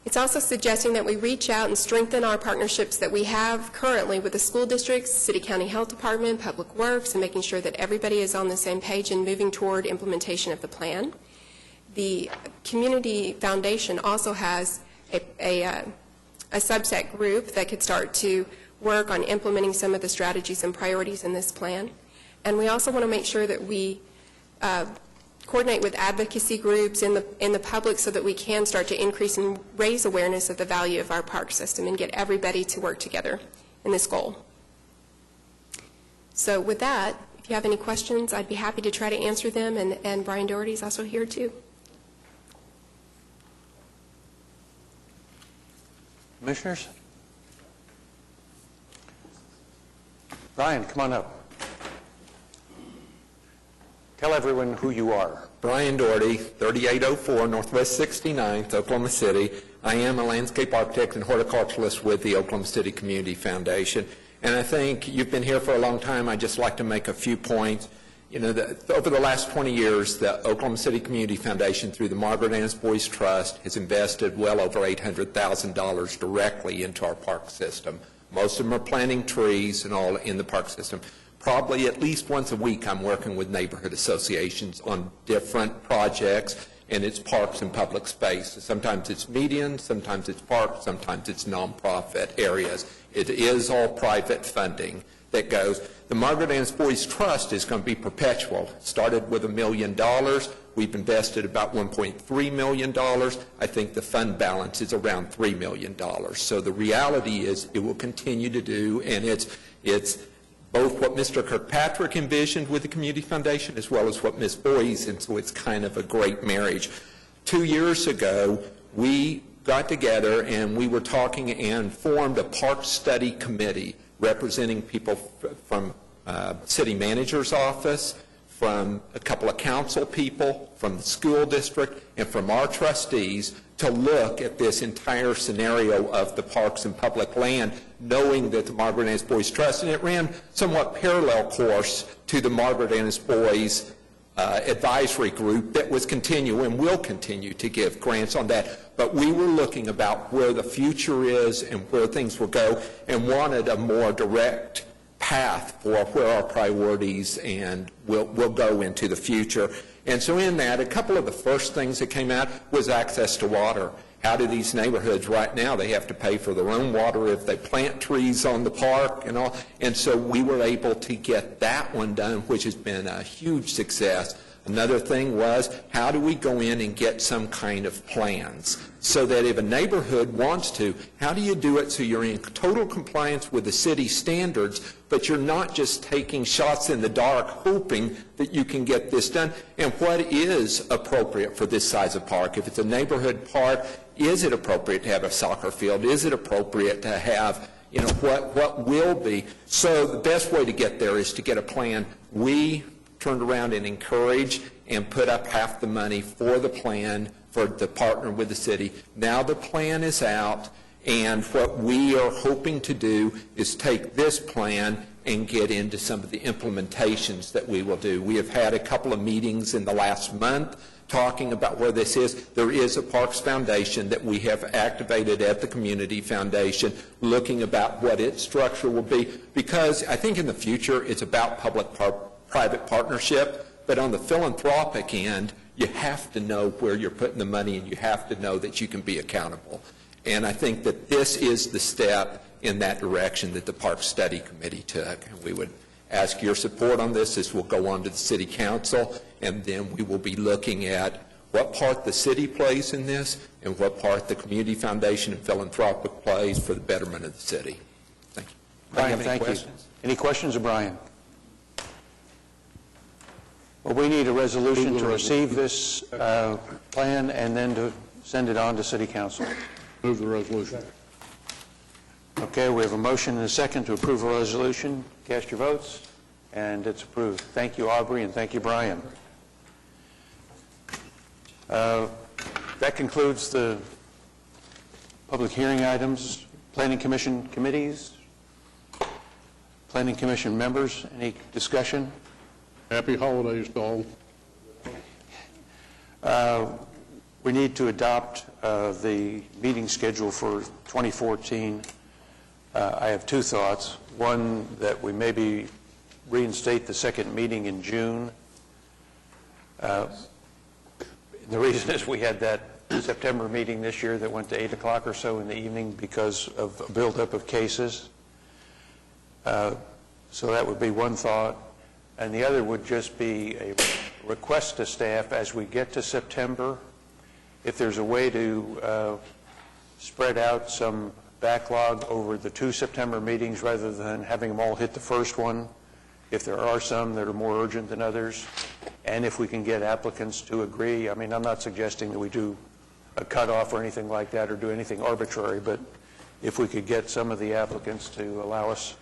It's also suggesting that we reach out and strengthen our partnerships that we have currently with the school districts, City County Health Department, Public Works, and making sure that everybody is on the same page and moving toward implementation of the plan. The Community Foundation also has a subset group that could start to work on implementing some of the strategies and priorities in this plan. And we also want to make sure that we coordinate with advocacy groups in the public so that we can start to increase and raise awareness of the value of our park system and get everybody to work together in this goal. So with that, if you have any questions, I'd be happy to try to answer them, and Brian Doherty is also here too. Commissioners? Brian, come on up. Tell everyone who you are. Brian Doherty, 3804 Northwest 69th, Oklahoma City. I am a landscape architect and horticulturalist with the Oklahoma City Community Foundation. And I think you've been here for a long time. I'd just like to make a few points. You know, over the last 20 years, the Oklahoma City Community Foundation, through the Margaret Annis Boyce Trust, has invested well over $800,000 directly into our park system. Most of them are planting trees and all in the park system. Probably at least once a week I'm working with neighborhood associations on different projects, and it's parks and public space. Sometimes it's median, sometimes it's parks, sometimes it's nonprofit areas. It is all private funding that goes. The Margaret Annis Boyce Trust is going to be perpetual. It started with $1 million. We've invested about $1.3 million. I think the fund balance is around $3 million. So the reality is it will continue to do, and it's both what Mr. Kirkpatrick envisioned with the Community Foundation as well as what Ms. Boyce, and so it's kind of a great marriage. 2 years ago, we got together and we were talking and formed a park study committee representing people from city manager's office, from a couple of council people, from the school district, and from our trustees to look at this entire scenario of the parks and public land, knowing that the Margaret Annis Boyce Trust, and it ran somewhat parallel course to the Margaret Annis Boyce advisory group that was continue and will continue to give grants on that. But we were looking about where the future is and where things will go, and wanted a more direct path for where our priorities and will go into the future. And so in that, a couple of the first things that came out was access to water. How do these neighborhoods right now, they have to pay for their own water if they plant trees on the park and all. And so we were able to get that one done, which has been a huge success. Another thing was, how do we go in and get some kind of plans so that if a neighborhood wants to, how do you do it so you're in total compliance with the city standards, but you're not just taking shots in the dark hoping that you can get this done? And what is appropriate for this size of park? If it's a neighborhood park, is it appropriate to have a soccer field? Is it appropriate to have, you know, what will be? So the best way to get there is to get a plan. We turned around and encouraged and put up half the money for the plan for the partner with the city. Now the plan is out, and what we are hoping to do is take this plan and get into some of the implementations that we will do. We have had a couple of meetings in the last month talking about where this is. There is a Parks Foundation that we have activated at the Community Foundation, looking about what its structure will be, because I think in the future it's about public-private partnership, but on the philanthropic end, you have to know where you're putting the money, and you have to know that you can be accountable. And I think that this is the step in that direction that the Park Study Committee took. And we would ask your support on this. This will go on to the City Council, and then we will be looking at what part the city plays in this and what part the Community Foundation and philanthropic plays for the betterment of the city. Thank you. Brian, thank you. Any questions of Brian? Well, we need a resolution to receive this plan and then to send it on to City Council. Move the resolution. Okay, we have a motion and a second to approve a resolution. Cast your votes, and it's approved. Thank you, Aubrey, and thank you, Brian. That concludes the public hearing items. Planning Commission committees, Planning Commission members, any discussion? Happy holidays to all. We need to adopt the meeting schedule for 2014. I have two thoughts. One, that we maybe reinstate the second meeting in June. The reason is we had that September meeting this year that went to 8 o'clock or so in the evening because of a buildup of cases. So that would be one thought. And the other would just be a request to staff as we get to September, if there's a way to spread out some backlog over the 2 September meetings rather than having them all hit the first one, if there are some that are more urgent than others, and if we can get applicants to agree. I mean, I'm not suggesting that we do a cutoff or anything like that or do anything arbitrary, but if we could get some of the applicants to allow us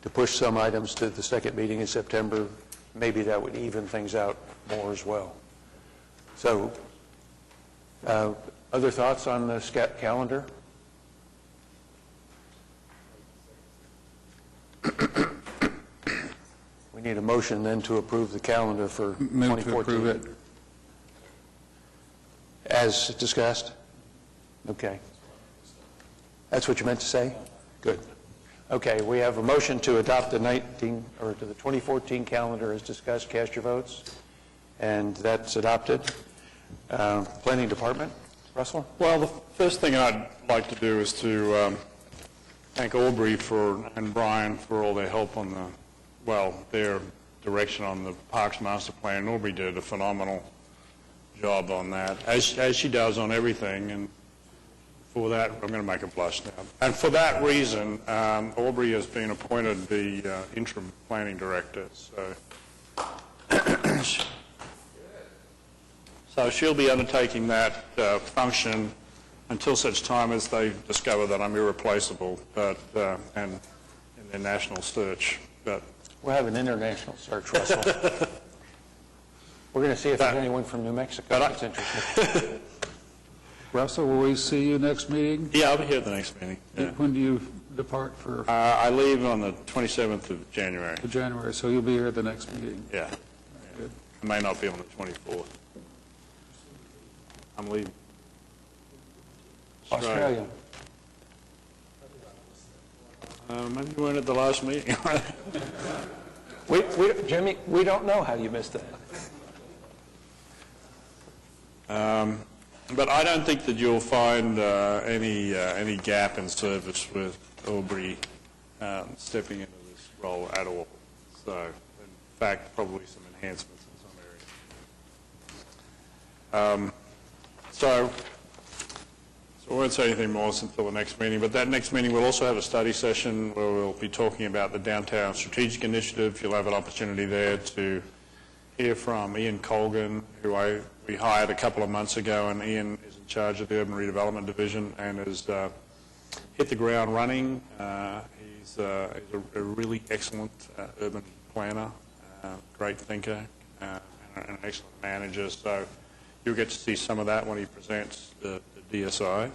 to push some items to the second meeting in September, maybe that would even things out more as well. So, other thoughts on the calendar? We need a motion then to approve the calendar for 2014. Move to approve it. As discussed? Okay. That's what you meant to say? Good. Okay, we have a motion to adopt the 2014 calendar as discussed. Cast your votes. And that's adopted. Planning Department, Russell? Well, the first thing I'd like to do is to thank Aubrey and Brian for all their help on their direction on the Parks Master Plan. Aubrey did a phenomenal job on that, as she does on everything, and for that, I'm going to make a blush now. And for that reason, Aubrey has been appointed the interim planning director. So she'll be undertaking that function until such time as they discover that I'm irreplaceable, and in their national search. But we'll have an international search, Russell. We're going to see if there's anyone from New Mexico that's interested. Russell, will we see you next meeting? Yeah, I'll be here at the next meeting. Yeah. When do you depart for? I leave on the 27th of January. January, so you'll be here at the next meeting. Yeah. Good. I may not be on the 24th. I'm leaving. Australia. Maybe you weren't at the last meeting. Jimmy, we don't know how you missed that. But I don't think that you'll find any gap in service with Aubrey stepping into this role at all. So, in fact, probably some enhancements in some areas. So I won't say anything more until the next meeting, but that next meeting we'll also have a study session where we'll be talking about the Downtown Strategic Initiative. You'll have an opportunity there to hear from Ian Colgan, who we hired a couple of months ago, and Ian is in charge of the Urban Redevelopment Division and has hit the ground running. He's a really excellent urban planner, great thinker, and an excellent manager. So you'll get to see some of that when he presents the DSI.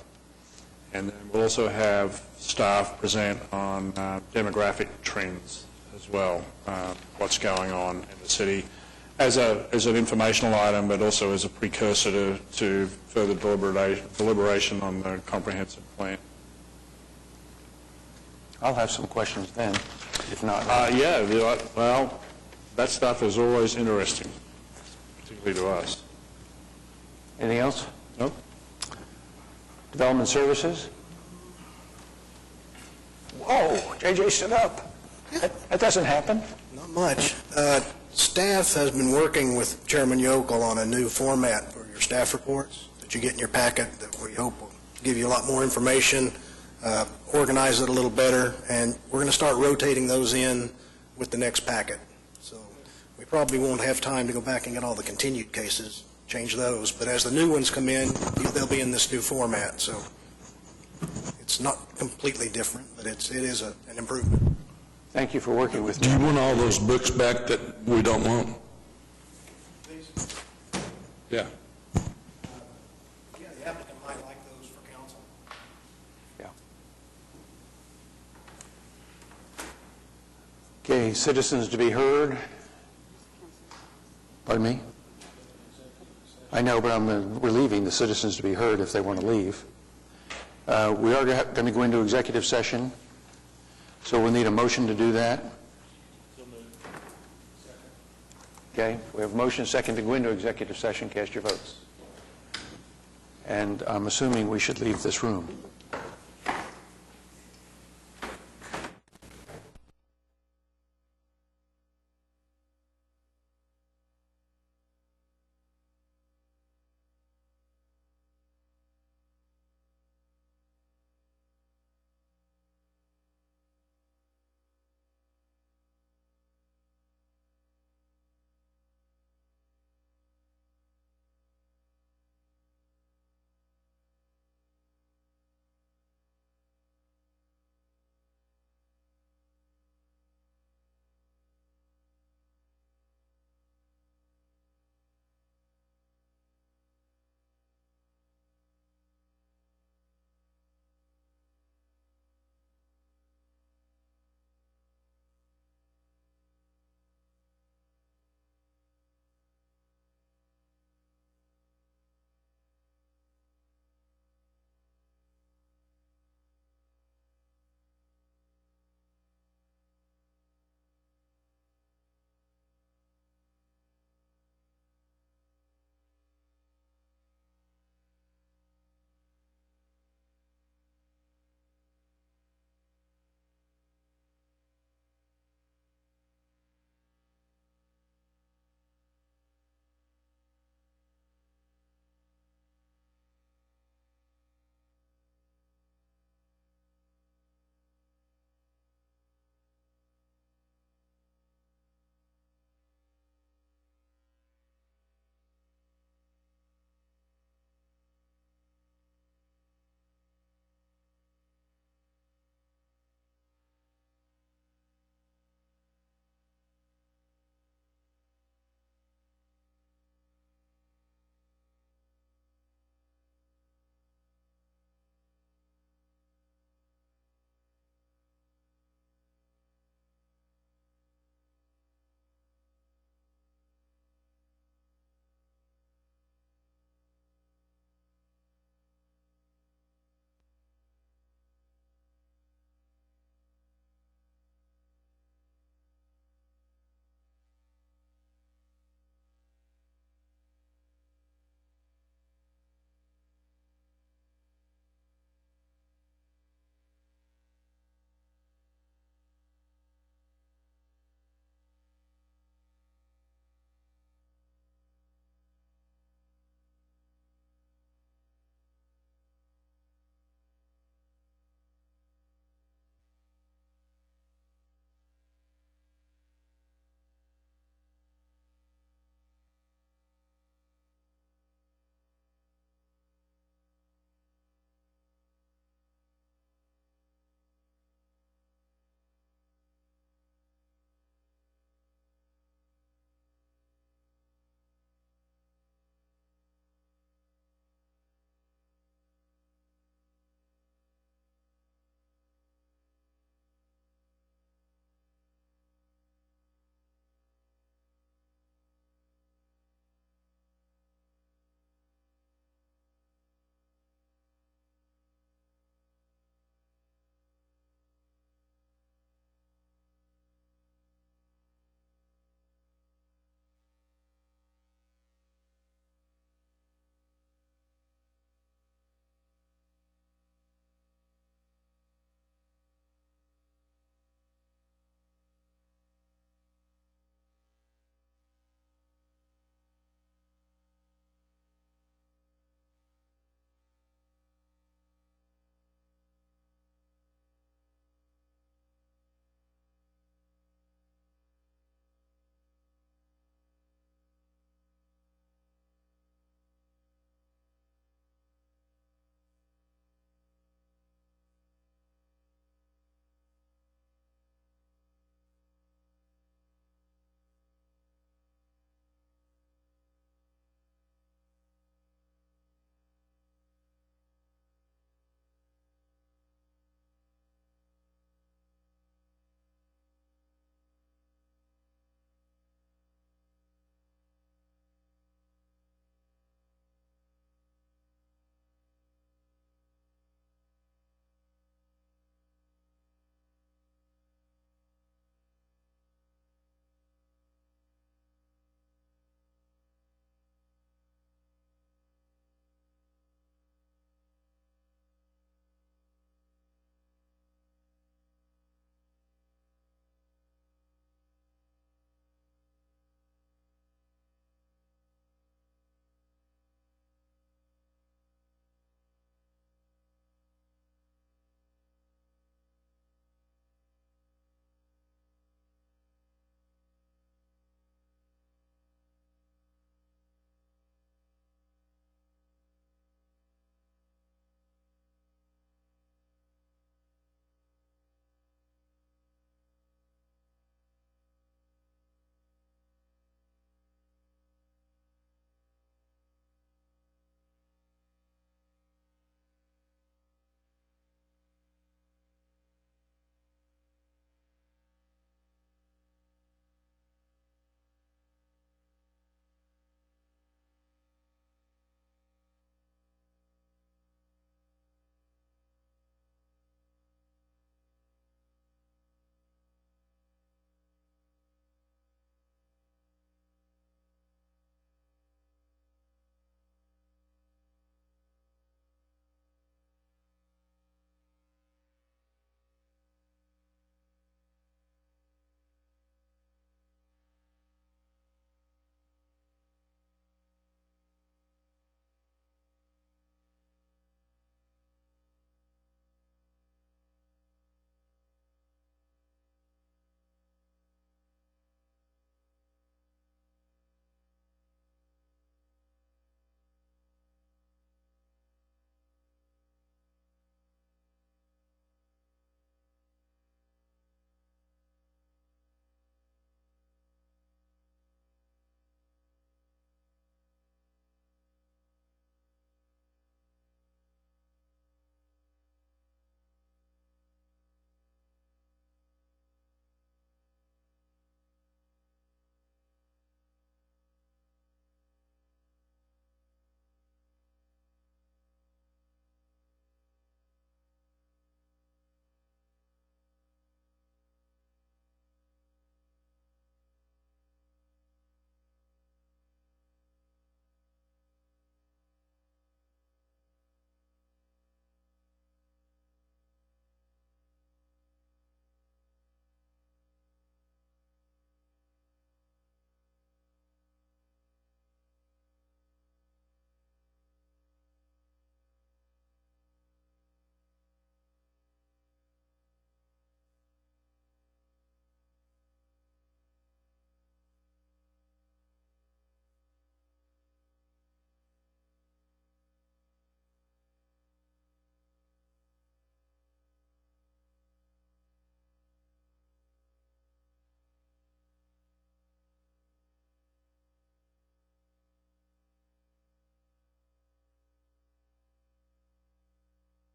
And then we'll also have staff present on demographic trends as well, what's going on in the city, as an informational item, but also as a precursor to further deliberation on the comprehensive plan. I'll have some questions then, if not. Yeah, well, that stuff is always interesting, particularly to us. Anything else? Nope. Development Services? Whoa, JJ, sit up. That doesn't happen. Not much. Staff has been working with Chairman Yokel on a new format for your staff reports that you get in your packet that we hope will give you a lot more information, organize it a little better, and we're going to start rotating those in with the next packet. So we probably won't have time to go back and get all the continued cases, change those, but as the new ones come in, they'll be in this new format. So it's not completely different, but it is an improvement. Thank you for working with me. Do you want all those books back that we don't want? Yeah. Yeah, the applicant might like those for council. Yeah. Okay, citizens to be heard. Pardon me? I know, but we're leaving the citizens to be heard if they want to leave. We are going to go into executive session, so we'll need a motion to do that. Okay, we have a motion second to go into executive session. Cast your votes. And I'm assuming we should leave this room.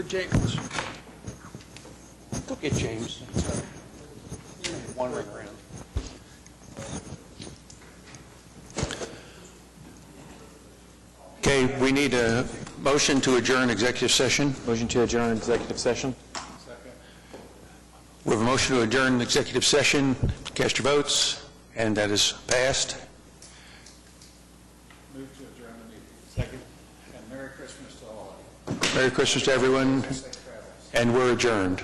James? Go get James. Wandering around. Okay, we need a motion to adjourn executive session. Motion to adjourn executive session. We have a motion to adjourn executive session. Cast your votes, and that is passed. Move to adjourn the meeting. Second. And Merry Christmas to all. Merry Christmas to everyone, and we're adjourned.